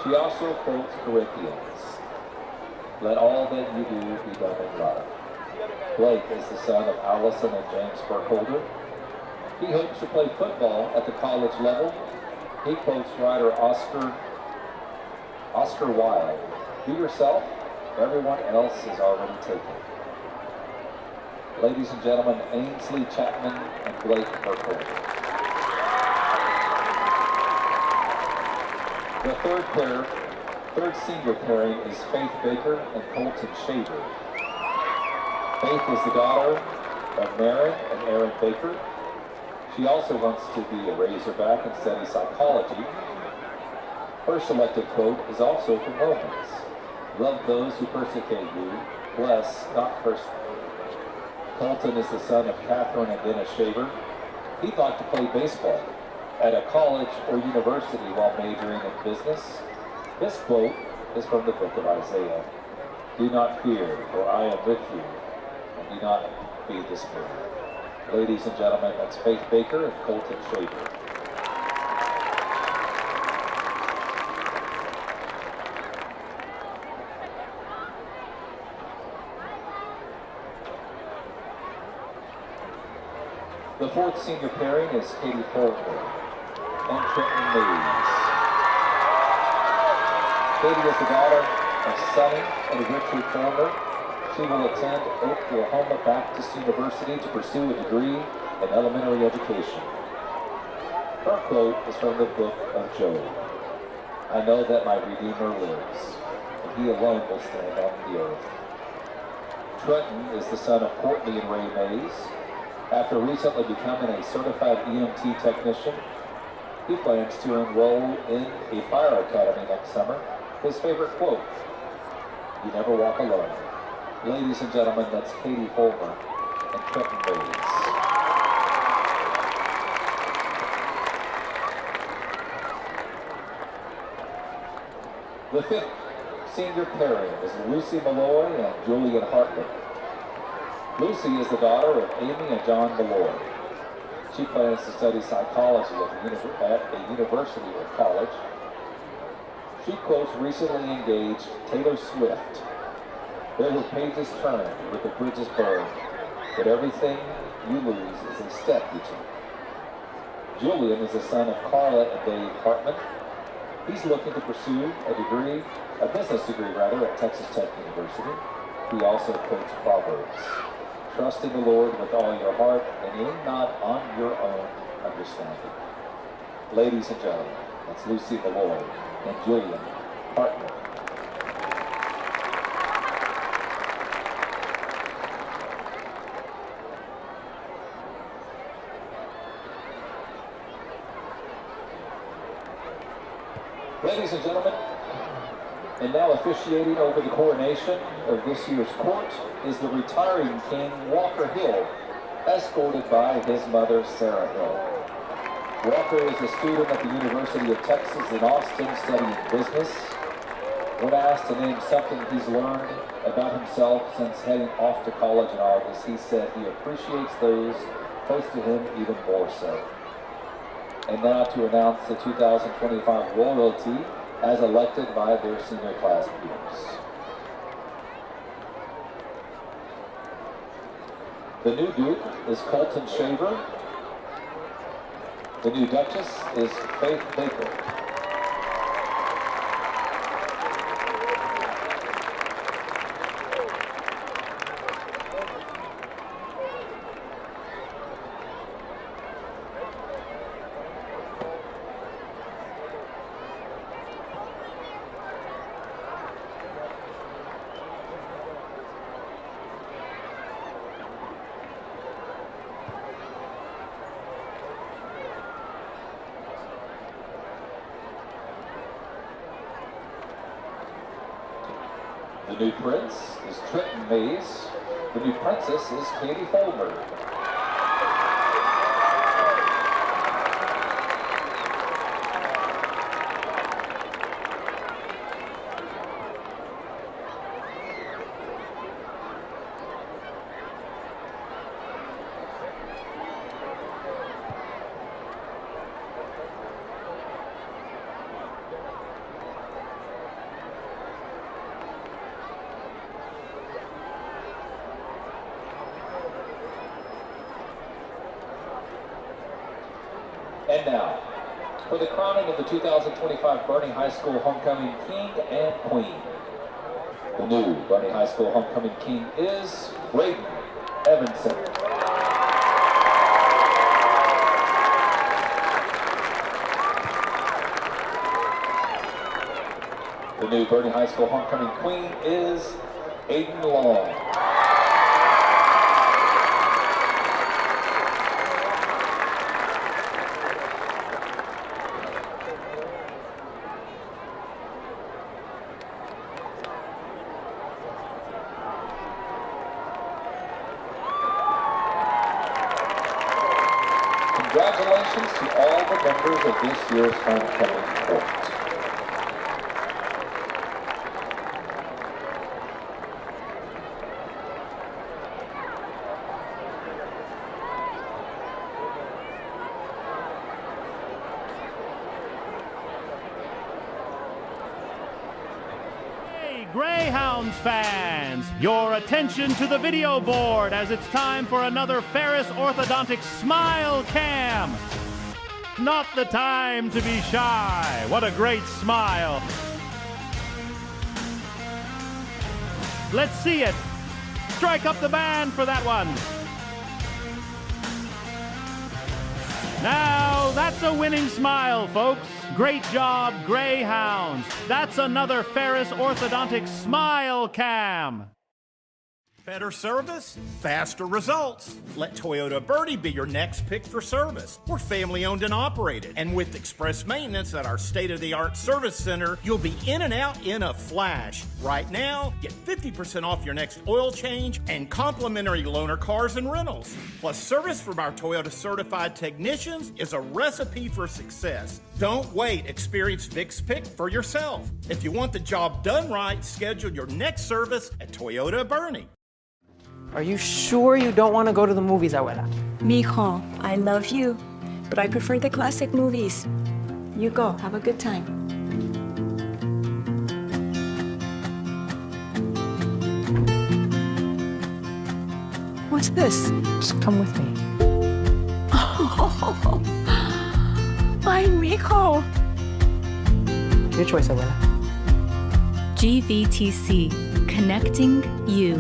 She also quotes Corinthians, let all that you do be done in love. Blake is the son of Allison and James Burkholder. He hopes to play football at the college level. He quotes writer Oscar Wilde, be yourself, everyone else is already taken. Ladies and gentlemen, Ainsley Chapman and Blake Burkholder. The third senior pairing is Faith Baker and Colton Shaver. Faith is the daughter of Maren and Aaron Baker. She also wants to be a Razorback and study psychology. Her selected quote is also from Romans. Love those who persecute you, bless, not curse. Colton is the son of Catherine and Dennis Shaver. He'd like to play baseball at a college or university while majoring in business. This quote is from the book of Isaiah. Do not fear, for I am with you, and do not be dismayed. Ladies and gentlemen, that's Faith Baker and Colton Shaver. The fourth senior pairing is Katie Fulmer and Trenton Mays. Katie is the daughter of Sonny and Richard Fulmer. She will attend Oklahoma Baptist University to pursue a degree in elementary education. Her quote is from the book of Job. I know that my Redeemer lives, and he alone will stand on the earth. Trenton is the son of Courtney and Ray Mays. After recently becoming a certified EMT technician, he plans to enroll in a fire academy next summer. His favorite quote, you never walk alone. Ladies and gentlemen, that's Katie Fulmer and Trenton Mays. The fifth senior pairing is Lucy Malloy and Julian Hartman. Lucy is the daughter of Amy and John Malloy. She plans to study psychology at a university or college. She quotes recently engaged Taylor Swift. There were pages turned with the bridges burned, but everything you lose is a step you take. Julian is the son of Carla and Dave Hartman. He's looking to pursue a business degree at Texas Tech University. He also quotes Proverbs. Trust in the Lord with all your heart and lean not on your own understanding. Ladies and gentlemen, that's Lucy Malloy and Julian Hartman. Ladies and gentlemen, and now officiating over the coronation of this year's court is the retiring King Walker Hill, escorted by his mother Sarah Hill. Walker is a student at the University of Texas in Austin studying business. When asked to name something he's learned about himself since heading off to college in August, he said he appreciates those close to him even more so. And now to announce the 2025 royalty as elected by their senior class peers. The new Duke is Colton Shaver. The new Duchess is Faith Baker. The new prince is Trenton Mays. The new princess is Katie Folmer. And now, for the crowning of the 2025 Boerne High School Homecoming King and Queen. The new Boerne High School Homecoming King is Braden Evanson. The new Boerne High School Homecoming Queen is Aiden Long. Congratulations to all the members of this year's homecoming court. Greyhounds fans, your attention to the video board as it's time for another Ferris Orthodontic Smile Cam. Not the time to be shy. What a great smile. Let's see it. Strike up the band for that one. Now, that's a winning smile, folks. Great job, Greyhounds. That's another Ferris Orthodontic Smile Cam. Better service, faster results. Let Toyota Boerne be your next pick for service. We're family owned and operated. And with express maintenance at our state-of-the-art service center, you'll be in and out in a flash. Right now, get 50% off your next oil change and complimentary loaner cars and rentals. Plus, service from our Toyota certified technicians is a recipe for success. Don't wait. Experience Vic's Pick for yourself. If you want the job done right, schedule your next service at Toyota Boerne. Are you sure you don't want to go to the movies, Abuela? Mijo, I love you, but I prefer the classic movies. You go, have a good time. What's this? Just come with me. Oh, ay, mijo. Your choice, Boerne. GBTC, connecting you.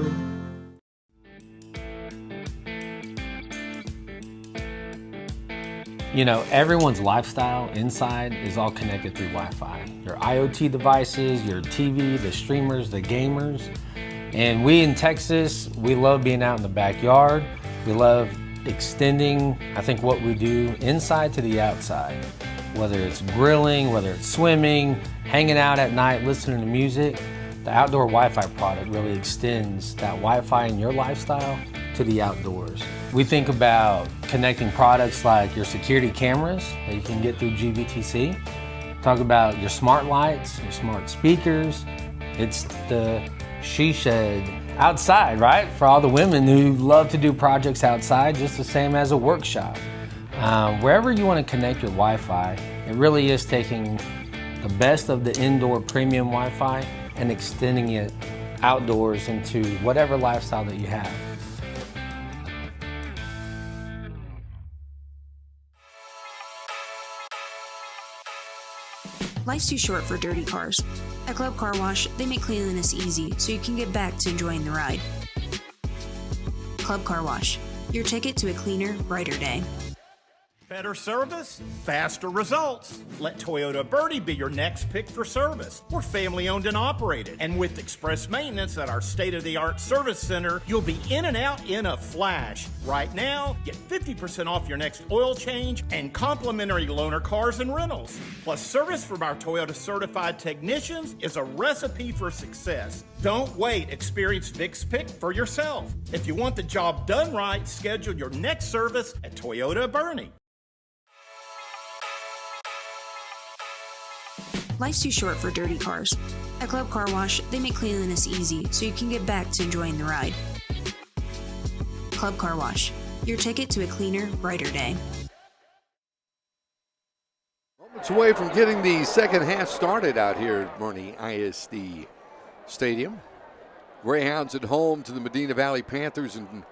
You know, everyone's lifestyle inside is all connected through Wi-Fi. Your IoT devices, your TV, the streamers, the gamers. And we in Texas, we love being out in the backyard. We love extending, I think, what we do inside to the outside. Whether it's grilling, whether it's swimming, hanging out at night, listening to music, the outdoor Wi-Fi product really extends that Wi-Fi in your lifestyle to the outdoors. We think about connecting products like your security cameras that you can get through GBTC. Talk about your smart lights, your smart speakers. It's the she shed outside, right? For all the women who love to do projects outside, just the same as a workshop. Wherever you want to connect your Wi-Fi, it really is taking the best of the indoor premium Wi-Fi and extending it outdoors into whatever lifestyle that you have. Life's too short for dirty cars. At Club Car Wash, they make cleanliness easy so you can get back to enjoying the ride. Club Car Wash, your ticket to a cleaner, brighter day. Better service, faster results. Let Toyota Birdie be your next pick for service. We're family owned and operated. And with express maintenance at our state-of-the-art service center, you'll be in and out in a flash. Right now, get 50% off your next oil change and complimentary loaner cars and rentals. Plus, service from our Toyota certified technicians is a recipe for success. Don't wait. Experience Vic's Pick for yourself. If you want the job done right, schedule your next service at Toyota Boerne. Life's too short for dirty cars. At Club Car Wash, they make cleanliness easy so you can get back to enjoying the ride. Club Car Wash, your ticket to a cleaner, brighter day. Moments away from getting the second half started out here at Boerne ISD Stadium. Greyhounds at home to the Medina Valley Panthers and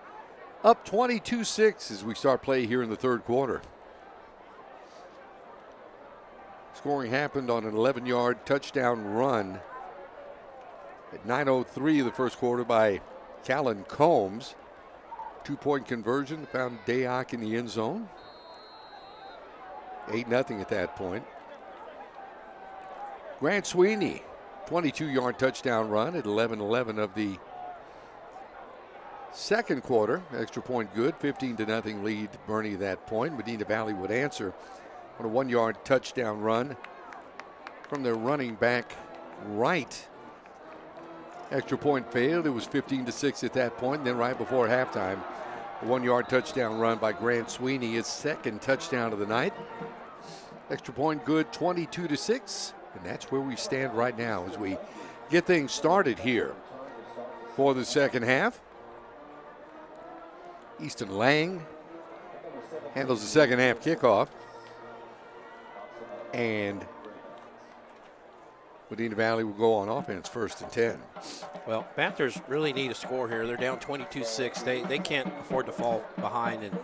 up 22-6 as we start play here in the third quarter. Scoring happened on an 11-yard touchdown run at 9:03 of the first quarter by Callan Combs. 2-point conversion, found Dayock in the end zone. 8-0 at that point. Grant Sweeney, 22-yard touchdown run at 11:11 of the second quarter. Extra point good, 15-0 lead Boerne at that point. Medina Valley would answer on a 1-yard touchdown run from their running back right. Extra point failed. It was 15-6 at that point. And then right before halftime, a 1-yard touchdown run by Grant Sweeney, his second touchdown of the night. Extra point good, 22-6. And that's where we stand right now as we get things started here for the second half. Easton Lang handles the second half kickoff. And Medina Valley will go on offense, 1st and 10. Well, Panthers really need a score here. They're down 22-6. They can't afford to fall behind. And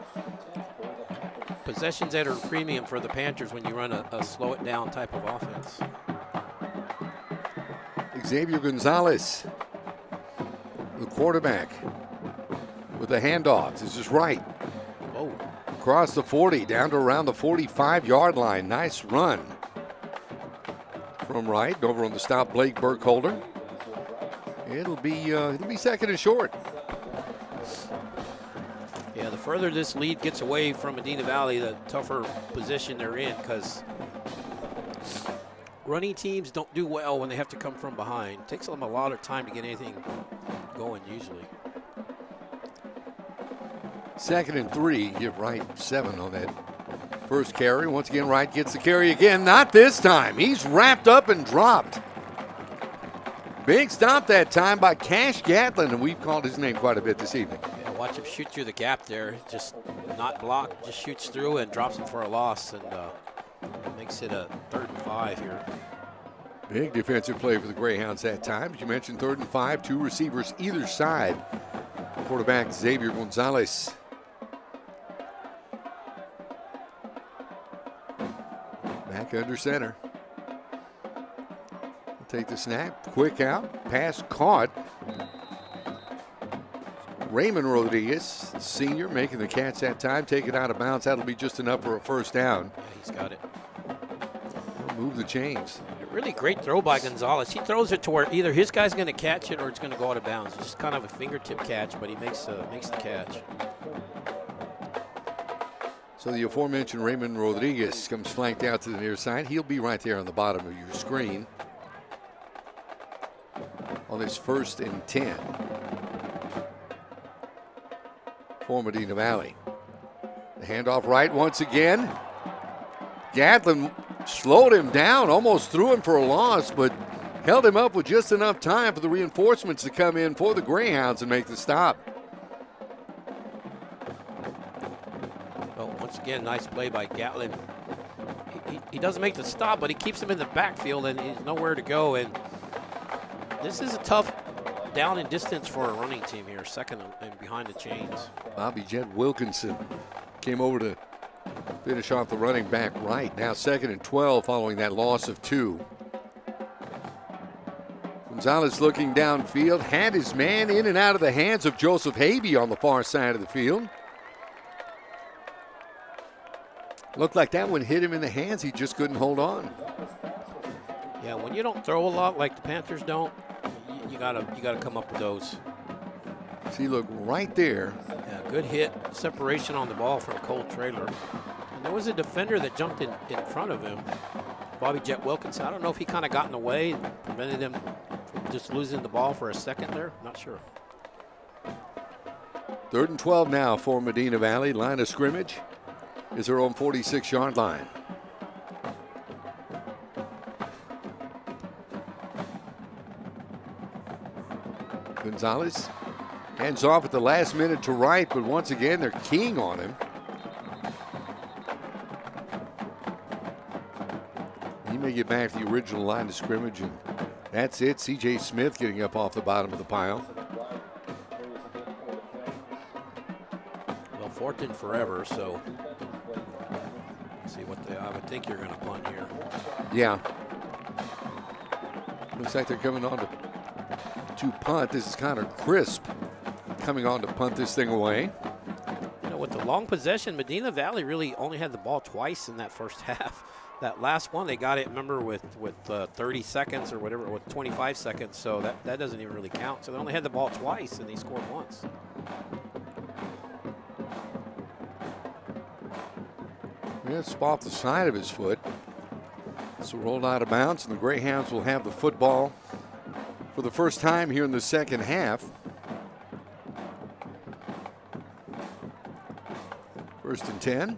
possessions that are premium for the Panthers when you run a slow it down type of offense. Xavier Gonzalez, the quarterback, with the handoff. This is right. Whoa. Across the 40, down to around the 45-yard line. Nice run from right over on the stop. Blake Burkholder. It'll be 2nd and short. Yeah, the further this lead gets away from Medina Valley, the tougher position they're in, because running teams don't do well when they have to come from behind. It takes them a lot of time to get anything going usually. 2nd and 3, give Wright 7 on that first carry. Once again, Wright gets the carry again. Not this time. He's wrapped up and dropped. Big stop that time by Cash Gatlin, and we've called his name quite a bit this evening. Yeah, watch him shoot through the gap there. Just not blocked, just shoots through and drops him for a loss, and makes it a 3rd and 5 here. Big defensive play for the Greyhounds that time. As you mentioned, 3rd and 5, 2 receivers either side. Quarterback Xavier Gonzalez. Back under center. take the snap, quick out, pass caught. Raymond Rodriguez, senior, making the catch that time, take it out of bounds. That'll be just enough for a first down. Yeah, he's got it. Move the chains. A really great throw by Gonzalez. He throws it to where either his guy's going to catch it or it's going to go out of bounds. It's just kind of a fingertip catch, but he makes the catch. So the aforementioned Raymond Rodriguez comes flanked out to the near side. He'll be right there on the bottom of your screen on his 1st and 10 for Medina Valley. The handoff right once again. Gatlin slowed him down, almost threw him for a loss, but held him up with just enough time for the reinforcements to come in for the Greyhounds and make the stop. Well, once again, nice play by Gatlin. He doesn't make the stop, but he keeps him in the backfield and he's nowhere to go. And this is a tough down and distance for a running team here, second and behind the chains. Bobby Jet Wilkinson came over to finish off the running back right. Now 2nd and 12 following that loss of 2. Gonzalez looking downfield, had his man in and out of the hands of Joseph Habe on the far side of the field. Looked like that one hit him in the hands. He just couldn't hold on. Yeah, when you don't throw a lot like the Panthers don't, you gotta come up with those. See, look right there. Yeah, good hit, separation on the ball from Cole Traylor. And there was a defender that jumped in front of him, Bobby Jet Wilkinson. I don't know if he kind of got in the way and prevented him from just losing the ball for a second there. Not sure. 3rd and 12 now for Medina Valley. Line of scrimmage is their own 46-yard line. Gonzalez hands off at the last minute to right, but once again they're keying on him. He may get back to the original line of scrimmage, and that's it. C.J. Smith getting up off the bottom of the pile. Well, 4th and forever, so let's see what I would think you're going to punt here. Yeah. Looks like they're coming on to punt. This is Connor Crisp coming on to punt this thing away. You know, with the long possession, Medina Valley really only had the ball twice in that first half. That last one, they got it, remember, with 30 seconds or whatever, with 25 seconds. So that doesn't even really count. So they only had the ball twice, and they scored once. Yeah, it's off the side of his foot. So rolled out of bounds, and the Greyhounds will have the football for the first time here in the second half. 1st and 10.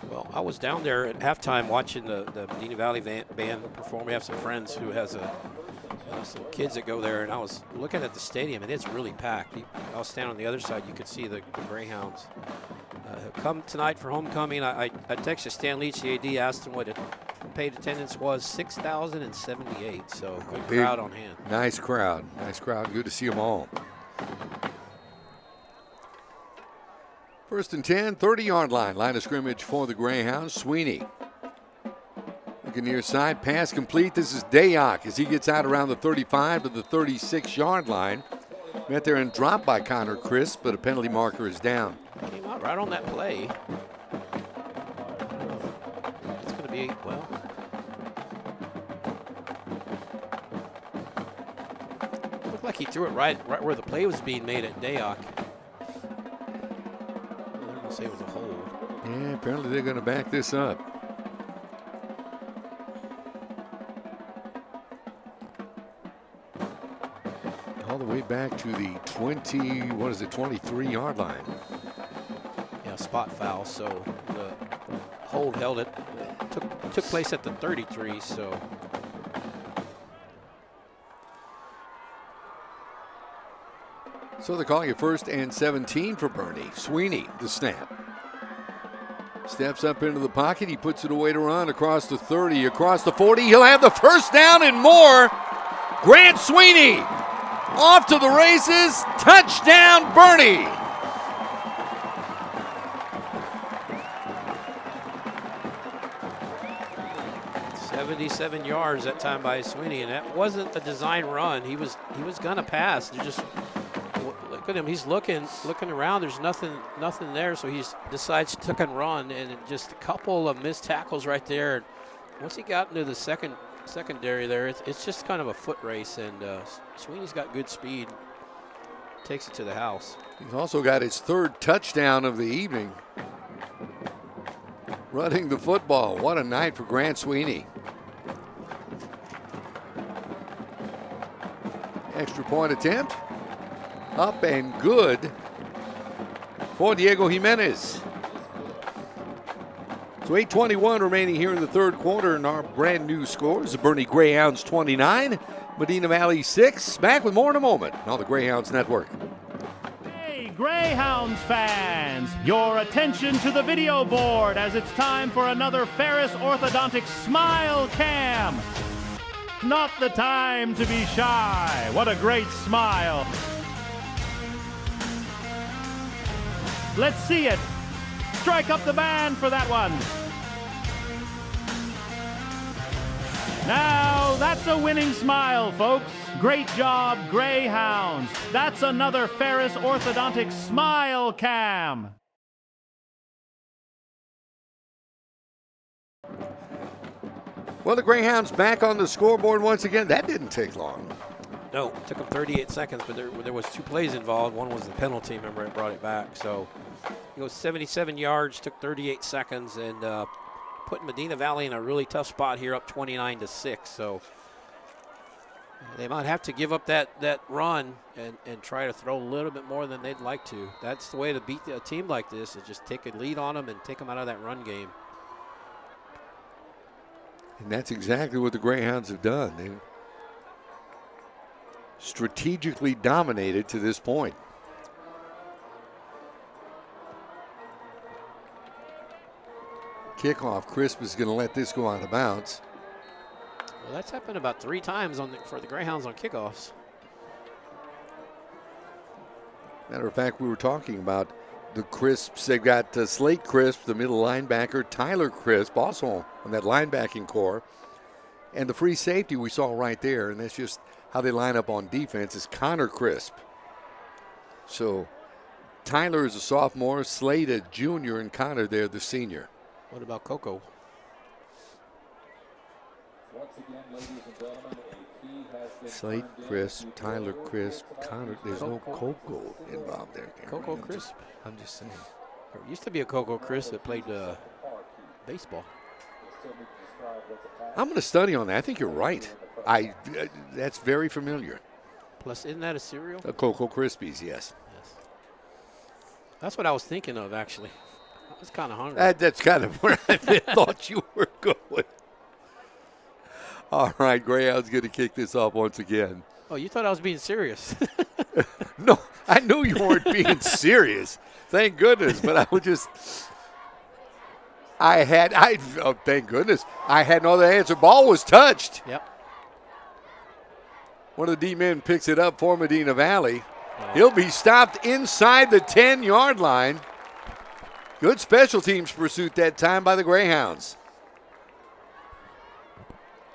Well, I was down there at halftime watching the Medina Valley band perform. We have some friends who has some kids that go there, and I was looking at the stadium, and it's really packed. I was standing on the other side. You could see the Greyhounds come tonight for homecoming. I texted Stan Leach, the AD, asked him what paid attendance was. 6,078, so good crowd on hand. Nice crowd. Good to see them all. 1st and 10, 30-yard line. Line of scrimmage for the Greyhounds. Sweeney looking near side. Pass complete. This is Dayock as he gets out around the 35 to the 36-yard line. Met there and dropped by Connor Crisp, but a penalty marker is down. Came out right on that play. It's going to be, well, looked like he threw it right where the play was being made at Dayock. I'm going to say it was a hold. Yeah, apparently they're going to back this up. All the way back to the 23-yard line. Yeah, spot foul, so the hold held it. Took place at the 33, so. So they're calling it 1st and 17 for Boerne. Sweeney, the snap. Steps up into the pocket. He puts it away to run across the 30, across the 40. He'll have the first down and more. Grant Sweeney off to the races. Touchdown, Boerne. 77 yards that time by Sweeney, and that wasn't a design run. He was gonna pass. They're just, look at him. He's looking around. There's nothing there, so he decides to tuck and run, and just a couple of missed tackles right there. Once he got into the secondary there, it's just kind of a foot race, and Sweeney's got good speed. Takes it to the house. He's also got his third touchdown of the evening. Running the football. What a night for Grant Sweeney. Extra point attempt. Up and good for Diego Jimenez. So 8:21 remaining here in the third quarter, and our brand new scores: the Boerne Greyhounds 29, Medina Valley 6. Back with more in a moment on the Greyhounds Network. Hey, Greyhounds fans, your attention to the video board as it's time for another Ferris Orthodontic Smile Cam. Not the time to be shy. What a great smile. Let's see it. Strike up the band for that one. Now, that's a winning smile, folks. Great job, Greyhounds. That's another Ferris Orthodontic Smile Cam. Well, the Greyhounds back on the scoreboard once again. That didn't take long. No, it took them 38 seconds, but there was 2 plays involved. One was the penalty, remember, it brought it back. So it was 77 yards, took 38 seconds, and put Medina Valley in a really tough spot here, up 29-6. So they might have to give up that run and try to throw a little bit more than they'd like to. That's the way to beat a team like this, is just take a lead on them and take them out of that run game. And that's exactly what the Greyhounds have done. They strategically dominated to this point. Kickoff. Crisp is going to let this go out of bounds. Well, that's happened about 3 times for the Greyhounds on kickoffs. Matter of fact, we were talking about the Crisps. They've got Slate Crisp, the middle linebacker, Tyler Crisp, also on that linebacking core, and the free safety we saw right there, and that's just how they line up on defense, is Connor Crisp. So Tyler is a sophomore, Slade a junior, and Connor there the senior. What about Coco? Once again, ladies and gentlemen, a key has been Slate Crisp, Tyler Crisp, Connor. There's no Coco involved there. Coco Crisp. I'm just saying. There used to be a Coco Crisp that played baseball. I'm going to study on that. I think you're right. That's very familiar. Plus, isn't that a cereal? Cocoa Krispies, yes. That's what I was thinking of, actually. I was kind of hungry. That's kind of where I thought you were going. All right, Greyhound's going to kick this off once again. Oh, you thought I was being serious. No, I knew you weren't being serious. Thank goodness. But I was just, thank goodness. I had no other answer. Ball was touched. Yep. One of the D-men picks it up for Medina Valley. He'll be stopped inside the 10-yard line. Good special teams pursuit that time by the Greyhounds.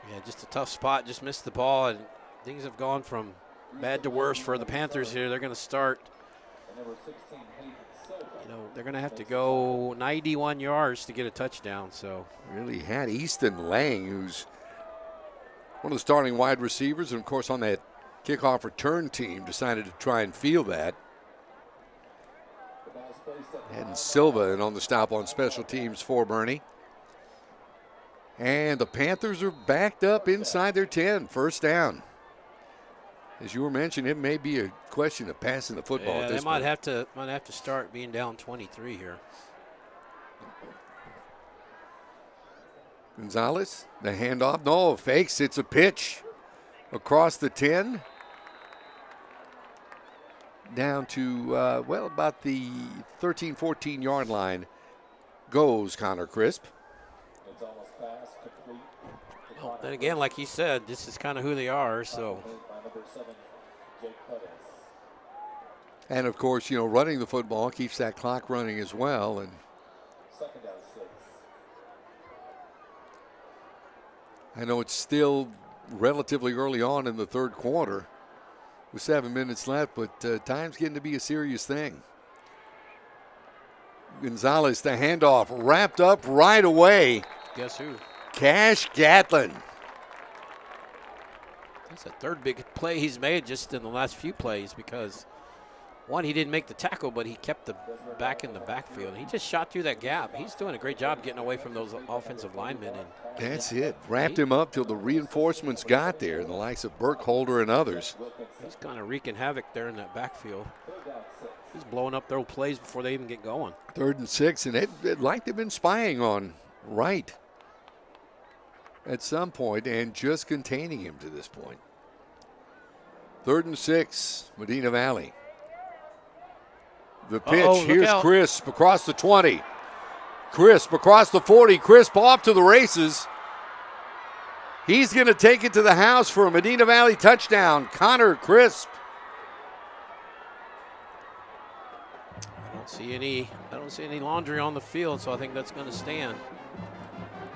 Yeah, just a tough spot. Just missed the ball, and things have gone from bad to worse for the Panthers here. They're going to start, they're going to have to go 91 yards to get a touchdown. So really had Easton Lang, who's one of the starting wide receivers, and of course on that kickoff return team, decided to try and field that. And Silva and on the stop on special teams for Boerne. And the Panthers are backed up inside their 10, first down. As you were mentioning, it may be a question of passing the football at this point. They might have to start being down 23 here. Gonzalez, the handoff. No, fakes. It's a pitch across the 10. Down to, about the 13, 14-yard line goes Connor Crisp. Well, then again, like he said, this is kind of who they are, so. And, of course, running the football keeps that clock running as well. And I know it's still relatively early on in the third quarter with 7 minutes left, but time's getting to be a serious thing. Gonzalez, the handoff, wrapped up right away. Guess who? Cash Gatlin. That's the third big play he's made just in the last few plays because, one, he didn't make the tackle, but he kept the back in the backfield. He just shot through that gap. He's doing a great job getting away from those offensive linemen. And that's it. Wrapped him up till the reinforcements got there, the likes of Burkholder and others. He's kind of wreaking havoc there in that backfield. He's blowing up their plays before they even get going. 3rd and 6, and it like they've been spying on Wright at some point and just containing him to this point. 3rd and 6, Medina Valley. The pitch, here's Crisp across the 20. Crisp across the 40, Crisp off to the races. He's going to take it to the house for a Medina Valley touchdown. Connor Crisp. I don't see any laundry on the field, so I think that's going to stand.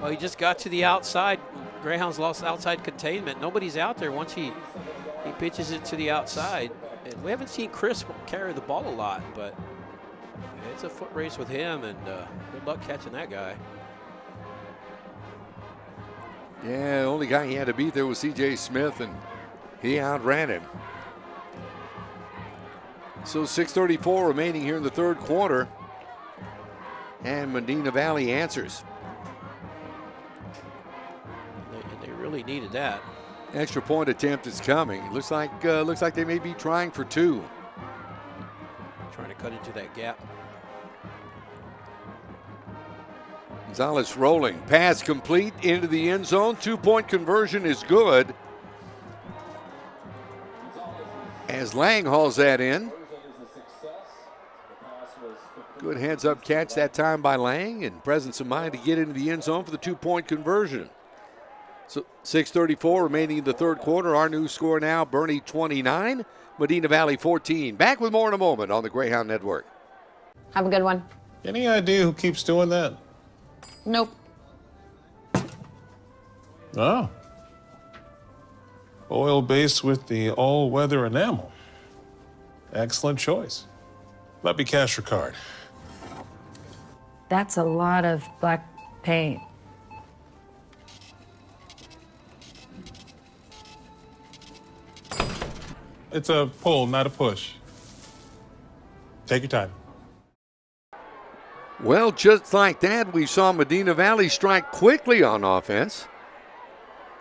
Well, he just got to the outside. Greyhounds lost outside containment. Nobody's out there once he pitches it to the outside. And we haven't seen Crisp carry the ball a lot, but it's a foot race with him, and good luck catching that guy. Yeah, the only guy he had to beat there was C.J. Smith, and he outran him. So 6:34 remaining here in the third quarter, and Medina Valley answers. They really needed that. Extra point attempt is coming. Looks like they may be trying for 2. Trying to cut into that gap. Gonzalez rolling. Pass complete into the end zone. 2-point conversion is good. As Lang hauls that in. Good heads-up catch that time by Lang, and presence of mind to get into the end zone for the 2-point conversion. So 6:34 remaining in the third quarter. Our new score now, Boerne 29, Medina Valley 14. Back with more in a moment on the Greyhound Network. Have a good one. Any idea who keeps doing that? Nope. Oh. Oil base with the all-weather enamel. Excellent choice. Let me cash your card. That's a lot of black paint. It's a pull, not a push. Take your time. Well, just like that, we saw Medina Valley strike quickly on offense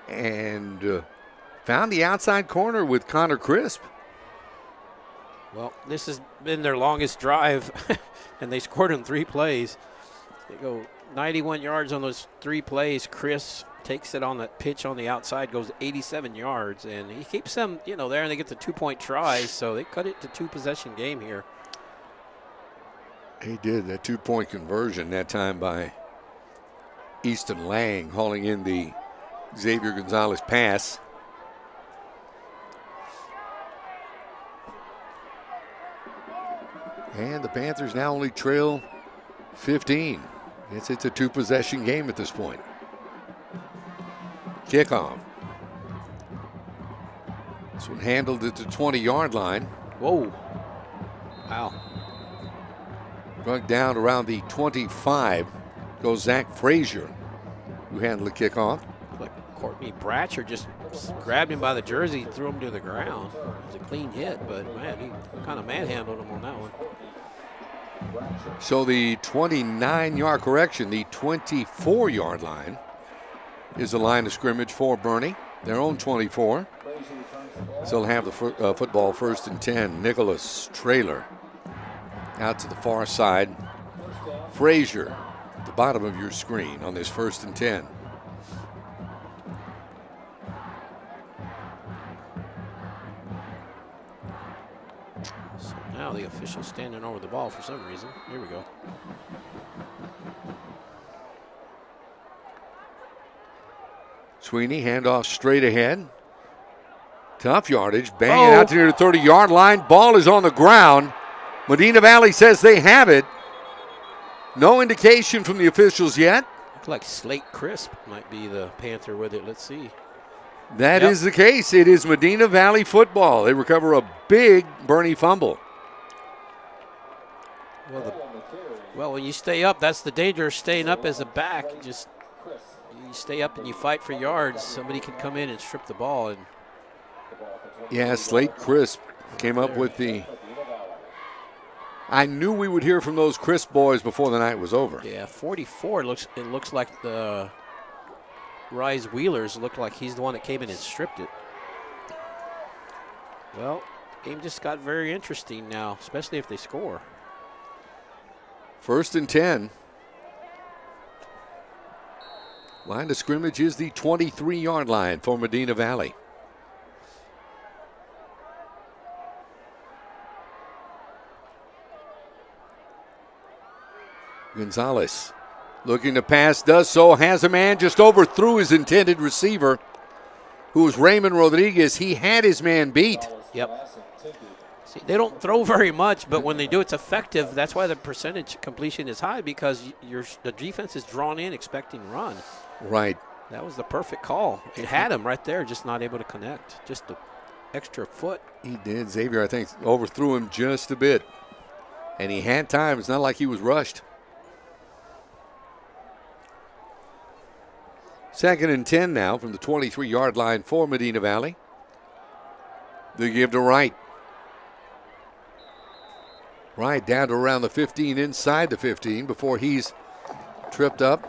and found the outside corner with Connor Crisp. Well, this has been their longest drive, and they scored in 3 plays. They go 91 yards on those 3 plays. Chris takes it on that pitch on the outside, goes 87 yards, and he keeps them, there, and they get the 2-point tries, so they cut it to 2-possession game here. He did. That 2-point conversion that time by Easton Lang, hauling in the Xavier Gonzalez pass. And the Panthers now only trail 15. It's a 2-possession game at this point. Kickoff. This one handled at the 20-yard line. Whoa. Wow. Drug down around the 25 goes Zach Frazier, who handled the kickoff. Like Courtney Bratcher just grabbed him by the jersey, threw him to the ground. It was a clean hit, but man, he kind of manhandled him on that one. So the 29-yard correction, the 24-yard line is the line of scrimmage for Boerne, their own 24. So they'll have the football 1st and 10. Nicholas Traylor out to the far side. Frazier at the bottom of your screen on this 1st and 10. So now the official standing over the ball for some reason. Here we go. Sweeney, handoff straight ahead. Tough yardage, banging out to near the 30-yard line. Ball is on the ground. Medina Valley says they have it. No indication from the officials yet. Look like Slate Crisp might be the Panther with it. Let's see. That is the case. It is Medina Valley football. They recover a big Boerne fumble. Well, when you stay up, that's the danger of staying up as a back. You stay up and you fight for yards. Somebody can come in and strip the ball. And yeah, Slate Crisp came up with the. I knew we would hear from those Crisp boys before the night was over. Yeah, 44 it looks like the Rise Wheelers looked like he's the one that came in and stripped it. Well, game just got very interesting now, especially if they score. 1st and 10. Line of scrimmage is the 23-yard line for Medina Valley. Gonzalez looking to pass, does so, has a man, just overthrew his intended receiver, who was Raymond Rodriguez. He had his man beat. Yep. See, they don't throw very much, but when they do, it's effective. That's why the percentage completion is high, because the defense is drawn in expecting run. Right. That was the perfect call. It had him right there, just not able to connect. Just an extra foot. He did. Xavier, I think, overthrew him just a bit. And he had time. It's not like he was rushed. 2nd and 10 now from the 23-yard line for Medina Valley. They give to Wright. Wright down to around the 15, inside the 15, before he's tripped up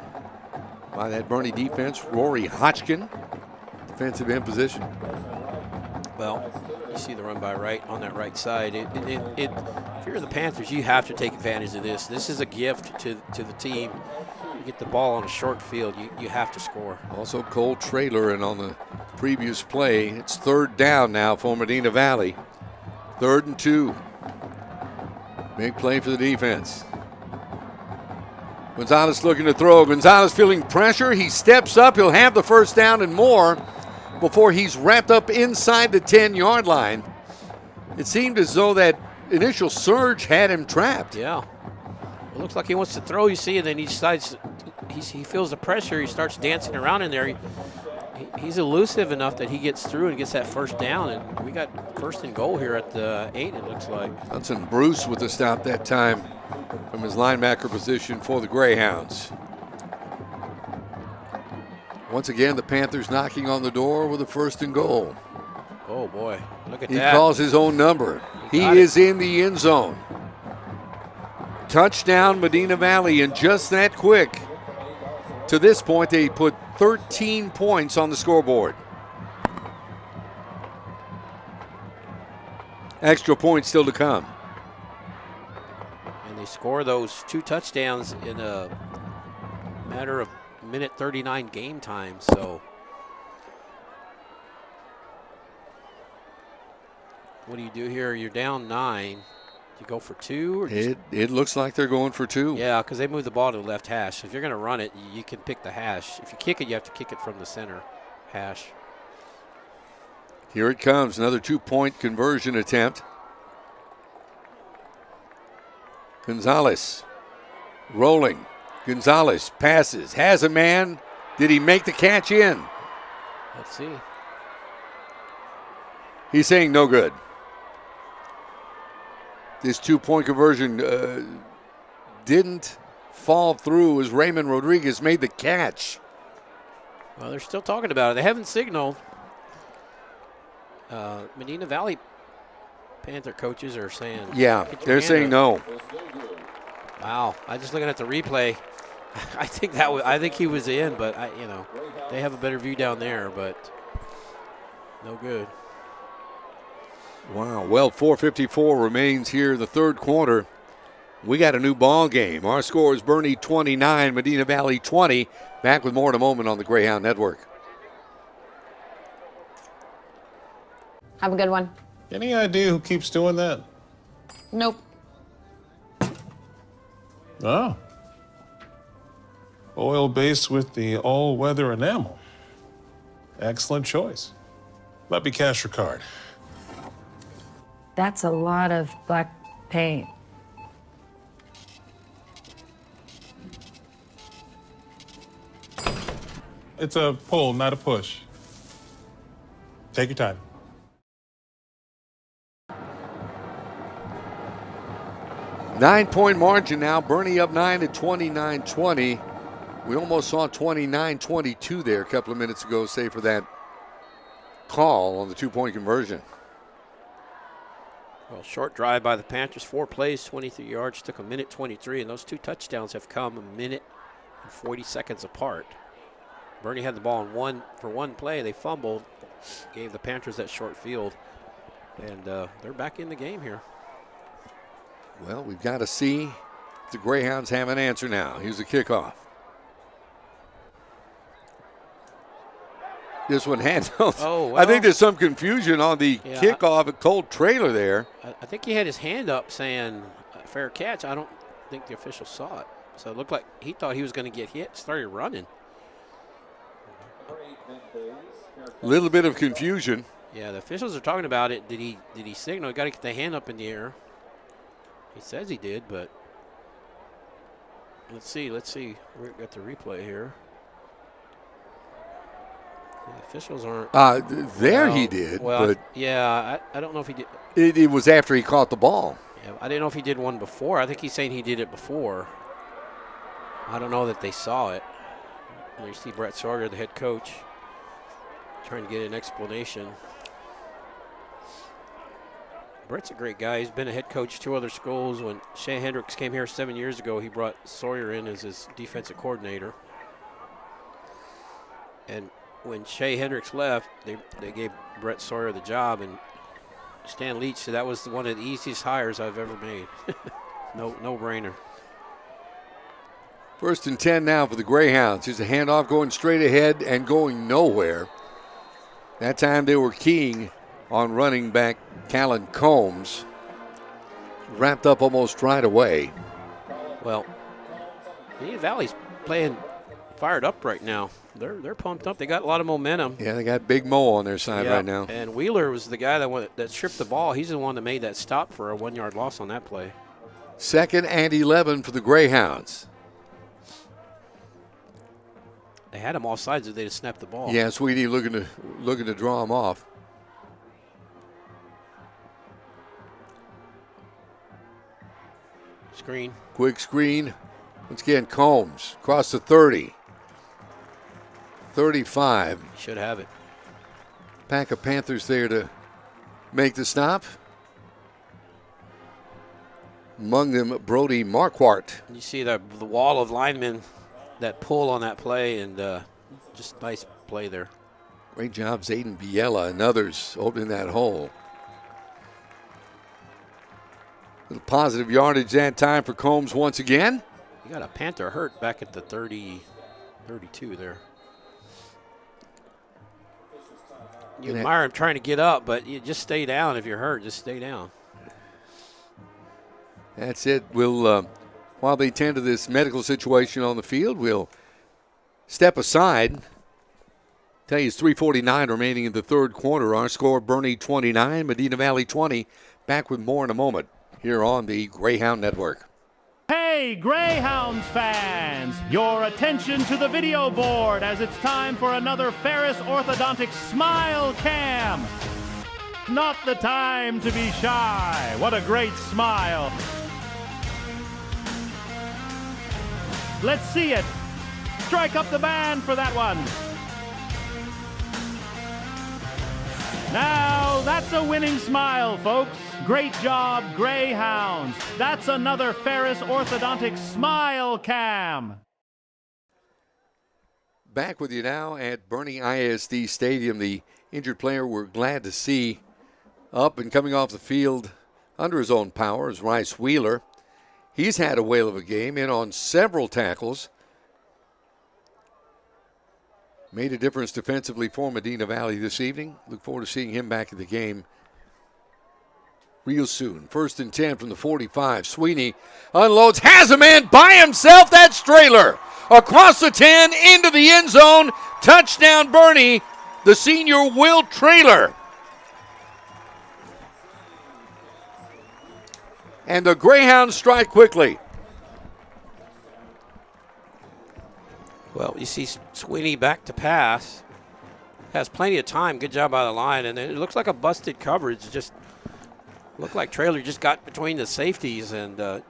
by that Boerne defense. Rory Hodgkin, defensive end position. Well, you see the run by Wright on that right side. If you're the Panthers, you have to take advantage of this. This is a gift to the team. You get the ball on a short field, you have to score. Also Cole Traylor, and on the previous play, it's 3rd down now for Medina Valley. 3rd and 2. Big play for the defense. Gonzalez looking to throw. Gonzalez feeling pressure. He steps up. He'll have the 1st down and more before he's wrapped up inside the 10-yard line. It seemed as though that initial surge had him trapped. Yeah. It looks like he wants to throw, you see, and then he decides, he feels the pressure. He starts dancing around in there. He's elusive enough that he gets through and gets that 1st down. And we got 1st and goal here at the 8, it looks like. Hudson Bruce with the stop that time from his linebacker position for the Greyhounds. Once again, the Panthers knocking on the door with a 1st and goal. Oh, boy. Look at he that. He calls his own number. He is in the end zone. Touchdown, Medina Valley, and just that quick. To this point, they put 13 points on the scoreboard. Extra points still to come. And they score those 2 touchdowns in a matter of minute 39 game time. So what do you do here? You're down 9. You go for 2? Or it looks like they're going for 2. Yeah, because they moved the ball to the left hash. If you're going to run it, you can pick the hash. If you kick it, you have to kick it from the center hash. Here it comes, another 2-point conversion attempt. Gonzalez rolling. Gonzalez passes, has a man. Did he make the catch in? Let's see. He's saying no good. This 2-point conversion didn't fall through as Raymond Rodriguez made the catch. Well, they're still talking about it. They haven't signaled. Medina Valley Panther coaches are saying. Yeah, they're saying no. Wow, I just looking at the replay. I think he was in, but they have a better view down there, but no good. Wow, well, 4:54 remains here in the 3rd quarter. We got a new ball game. Our score is Boerne 29, Medina Valley 20. Back with more in a moment on the Greyhound Network. Have a good one. Any idea who keeps doing that? Nope. Oh. Oil base with the all-weather enamel. Excellent choice. Let me cash your card. That's a lot of black paint. It's a pull, not a push. Take your time. Nine-point margin now. Boerne up 9 at 29-20. We almost saw 29-22 there a couple of minutes ago, save for that call on the two-point conversion. Well, short drive by the Panthers, 4 plays, 23 yards, took a minute 23, and those 2 touchdowns have come a minute and 40 seconds apart. Boerne had the ball in one play. They fumbled, gave the Panthers that short field, and they're back in the game here. Well, we've got to see if the Greyhounds have an answer now. Here's the kickoff. This one handoff. Oh, well, I think there's some confusion on the kickoff at Colt Trailer there. I think he had his hand up saying fair catch. I don't think the official saw it. So it looked like he thought he was going to get hit, started running. A little bit of confusion. Yeah, the officials are talking about it. Did he signal? Got to get the hand up in the air. He says he did, but let's see. We've got the replay here. The officials aren't. He did. Well, but yeah, I don't know if he did. It was after he caught the ball. Yeah, I didn't know if he did one before. I think he's saying he did it before. I don't know that they saw it. And you see Brett Sawyer, the head coach, trying to get an explanation. Brett's a great guy. He's been a head coach 2 other schools. When Shea Hendricks came here 7 years ago, he brought Sawyer in as his defensive coordinator. And when Shea Hendricks left, they gave Brett Sawyer the job, and Stan Leach said that was one of the easiest hires I've ever made. No brainer. 1st and 10 now for the Greyhounds. Here's a handoff going straight ahead and going nowhere. That time they were keying on running back Callan Combs. Wrapped up almost right away. Well, Medina Valley's playing fired up right now. They're pumped up. They got a lot of momentum. Yeah, they got Big Mo on their side right now. And Wheeler was the guy that stripped the ball. He's the one that made that stop for a 1-yard loss on that play. 2nd and 11 for the Greyhounds. They had him off sides if they just snapped the ball. Yeah, Sweetie looking to draw him off. Screen. Quick screen. Once again, Combs across the 30. 35. Should have it. Pack of Panthers there to make the stop. Among them, Brody Marquardt. You see the wall of linemen that pull on that play, and just nice play there. Great job, Zayden Biella and others opening that hole. Little positive yardage that time for Combs once again. You got a Panther hurt back at the 32 there. You admire him trying to get up, but you just stay down if you're hurt. Just stay down. That's it. We'll, while they tend to this medical situation on the field, we'll step aside. Tell you it's 3:49 remaining in the 3rd quarter. Our score, Boerne 29, Medina Valley 20. Back with more in a moment here on the Greyhound Network. Hey, Greyhounds fans! Your attention to the video board as it's time for another Ferris Orthodontic Smile Cam. Not the time to be shy. What a great smile. Let's see it. Strike up the band for that one. Now, that's a winning smile, folks. Great job, Greyhounds. That's another Ferris Orthodontic Smile Cam. Back with you now at Boerne ISD Stadium. The injured player we're glad to see up and coming off the field under his own power is Rice Wheeler. He's had a whale of a game, in on several tackles. Made a difference defensively for Medina Valley this evening. Look forward to seeing him back in the game real soon. 1st and 10 from the 45. Sweeney unloads, has a man by himself. That's Strahler. Across the 10, into the end zone. Touchdown, Boerne. The senior Will Traylor. And the Greyhounds strike quickly. Well, you see Sweeney back to pass. Has plenty of time. Good job by the line. And it looks like a busted coverage. Just looked like Traylor just got between the safeties. And it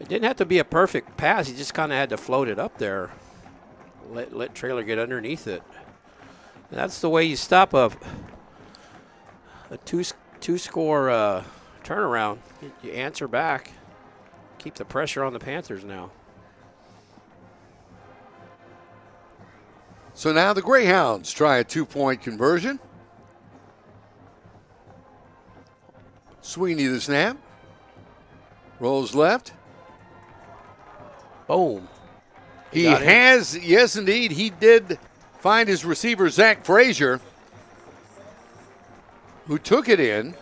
didn't have to be a perfect pass. He just kind of had to float it up there. Let Traylor get underneath it. And that's the way you stop a two-score turnaround. You answer back. Keep the pressure on the Panthers now. So now the Greyhounds try a 2-point conversion. Sweeney the snap. Rolls left. Boom. He has, yes indeed, he did find his receiver, Zach Frazier, who took it in.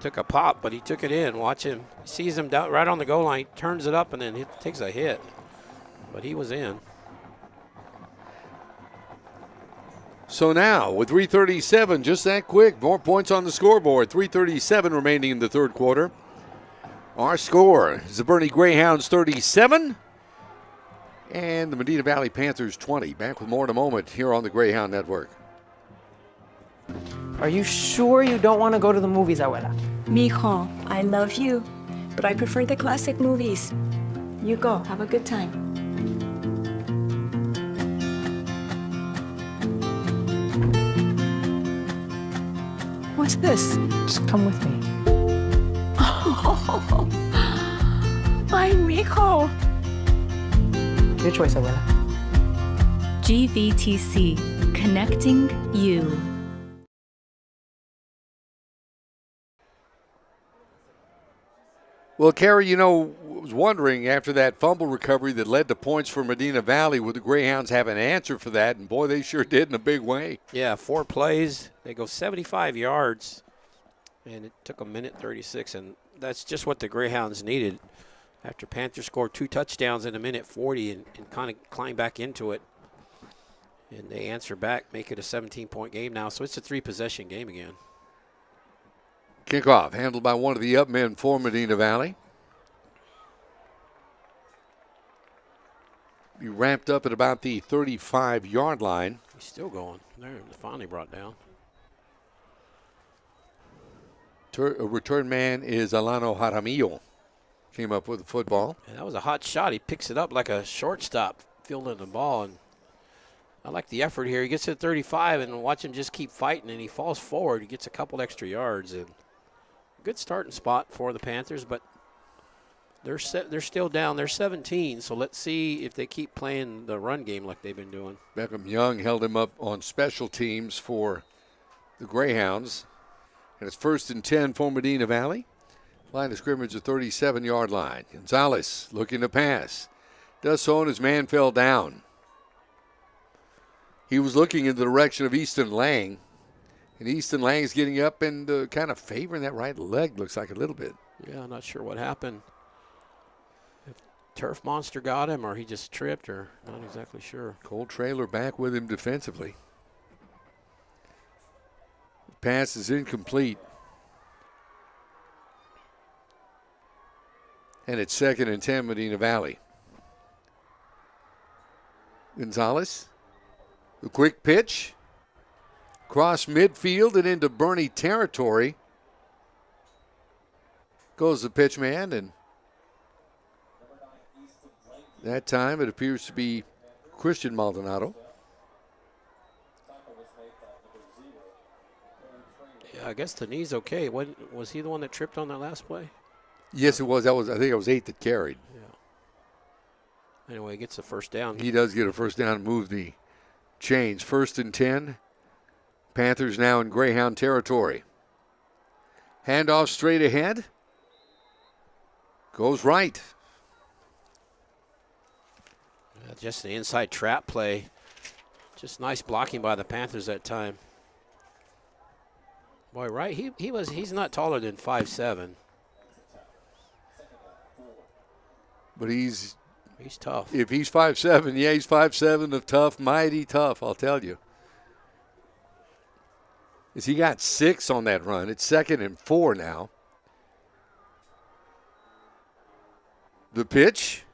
Took a pop, but he took it in. Watch him. He sees him down right on the goal line, turns it up, and then takes a hit. But he was in. So now, with 3:37, just that quick, more points on the scoreboard. 3:37 remaining in the third quarter. Our score is the Boerne Greyhounds 37 and the Medina Valley Panthers 20. Back with more in a moment here on the Greyhound Network. Are you sure you don't want to go to the movies, Abuela? Mijo, I love you, but I prefer the classic movies. You go. Have a good time. What's this? Just come with me. Oh, ay, mijo. Your choice, Abuela. GBTC, connecting you. Well, Carrie, you know, was wondering after that fumble recovery that led to points for Medina Valley, would the Greyhounds have an answer for that? And boy, they sure did in a big way. Yeah, 4 plays. They go 75 yards, and it took a minute 36, and that's just what the Greyhounds needed. After Panthers scored 2 touchdowns in a minute 40 and kind of climb back into it. And they answer back, make it a 17-point game now. So it's a 3-possession game again. Kickoff handled by one of the up men for Medina Valley. He ramped up at about the 35-yard line. He's still going. There, finally brought down. A return man is Alano Jaramillo. Came up with the football. And that was a hot shot. He picks it up like a shortstop, fielding the ball. And I like the effort here. He gets to 35 and watch him just keep fighting, and he falls forward. He gets a couple extra yards. And good starting spot for the Panthers, but they're still down. They're 17, so let's see if they keep playing the run game like they've been doing. Beckham Young held him up on special teams for the Greyhounds. And it's 1st and 10 for Medina Valley. Line of scrimmage, a 37-yard line. Gonzalez looking to pass. Does so, and his man fell down. He was looking in the direction of Easton Lang. And Easton Lang's getting up and kind of favoring that right leg, looks like a little bit. Yeah, I'm not sure what happened. If Turf Monster got him or he just tripped, or not exactly sure. Cole Traylor back with him defensively. The pass is incomplete. And it's 2nd and 10, Medina Valley. Gonzalez, the quick pitch. Cross midfield and into Boerne territory. Goes the pitch man, and that time it appears to be Christian Maldonado. Yeah, I guess the knee's okay. Was he the one that tripped on that last play? Yes, it was. I think it was 8 that carried. Yeah. Anyway, he gets the first down. He does get a first down and move the chains. 1st and 10. Panthers now in Greyhound territory. Handoff straight ahead. Goes right. Yeah, just an inside trap play. Just nice blocking by the Panthers that time. Boy, right? He's not taller than 5'7". But he's tough. If he's 5'7", yeah, he's 5'7" of tough, mighty tough, I'll tell you. As he got 6 on that run. It's 2nd and 4 now. The pitch.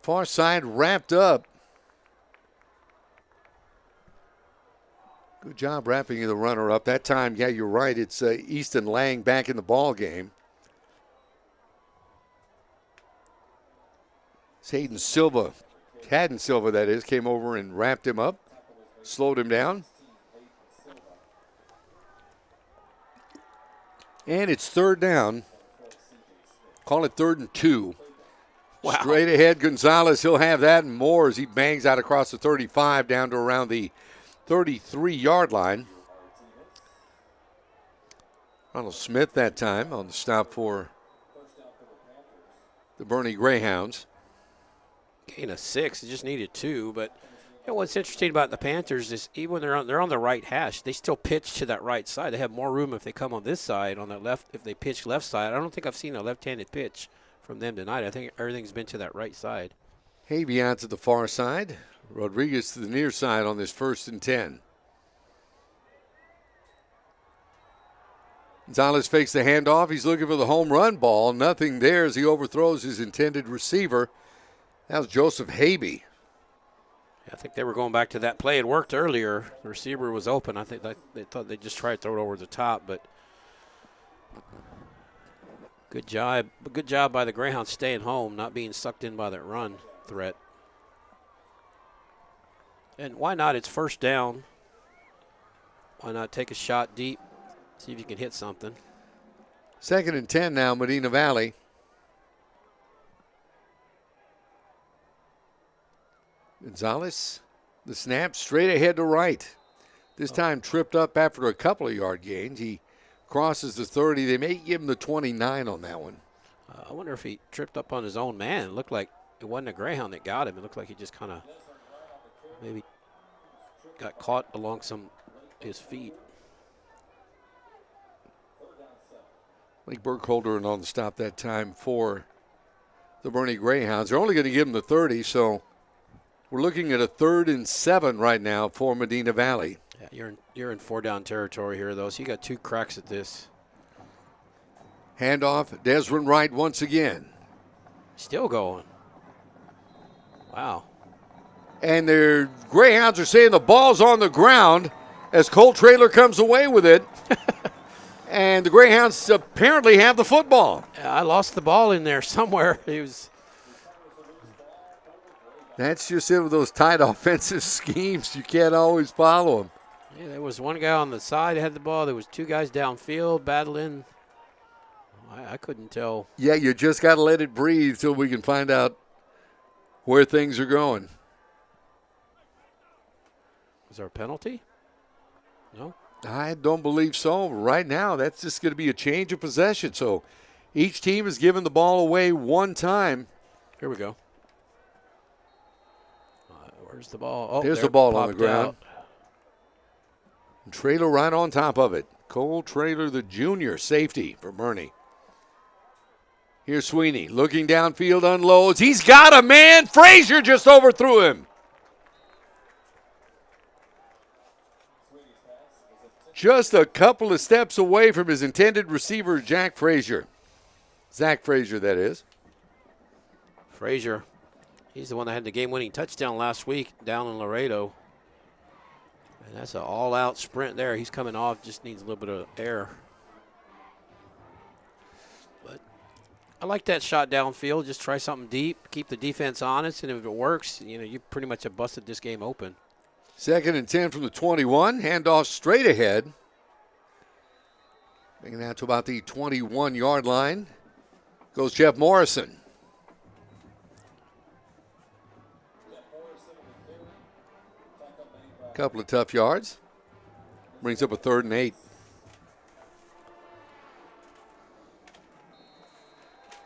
Far side wrapped up. Good job wrapping the runner up. That time, yeah, you're right. It's Easton Lang back in the ball game. It's Haddon Silva, that is, came over and wrapped him up, slowed him down. And it's third down. Call it 3rd and 2. Wow. Straight ahead, Gonzalez, he'll have that and more as he bangs out across the 35 down to around the 33-yard line. Ronald Smith that time on the stop for the Boerne Greyhounds. Gain of 6, they just needed 2, but you know, what's interesting about the Panthers is even when they're on the right hash, they still pitch to that right side. They have more room if they come on this side, on that left, if they pitch left side. I don't think I've seen a left-handed pitch from them tonight. I think everything's been to that right side. Havey out to the far side. Rodriguez to the near side on this 1st and 10. Gonzalez fakes the handoff. He's looking for the home run ball. Nothing there as he overthrows his intended receiver. That was Joseph Havey. I think they were going back to that play. It worked earlier. The receiver was open. I think they thought they'd just try to throw it over the top, but good job. Good job by the Greyhounds staying home, not being sucked in by that run threat. And why not? It's first down. Why not take a shot deep, see if you can hit something. 2nd and 10 now, Medina Valley. Gonzalez, the snap straight ahead to right. This time tripped up after a couple of yard gains. He crosses the 30. They may give him the 29 on that one. I wonder if he tripped up on his own man. It looked like it wasn't a Greyhound that got him. It looked like he just kind of maybe got caught along his feet. Blake Burkholder and on the stop that time for the Boerne Greyhounds. They're only going to give him the 30, so we're looking at a 3rd and 7 right now for Medina Valley. Yeah, you're in 4-down territory here, though, so you got 2 cracks at this. Handoff, Desmond Wright once again. Still going. Wow. And their Greyhounds are saying the ball's on the ground as Cole Traylor comes away with it. And the Greyhounds apparently have the football. I lost the ball in there somewhere. That's just it with those tight offensive schemes. You can't always follow them. Yeah, there was one guy on the side that had the ball. There was 2 guys downfield battling. I couldn't tell. Yeah, you just got to let it breathe till we can find out where things are going. Was there a penalty? No? I don't believe so. Right now, that's just going to be a change of possession. So each team has given the ball away one time. Here we go. Where's the ball? Oh, there's the ball on the popped ground. out. Traylor right on top of it. Cole Traylor, the junior safety for Boerne. Here's Sweeney looking downfield, unloads. He's got a man. Frazier just overthrew him. Just a couple of steps away from his intended receiver, Jack Frazier. Zach Frazier, that is. Frazier. He's the one that had the game-winning touchdown last week down in Laredo. And that's an all-out sprint there. He's coming off, just needs a little bit of air. But I like that shot downfield. Just try something deep, keep the defense honest, and if it works, you pretty much have busted this game open. 2nd and 10 from the 21. Handoff straight ahead. Making that to about the 21-yard line. Goes Jeff Morrison. Couple of tough yards. Brings up a 3rd and 8.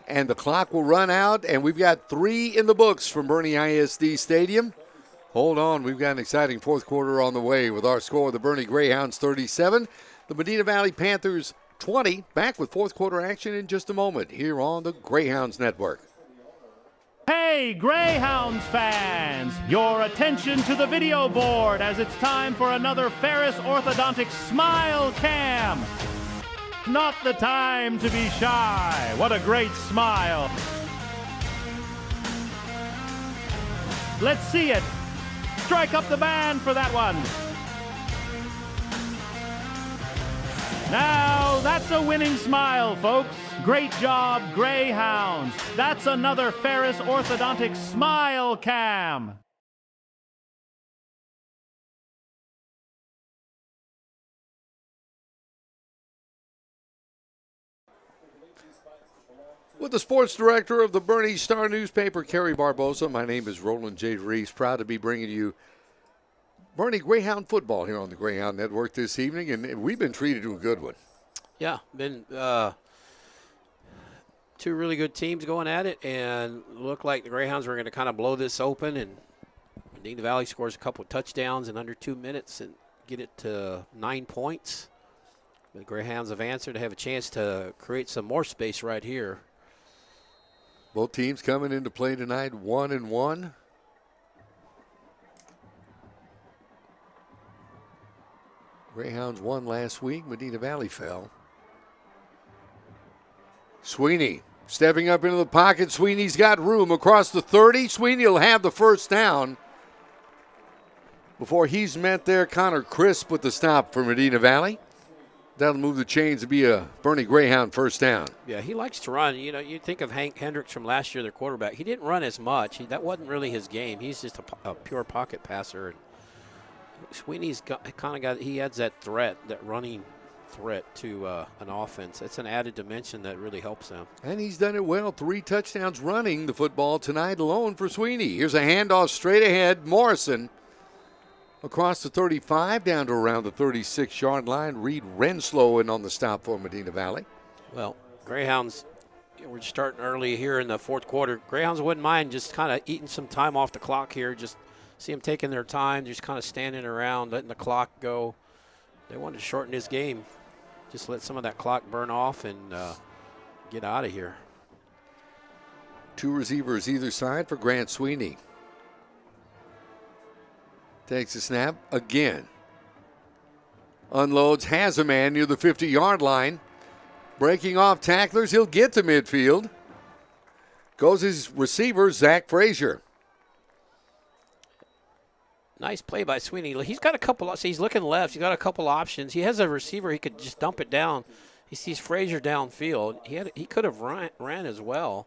And the clock will run out, and we've got 3 in the books from Boerne ISD Stadium. Hold on, we've got an exciting 4th quarter on the way with our score: the Boerne Greyhounds 37, the Medina Valley Panthers 20. Back with 4th quarter action in just a moment here on the Greyhounds Network. Hey, Greyhounds fans! Your attention to the video board as it's time for another Ferris Orthodontic Smile Cam. Not the time to be shy. What a great smile. Let's see it. Strike up the band for that one. Now, that's a winning smile, folks. Great job, Greyhounds. That's another Ferris Orthodontic Smile Cam. With the sports director of the Boerne Star newspaper, Kerry Barbosa, my name is Roland J. Reese. Proud to be bringing you Boerne Greyhound football here on the Greyhound Network this evening, and we've been treated to a good one. Yeah, been two really good teams going at it, and looked like the Greyhounds were going to kind of blow this open, and Medina Valley scores a couple of touchdowns in under 2 minutes and get it to 9 points. The Greyhounds have answered to have a chance to create some more space right here. Both teams coming into play tonight 1-1. Greyhounds won last week. Medina Valley fell. Sweeney stepping up into the pocket. Sweeney's got room across the 30. Sweeney will have the first down. Before he's met there, Connor Crisp with the stop for Medina Valley. That'll move the chains to be a Boerne Greyhound first down. Yeah, he likes to run. You know, you think of Hank Hendricks from last year, their quarterback. He didn't run as much. That wasn't really his game. He's just a pure pocket passer. And Sweeney's he adds that threat, that running threat to an offense. It's an added dimension that really helps them. And he's done it well. 3 touchdowns running the football tonight alone for Sweeney. Here's a handoff straight ahead. Morrison across the 35 down to around the 36-yard line. Reed Renslow in on the stop for Medina Valley. Well, Greyhounds, we're starting early here in the fourth quarter. Greyhounds wouldn't mind just kind of eating some time off the clock here. Just see them taking their time, just kind of standing around, letting the clock go. They wanted to shorten this game. Just let some of that clock burn off and get out of here. 2 receivers either side for Grant Sweeney. Takes a snap again. Unloads, has a man near the 50-yard line. Breaking off tacklers, he'll get to midfield. Goes his receiver, Zach Frazier. Nice play by Sweeney. He's got a couple. He's looking left. He's got a couple options. He has a receiver. He could just dump it down. He sees Frazier downfield. He could have ran as well.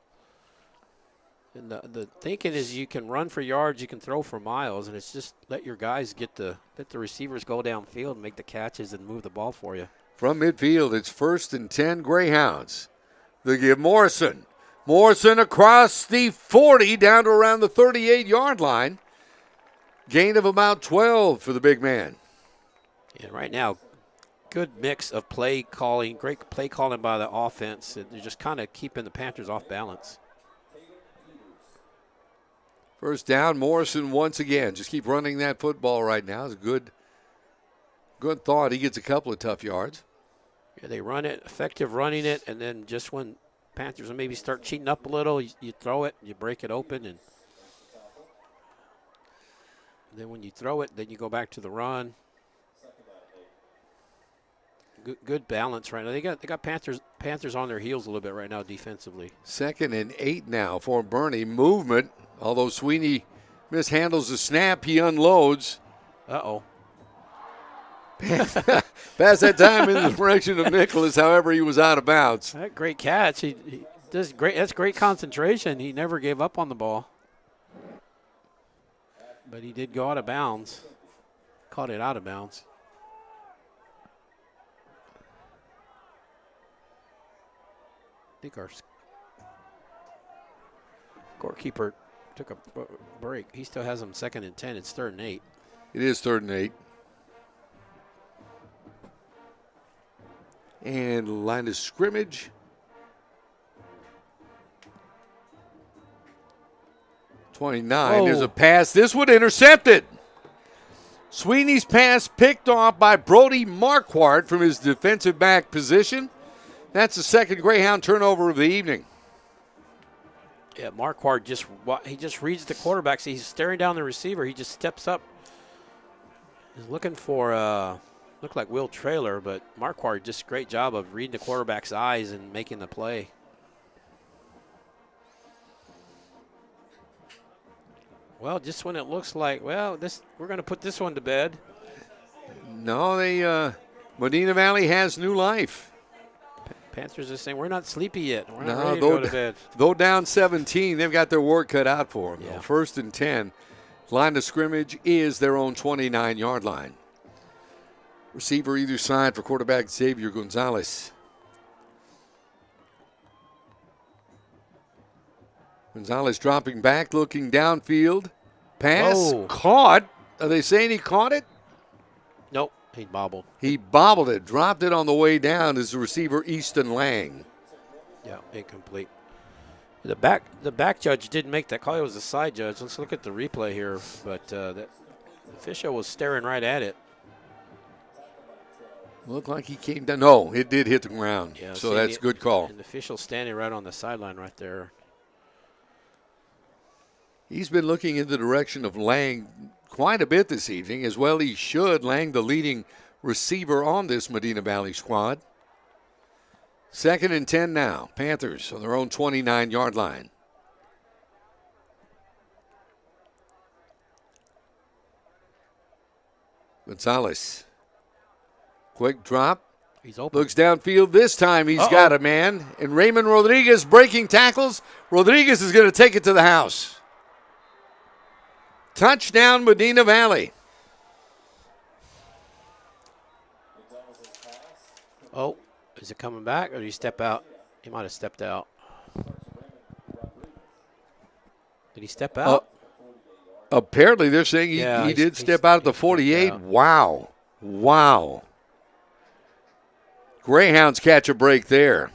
And the thinking is you can run for yards, you can throw for miles, and it's just let your guys let the receivers go downfield and make the catches and move the ball for you. From midfield, it's 1st and 10 Greyhounds. They give Morrison. Morrison across the 40 down to around the 38-yard line. Gain of about 12 for the big man. And right now, good mix of play calling, great play calling by the offense. They're just kind of keeping the Panthers off balance. First down, Morrison once again. Just keep running that football right now. It's a good thought. He gets a couple of tough yards. Yeah, they run it, effective running it, and then just when Panthers maybe start cheating up a little, you throw it, you break it open, and then when you throw it, then you go back to the run. Good balance right now. They got Panthers on their heels a little bit right now defensively. 2nd and 8 now for Boerne. Movement. Although Sweeney mishandles the snap, he unloads. Uh-oh. Pass that time in the direction of Nicholas. However, he was out of bounds. That great catch. He does great. That's great concentration. He never gave up on the ball. But he did go out of bounds. Caught it out of bounds. I think our scorekeeper took a break. He still has them 2nd and 10. It's 3rd and 8. It is 3rd and 8. And line of scrimmage. 29. There's a pass. This one intercepted. Sweeney's pass picked off by Brody Marquardt from his defensive back position. That's the 2nd Greyhound turnover of the evening. Yeah, Marquardt just reads the quarterback. So he's staring down the receiver. He just steps up. He's looking for looked like Will Traylor, but Marquardt just great job of reading the quarterback's eyes and making the play. Well, just when it looks like, well, we're going to put this one to bed. No, Medina Valley has new life. Panthers are saying, we're not sleepy yet. We're not ready to go to bed. Though down 17, they've got their work cut out for them. Yeah. 1st and 10. Line of scrimmage is their own 29-yard line. Receiver either side for quarterback Xavier Gonzalez. Gonzalez dropping back, looking downfield. Pass caught. Are they saying he caught it? Nope, he bobbled. He bobbled it, dropped it on the way down as the receiver Easton Lang. Yeah, incomplete. The back judge didn't make that call. It was the side judge. Let's look at the replay here. But the official was staring right at it. Looked like he came down. No, it did hit the ground. Yeah, so that's a good call. And the official standing right on the sideline right there. He's been looking in the direction of Lang quite a bit this evening, as well he should. Lang, the leading receiver on this Medina Valley squad. 2nd and 10 now. Panthers on their own 29-yard line. Gonzalez. Quick drop. He's open. Looks downfield. This time he's got a man. And Raymond Rodriguez breaking tackles. Rodriguez is going to take it to the house. Touchdown, Medina Valley. Oh, is it coming back or did he step out? He might have stepped out. Did he step out? Apparently, they're saying he did step out at the 48. Wow. Wow. Greyhounds catch a break there.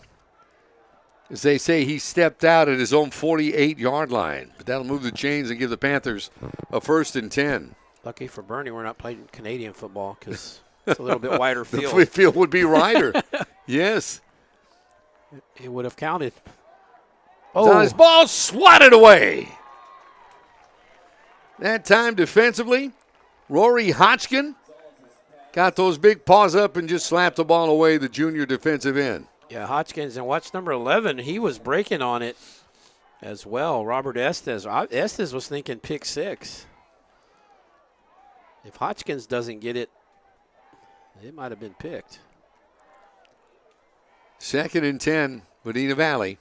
As they say, he stepped out at his own 48-yard line. But that'll move the chains and give the Panthers a 1st and 10. Lucky for Boerne, we're not playing Canadian football because it's a little bit wider field. The field would be wider. Yes. It would have counted. His ball swatted away. That time defensively, Rory Hodgkin got those big paws up and just slapped the ball away, the junior defensive end. Yeah, Hodgkins, and watch number 11. He was breaking on it as well. Robert Estes. Estes was thinking pick 6. If Hodgkins doesn't get it, it might have been picked. 2nd and 10, Medina Valley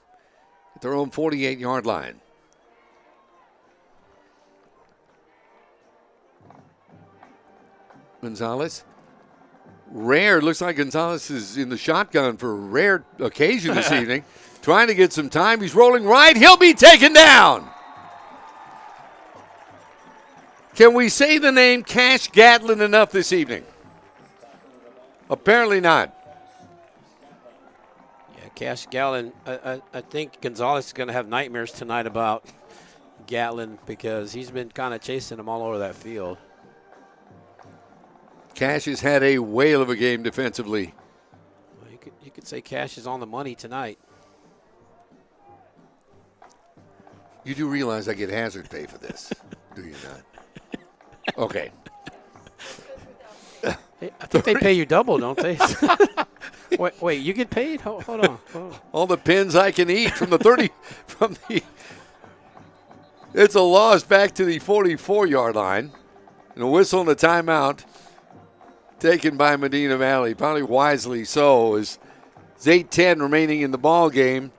at their own 48-yard line. Gonzalez. Rare, looks like Gonzalez is in the shotgun for a rare occasion this evening. Trying to get some time. He's rolling right. He'll be taken down. Can we say the name Cash Gatlin enough this evening? Apparently not. Yeah, Cash Gatlin. I think Gonzalez is going to have nightmares tonight about Gatlin because he's been kind of chasing him all over that field. Cash has had a whale of a game defensively. Well, you could say Cash is on the money tonight. You do realize I get hazard pay for this, do you not? Okay. I think they pay you double, don't they? wait, you get paid? Hold on. All the pins I can eat from the 30, it's a loss back to the 44-yard line. And a whistle and a timeout taken by Medina Valley, probably wisely so, as there's 8:10 remaining in the ball game.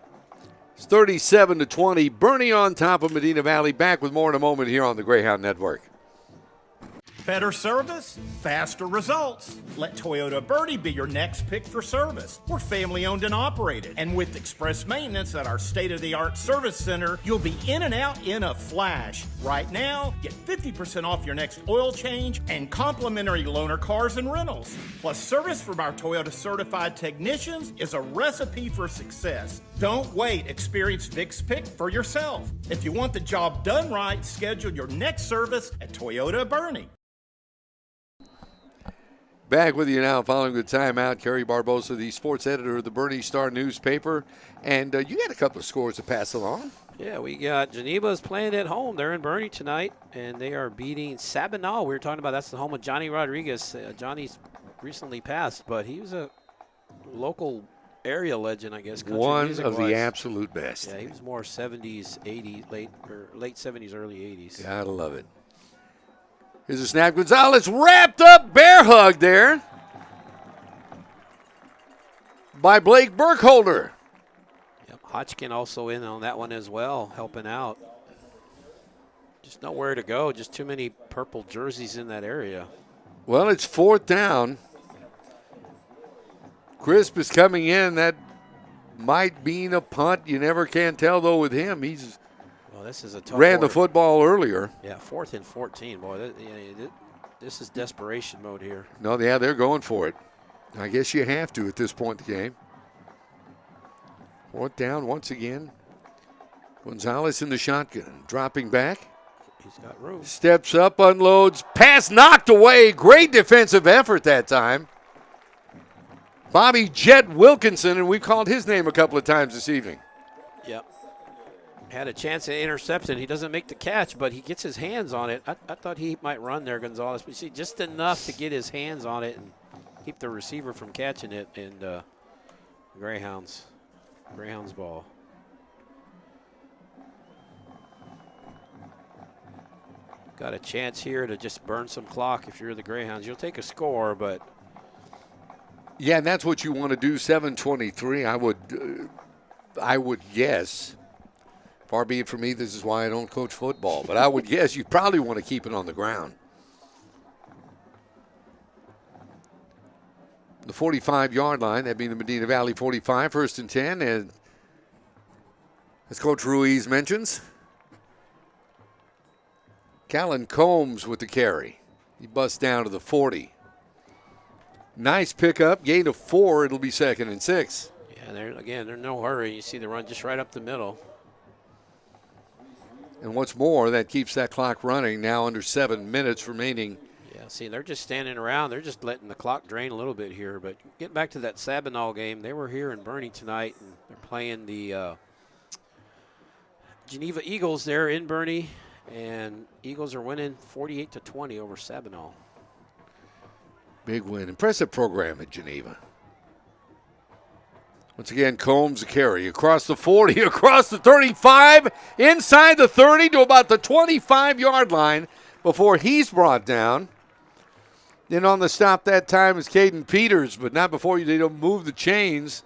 It's 37-20. Boerne on top of Medina Valley. Back with more in a moment here on the Greyhound Network. Better service, faster results. Let Toyota Boerne be your next pick for service. We're family owned and operated. And with express maintenance at our state-of-the-art service center, you'll be in and out in a flash. Right now, get 50% off your next oil change and complimentary loaner cars and rentals. Plus, service from our Toyota certified technicians is a recipe for success. Don't wait. Experience Vic's pick for yourself. If you want the job done right, schedule your next service at Toyota Boerne. Back with you now following the timeout. Kerry Barbosa, the sports editor of the Boerne Star newspaper. And you got a couple of scores to pass along. Yeah, we got Geneva's playing at home. They're in Boerne tonight, and they are beating Sabinal. We were talking about that's the home of Johnny Rodriguez. Johnny's recently passed, but he was a local area legend, I guess. Country One music of the wise. absolute best. Yeah, he was more 70s, 80s, late 70s, early 80s. Gotta love it. Here's a snap. Gonzalez wrapped up, bear hug there by Blake Burkholder. Yep, Hodgkin also in on that one as well, helping out. Just nowhere to go. Just too many purple jerseys in that area. Well, it's 4th down. Crisp is coming in. That might mean a punt. You never can tell, though, with him. He's this is a tough ran order. the football earlier. Yeah, 4th and 14. Boy, this is desperation mode here. No, yeah, they're going for it. I guess you have to at this point in the game. 4th down once again. Gonzalez in the shotgun, dropping back. He's got room. Steps up, unloads, pass knocked away. Great defensive effort that time. Bobby Jet Wilkinson, and we've called his name a couple of times this evening. Yep. Had a chance to intercept it. He doesn't make the catch, but he gets his hands on it. I thought he might run there, Gonzalez, but see, just enough to get his hands on it and keep the receiver from catching it. And Greyhounds ball. Got a chance here to just burn some clock if you're the Greyhounds. You'll take a score, but yeah, and that's what you want to do. 7:23. I would guess. Far be it from me. This is why I don't coach football. But I would guess you probably want to keep it on the ground. The 45-yard line. That'd be the Medina Valley 45. 1st and 10. And as Coach Ruiz mentions, Callan Combs with the carry. He busts down to the 40. Nice pickup, gain of 4. It'll be 2nd and 6. yeah, they're no hurry. You see the run just right up the middle. And what's more, that keeps that clock running now under 7 minutes remaining. Yeah, see, they're just standing around. They're just letting the clock drain a little bit here. But getting back to that Sabinal game, they were here in Boerne tonight, and they're playing the Geneva Eagles there in Boerne, and Eagles are winning 48-20 over Sabinal. Big win. Impressive program at Geneva. Once again, Combs a carry across the 40, across the 35, inside the 30 to about the 25-yard line before he's brought down. Then on the stop that time is Caden Peters, but not before they don't move the chains.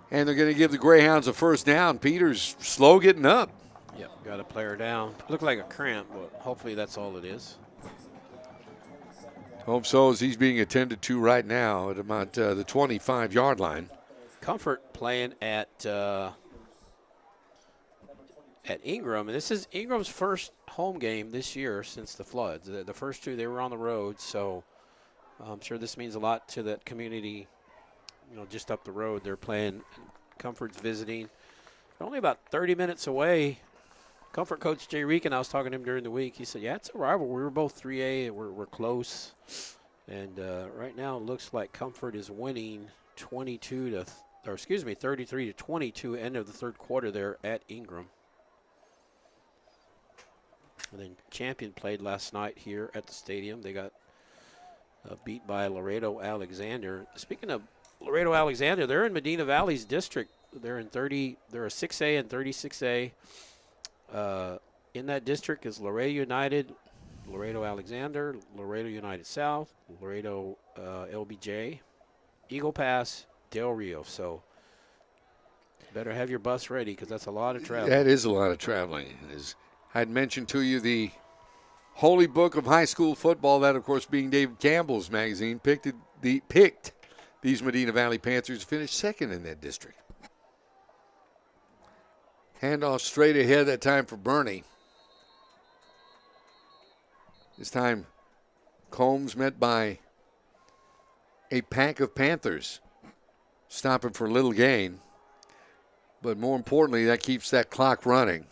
And they're going to give the Greyhounds a 1st down. Peters slow getting up. Yep, got a player down. Looked like a cramp, but hopefully that's all it is. Hope so, as he's being attended to right now at about the 25-yard line. Comfort playing at Ingram, and this is Ingram's first home game this year since the floods. The first 2 they were on the road, so I'm sure this means a lot to that community. Just up the road, they're playing. Comfort's visiting. They're only about 30 minutes away. Comfort coach Jay Reekin, I was talking to him during the week. He said, "Yeah, it's a rival. We were both 3A, and we're close." And right now, it looks like Comfort is winning 33-22, end of the 3rd quarter there at Ingram. And then Champion played last night here at the stadium. They got beat by Laredo Alexander. Speaking of Laredo Alexander, they're in Medina Valley's district. They're a 6A and 36A. In that district is Laredo United, Laredo Alexander, Laredo United South, Laredo LBJ, Eagle Pass, Del Rio. So better have your bus ready because that's a lot of travel. That is a lot of traveling. As I'd mentioned to you, the Holy Book of High School Football, that of course being David Campbell's magazine, picked these Medina Valley Panthers to finish 2nd in that district. Handoff straight ahead that time for Boerne. This time, Combs met by a pack of Panthers, stopping for a little gain. But more importantly, that keeps that clock running.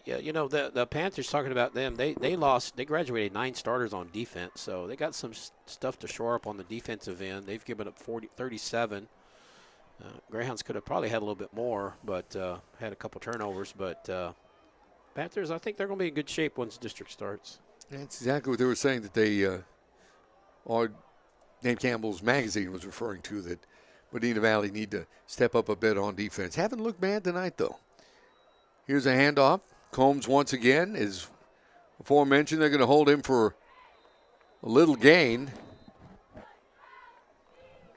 Yeah, the Panthers, talking about them, they graduated 9 starters on defense, so they got some stuff to shore up on the defensive end. They've given up 37. Greyhounds could have probably had a little bit more, but had a couple turnovers. But Panthers, I think they're going to be in good shape once district starts. That's exactly what they were saying that they, or Dave Campbell's magazine was referring to, that Medina Valley need to step up a bit on defense. Haven't looked bad tonight, though. Here's a handoff. Combs once again is aforementioned. They're going to hold him for a little gain.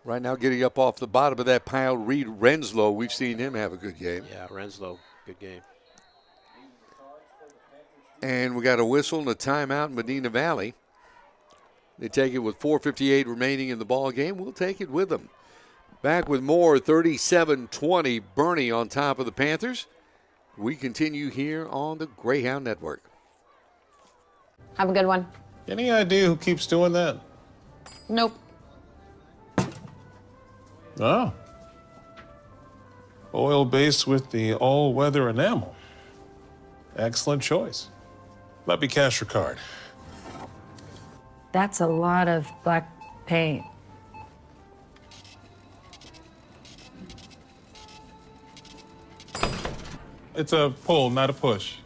Right now getting up off the bottom of that pile, Reed Renslow. We've seen him have a good game. Yeah, Renslow, good game. And we got a whistle and a timeout in Medina Valley. They take it with 4:58 remaining in the ball game. We'll take it with them. Back with more, 37-20, Boerne on top of the Panthers. We continue here on the Greyhound Network. Have a good one. Any idea who keeps doing that? Nope. Oh. Oil base with the all-weather enamel. Excellent choice. Let me cash your card. That's a lot of black paint. It's a pull, not a push.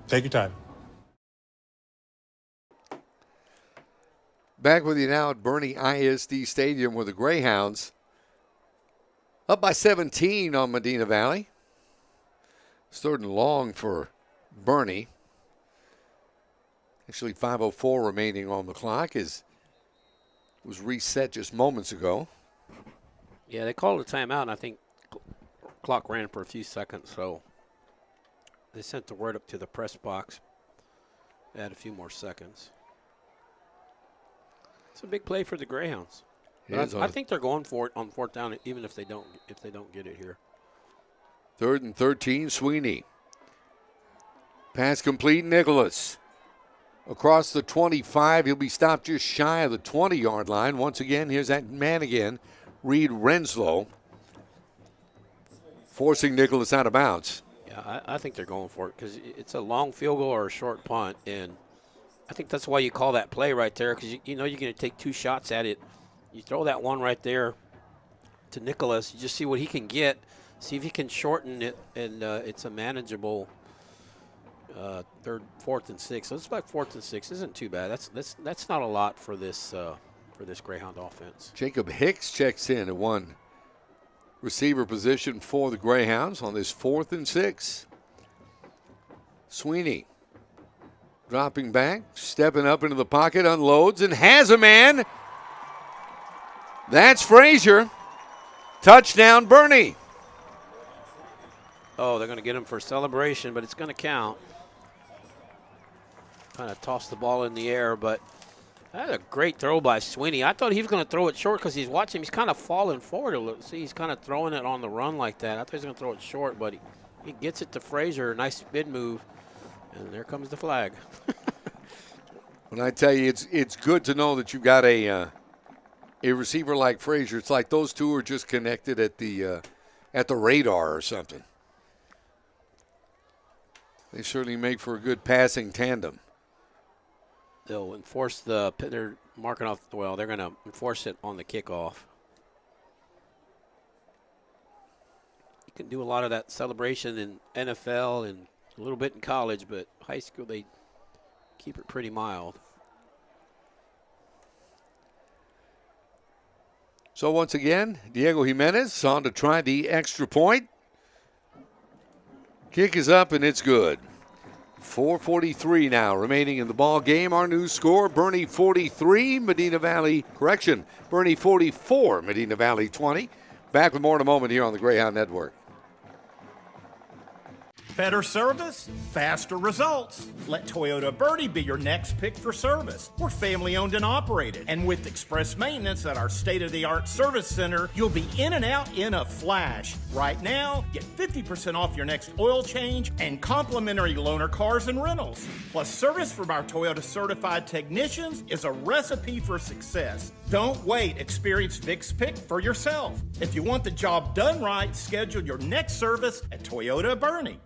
Take your time. Back with you now at Boerne ISD Stadium with the Greyhounds. Up by 17 on Medina Valley. It's 3rd and long for Boerne. Actually, 5:04 remaining on the clock. Was reset just moments ago. Yeah, they called a timeout, and I think clock ran for a few seconds, so they sent the word up to the press box. Add a few more seconds. It's a big play for the Greyhounds. I think they're going for it on 4th down, even if they don't get it here. 3rd and 13, Sweeney. Pass complete, Nicholas. Across the 25, he'll be stopped just shy of the 20-yard line. Once again, here's that man again, Reed Renslow, forcing Nicholas out of bounds. Yeah, I think they're going for it because it's a long field goal or a short punt, and I think that's why you call that play right there, because you know you're going to take 2 shots at it. You throw that one right there to Nicholas, you just see what he can get, see if he can shorten it, and it's a manageable 3rd, 4th, and 6. So it's like 4th and 6 isn't too bad. That's not a lot for this Greyhound offense. Jacob Hicks checks in at one receiver position for the Greyhounds on this 4th and 6. Sweeney dropping back, stepping up into the pocket, unloads, and has a man. That's Frazier. Touchdown, Boerne. Oh, they're going to get him for celebration, but it's going to count. Kind of tossed the ball in the air, but that's a great throw by Sweeney. I thought he was going to throw it short because he's watching. He's kind of falling forward a little. See, he's kind of throwing it on the run like that. I thought he was going to throw it short, but he gets it to Frazier. Nice spin move, and there comes the flag. When I tell you, it's good to know that you've got a receiver like Frazier. It's like those two are just connected at the radar or something. They certainly make for a good passing tandem. They'll enforce they're marking off, well, they're going to enforce it on the kickoff. You can do a lot of that celebration in NFL and a little bit in college, but high school, they keep it pretty mild. So once again, Diego Jimenez on to try the extra point. Kick is up and it's good. 4:43 now remaining in the ball game. Our new score, Boerne 43, Boerne 44, Medina Valley 20. Back with more in a moment here on the Greyhound Network. Better service, faster results. Let Toyota Boerne be your next pick for service. We're family owned and operated. And with express maintenance at our state-of-the-art service center, you'll be in and out in a flash. Right now, get 50% off your next oil change and complimentary loaner cars and rentals. Plus, service from our Toyota certified technicians is a recipe for success. Don't wait. Experience Vic's Pick for yourself. If you want the job done right, schedule your next service at Toyota Boerne.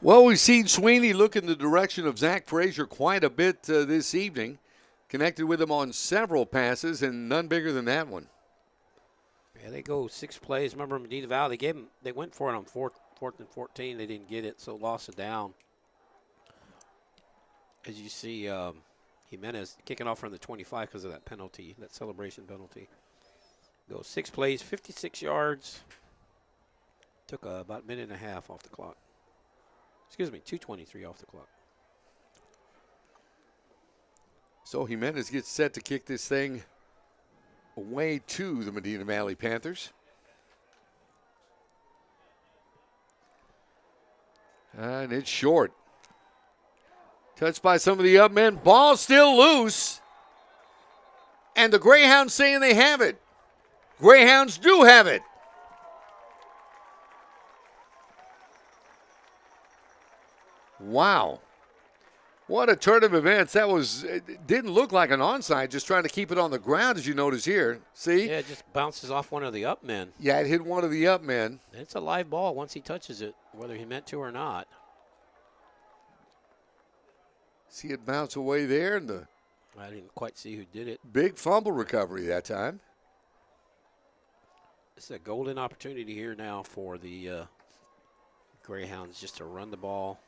Well, we've seen Sweeney look in the direction of Zach Frazier quite a bit this evening. Connected with him on several passes, and none bigger than that one. Yeah, they go 6 plays. Remember Medina Valley, they went for it on 4th and 14. They didn't get it, so lost it down. As you see, Jimenez kicking off from the 25 because of that penalty, that celebration penalty. Goes 6 plays, 56 yards. Took about a minute and a half off the clock. Excuse me, 2:23 off the clock. So Jimenez gets set to kick this thing away to the Medina Valley Panthers. And it's short. Touched by some of the up men. Ball still loose. And the Greyhounds saying they have it. Greyhounds do have it. Wow. What a turn of events. That was, it didn't look like an onside, just trying to keep it on the ground, as you notice here. See? Yeah, it just bounces off one of the up men. Yeah, it hit one of the up men. It's a live ball once he touches it, whether he meant to or not. See it bounce away there, and the I didn't quite see who did it. big fumble recovery that time. It's a golden opportunity here now for the Greyhounds just to run the ball.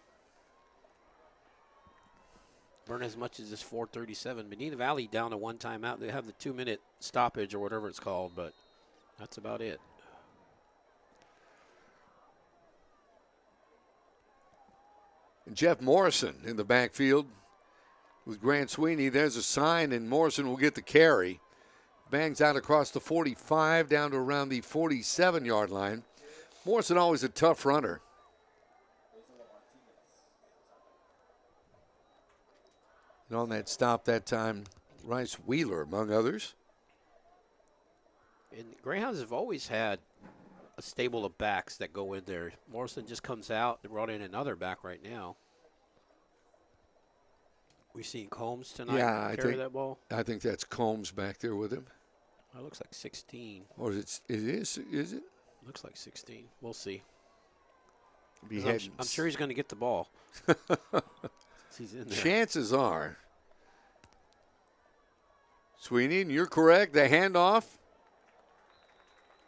Burn as much as this 4:37. Medina Valley down to 1 timeout. They have the 2-minute stoppage or whatever it's called, but that's about it. And Jeff Morrison in the backfield with Grant Sweeney. There's a sign, and Morrison will get the carry. Bangs out across the 45 down to around the 47-yard line. Morrison always a tough runner. And on that stop that time, Rice Wheeler, among others. And Greyhounds have always had a stable of backs that go in there. Morrison just comes out. They brought in another back right now. We seen Combs tonight carry that ball. I think that's Combs back there with him. That looks like 16. Or is it? Looks like 16. We'll see. I'm sure he's going to get the ball. He's in there. Chances are. Sweeney, and you're correct. The handoff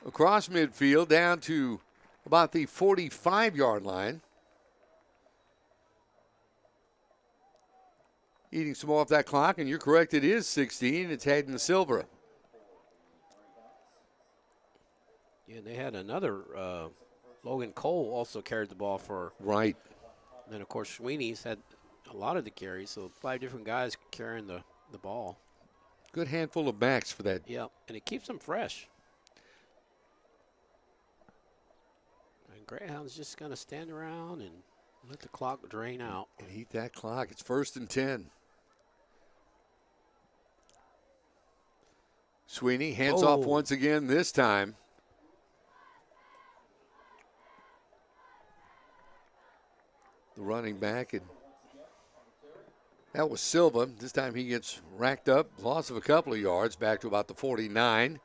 across midfield down to about the 45-yard line. Eating some off that clock, and you're correct. It is 16. It's heading to Silver. Yeah, and they had another. Logan Cole also carried the ball for. Right. And then, of course, Sweeney's had a lot of the carries, so 5 different guys carrying the ball. Good handful of backs for that. Yeah, and it keeps them fresh. And Greyhound's just going to stand around and let the clock drain out. And eat that clock. It's 1st and 10. Sweeney hands off once again this time. The running back, and that was Silva. This time he gets racked up, loss of a couple of yards, back to about the 49.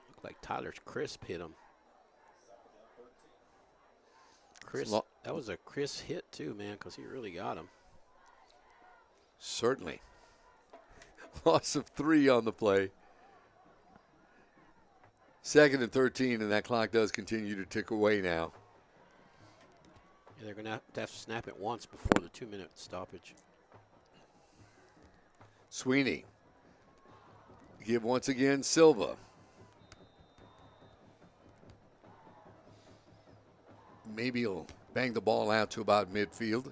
Looked like Tyler Crisp hit him. That was a crisp hit too, man, because he really got him. Certainly. Loss of 3 on the play. 2nd and 13, and that clock does continue to tick away now. Yeah, they're going to have to snap it once before the 2-minute stoppage. Sweeney. Give once again Silva. Maybe he'll bang the ball out to about midfield.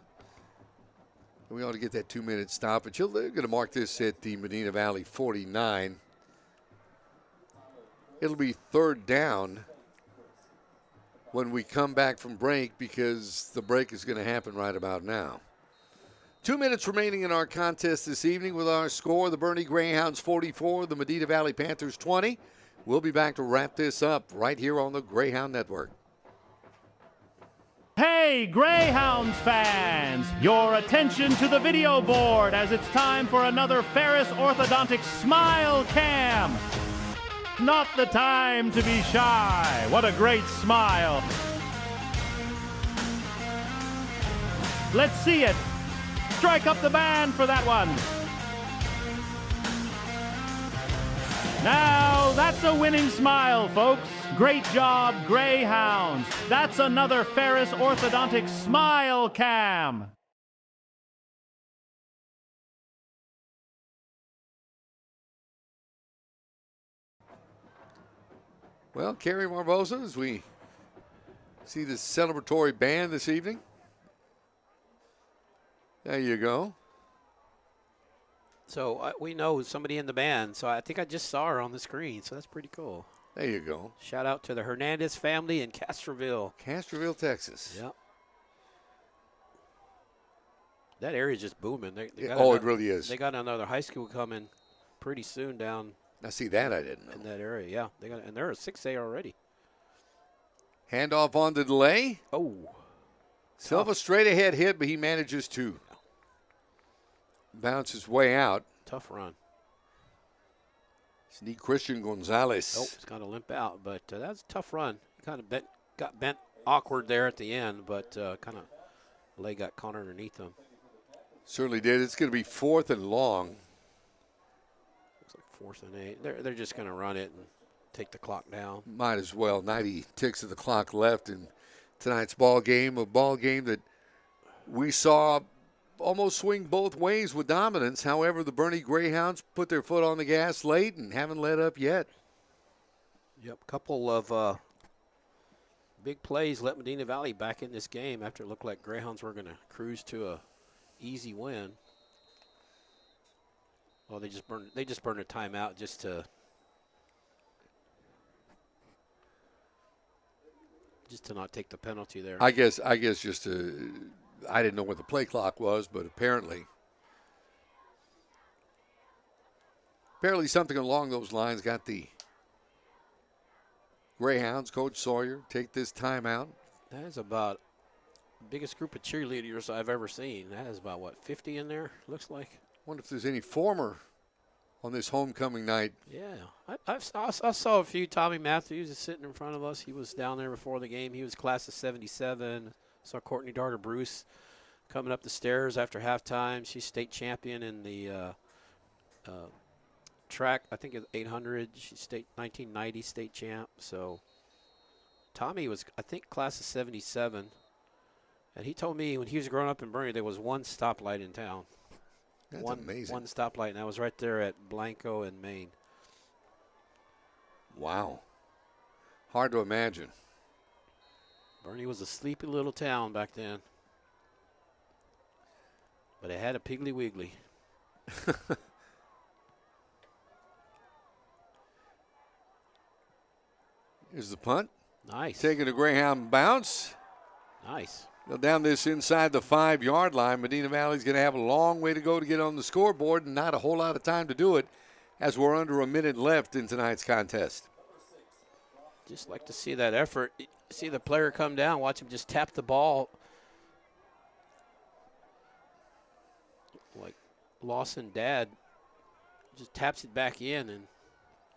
We ought to get that 2-minute stoppage. They're going to mark this at the Medina Valley 49. It'll be 3rd down when we come back from break, because the break is going to happen right about now. 2 minutes remaining in our contest this evening with our score, the Boerne Greyhounds 44, the Medina Valley Panthers 20. We'll be back to wrap this up right here on the Greyhound Network. Hey, Greyhounds fans! Your attention to the video board as it's time for another Ferris Orthodontic Smile Cam. Not the time to be shy. What a great smile. Let's see it. Strike up the band for that one. Now, that's a winning smile, folks. Great job, Greyhounds. That's another Ferris Orthodontic Smile Cam. Well, Kerry Marbosa, as we see the celebratory band this evening. There you go. So we know somebody in the band, so I think I just saw her on the screen, so that's pretty cool. There you go. Shout out to the Hernandez family in Castroville. Castroville, Texas. Yep. That area is just booming. It really is. They got another high school coming pretty soon down. Now, see that I didn't know. In that area, yeah. And they're a 6A already. Handoff on the delay. Oh. Silva straight ahead hit, but he manages to bounce his way out. Tough run. It's Christian Gonzalez. Oh, it's got to limp out, but that's a tough run. Kind of got bent awkward there at the end, but kind of leg got caught underneath him. Certainly did. It's going to be 4th and long. Looks like 4th and 8. They're just going to run it and take the clock down. Might as well. 90 ticks of the clock left in tonight's ball game. A ball game that we saw almost swing both ways with dominance. However, the Boerne Greyhounds put their foot on the gas late and haven't let up yet. Yep, couple of big plays let Medina Valley back in this game after it looked like Greyhounds were going to cruise to a easy win. Well, they just burned a timeout just to not take the penalty there. I guess just to, I didn't know what the play clock was, but apparently something along those lines got the Greyhounds, Coach Sawyer, take this timeout. That is about the biggest group of cheerleaders I've ever seen. That is about, what, 50 in there, looks like? Wonder if there's any former on this homecoming night. Yeah. I saw a few. Tommy Matthews is sitting in front of us. He was down there before the game. He was class of 77. Saw Courtney Darter Bruce coming up the stairs after halftime. She's state champion in the track, I think it's 800. She's 1990 state champ. So Tommy was, I think, class of 77. And he told me when he was growing up in Boerne, there was one stoplight in town. That's amazing. One stoplight, and that was right there at Blanco and Maine. Wow. Hard to imagine. Boerne was a sleepy little town back then. But it had a Piggly Wiggly. Here's the punt. Nice. Taking a Greyhound bounce. Nice. Down this inside the 5-yard line. Medina Valley's going to have a long way to go to get on the scoreboard and not a whole lot of time to do it as we're under a minute left in tonight's contest. Just like to see that effort. See the player come down, watch him just tap the ball. Like Lawson Dad just taps it back in, and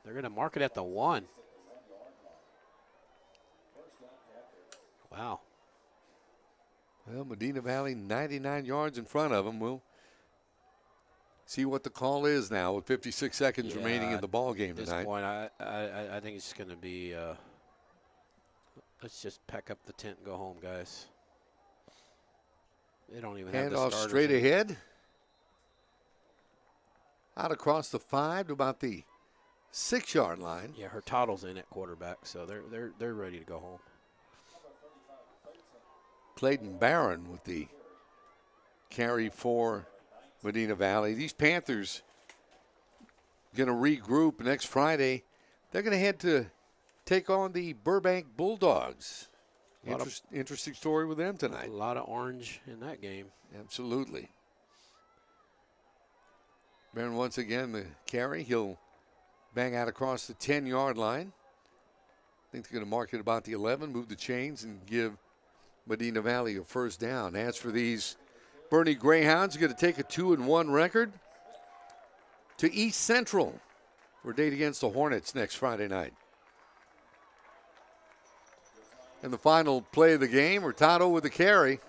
they're going to mark it at the 1. Wow. Well, Medina Valley 99 yards in front of them. We'll see what the call is now with 56 seconds remaining in the ball game tonight. At this point, I think it's going to be let's just pack up the tent and go home, guys. They don't even have the starters. Handoff straight ahead. Out across the 5 to about the 6-yard line. Yeah, Hurtado's in at quarterback, so they're ready to go home. Clayton Barron with the carry for Medina Valley. These Panthers going to regroup next Friday. They're going to head to take on the Burbank Bulldogs. Interesting story with them tonight. A lot of orange in that game. Absolutely. Barron once again the carry. He'll bang out across the 10-yard line. I think they're going to mark it about the 11, move the chains, and give Medina Valley a first down. As for these Boerne Greyhounds, going to take a 2-1 record to East Central for a date against the Hornets next Friday night. And the final play of the game, Hurtado with the carry.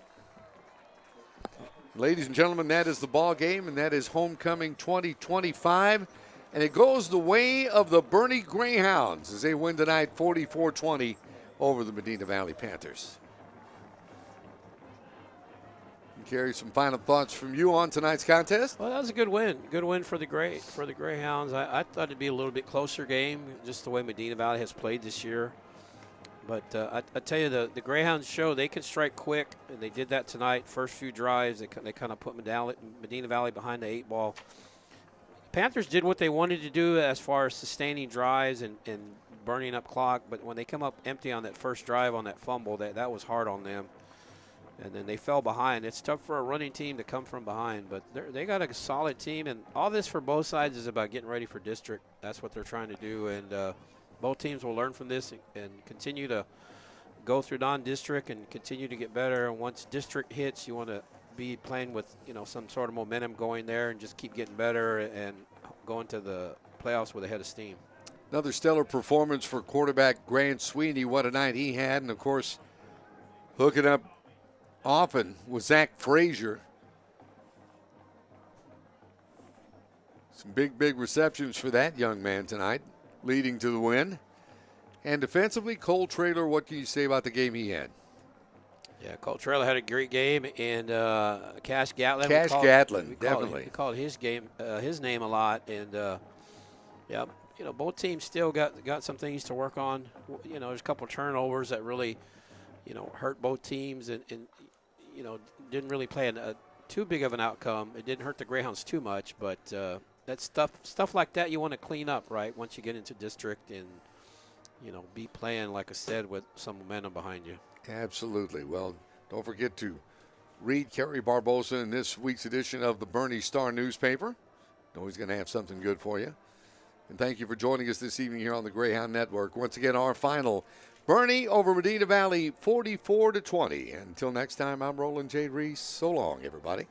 Ladies and gentlemen, that is the ball game, and that is homecoming 2025. And it goes the way of the Boerne Greyhounds as they win tonight 44-20 over the Medina Valley Panthers. Carrie, some final thoughts from you on tonight's contest? Well, that was a good win. Good win for the Greyhounds. I thought it'd be a little bit closer game, just the way Medina Valley has played this year. But I tell you, the Greyhounds show they can strike quick, and they did that tonight. First few drives, they kind of put Medina Valley behind the 8 ball. Panthers did what they wanted to do as far as sustaining drives and burning up clock, but when they come up empty on that first drive on that fumble, that was hard on them. And then they fell behind. It's tough for a running team to come from behind, but they got a solid team, and all this for both sides is about getting ready for district. That's what they're trying to do, and both teams will learn from this and continue to go through non-district and continue to get better. And once district hits, you want to be playing with some sort of momentum going there and just keep getting better and going to the playoffs with a head of steam. Another stellar performance for quarterback Grant Sweeney. What a night he had, and of course, hooking up often with Zach Frazier. Some big receptions for that young man tonight, leading to the win. And defensively, Cole Traylor, what can you say about the game he had? Yeah, Cole Traylor had a great game, and Cash Gatlin. Definitely. We called his name a lot, and yeah, both teams still got some things to work on. There's a couple turnovers that really, hurt both teams, and didn't really play too big of an outcome. It didn't hurt the Greyhounds too much, but that stuff like that you want to clean up, right, once you get into district and, be playing, like I said, with some momentum behind you. Absolutely. Well, don't forget to read Kerry Barbosa in this week's edition of the Boerne Star newspaper. Know he's going to have something good for you. And thank you for joining us this evening here on the Greyhound Network. Once again, our final, Boerne over Medina Valley, 44-20. Until next time, I'm Roland J. Reese. So long, everybody.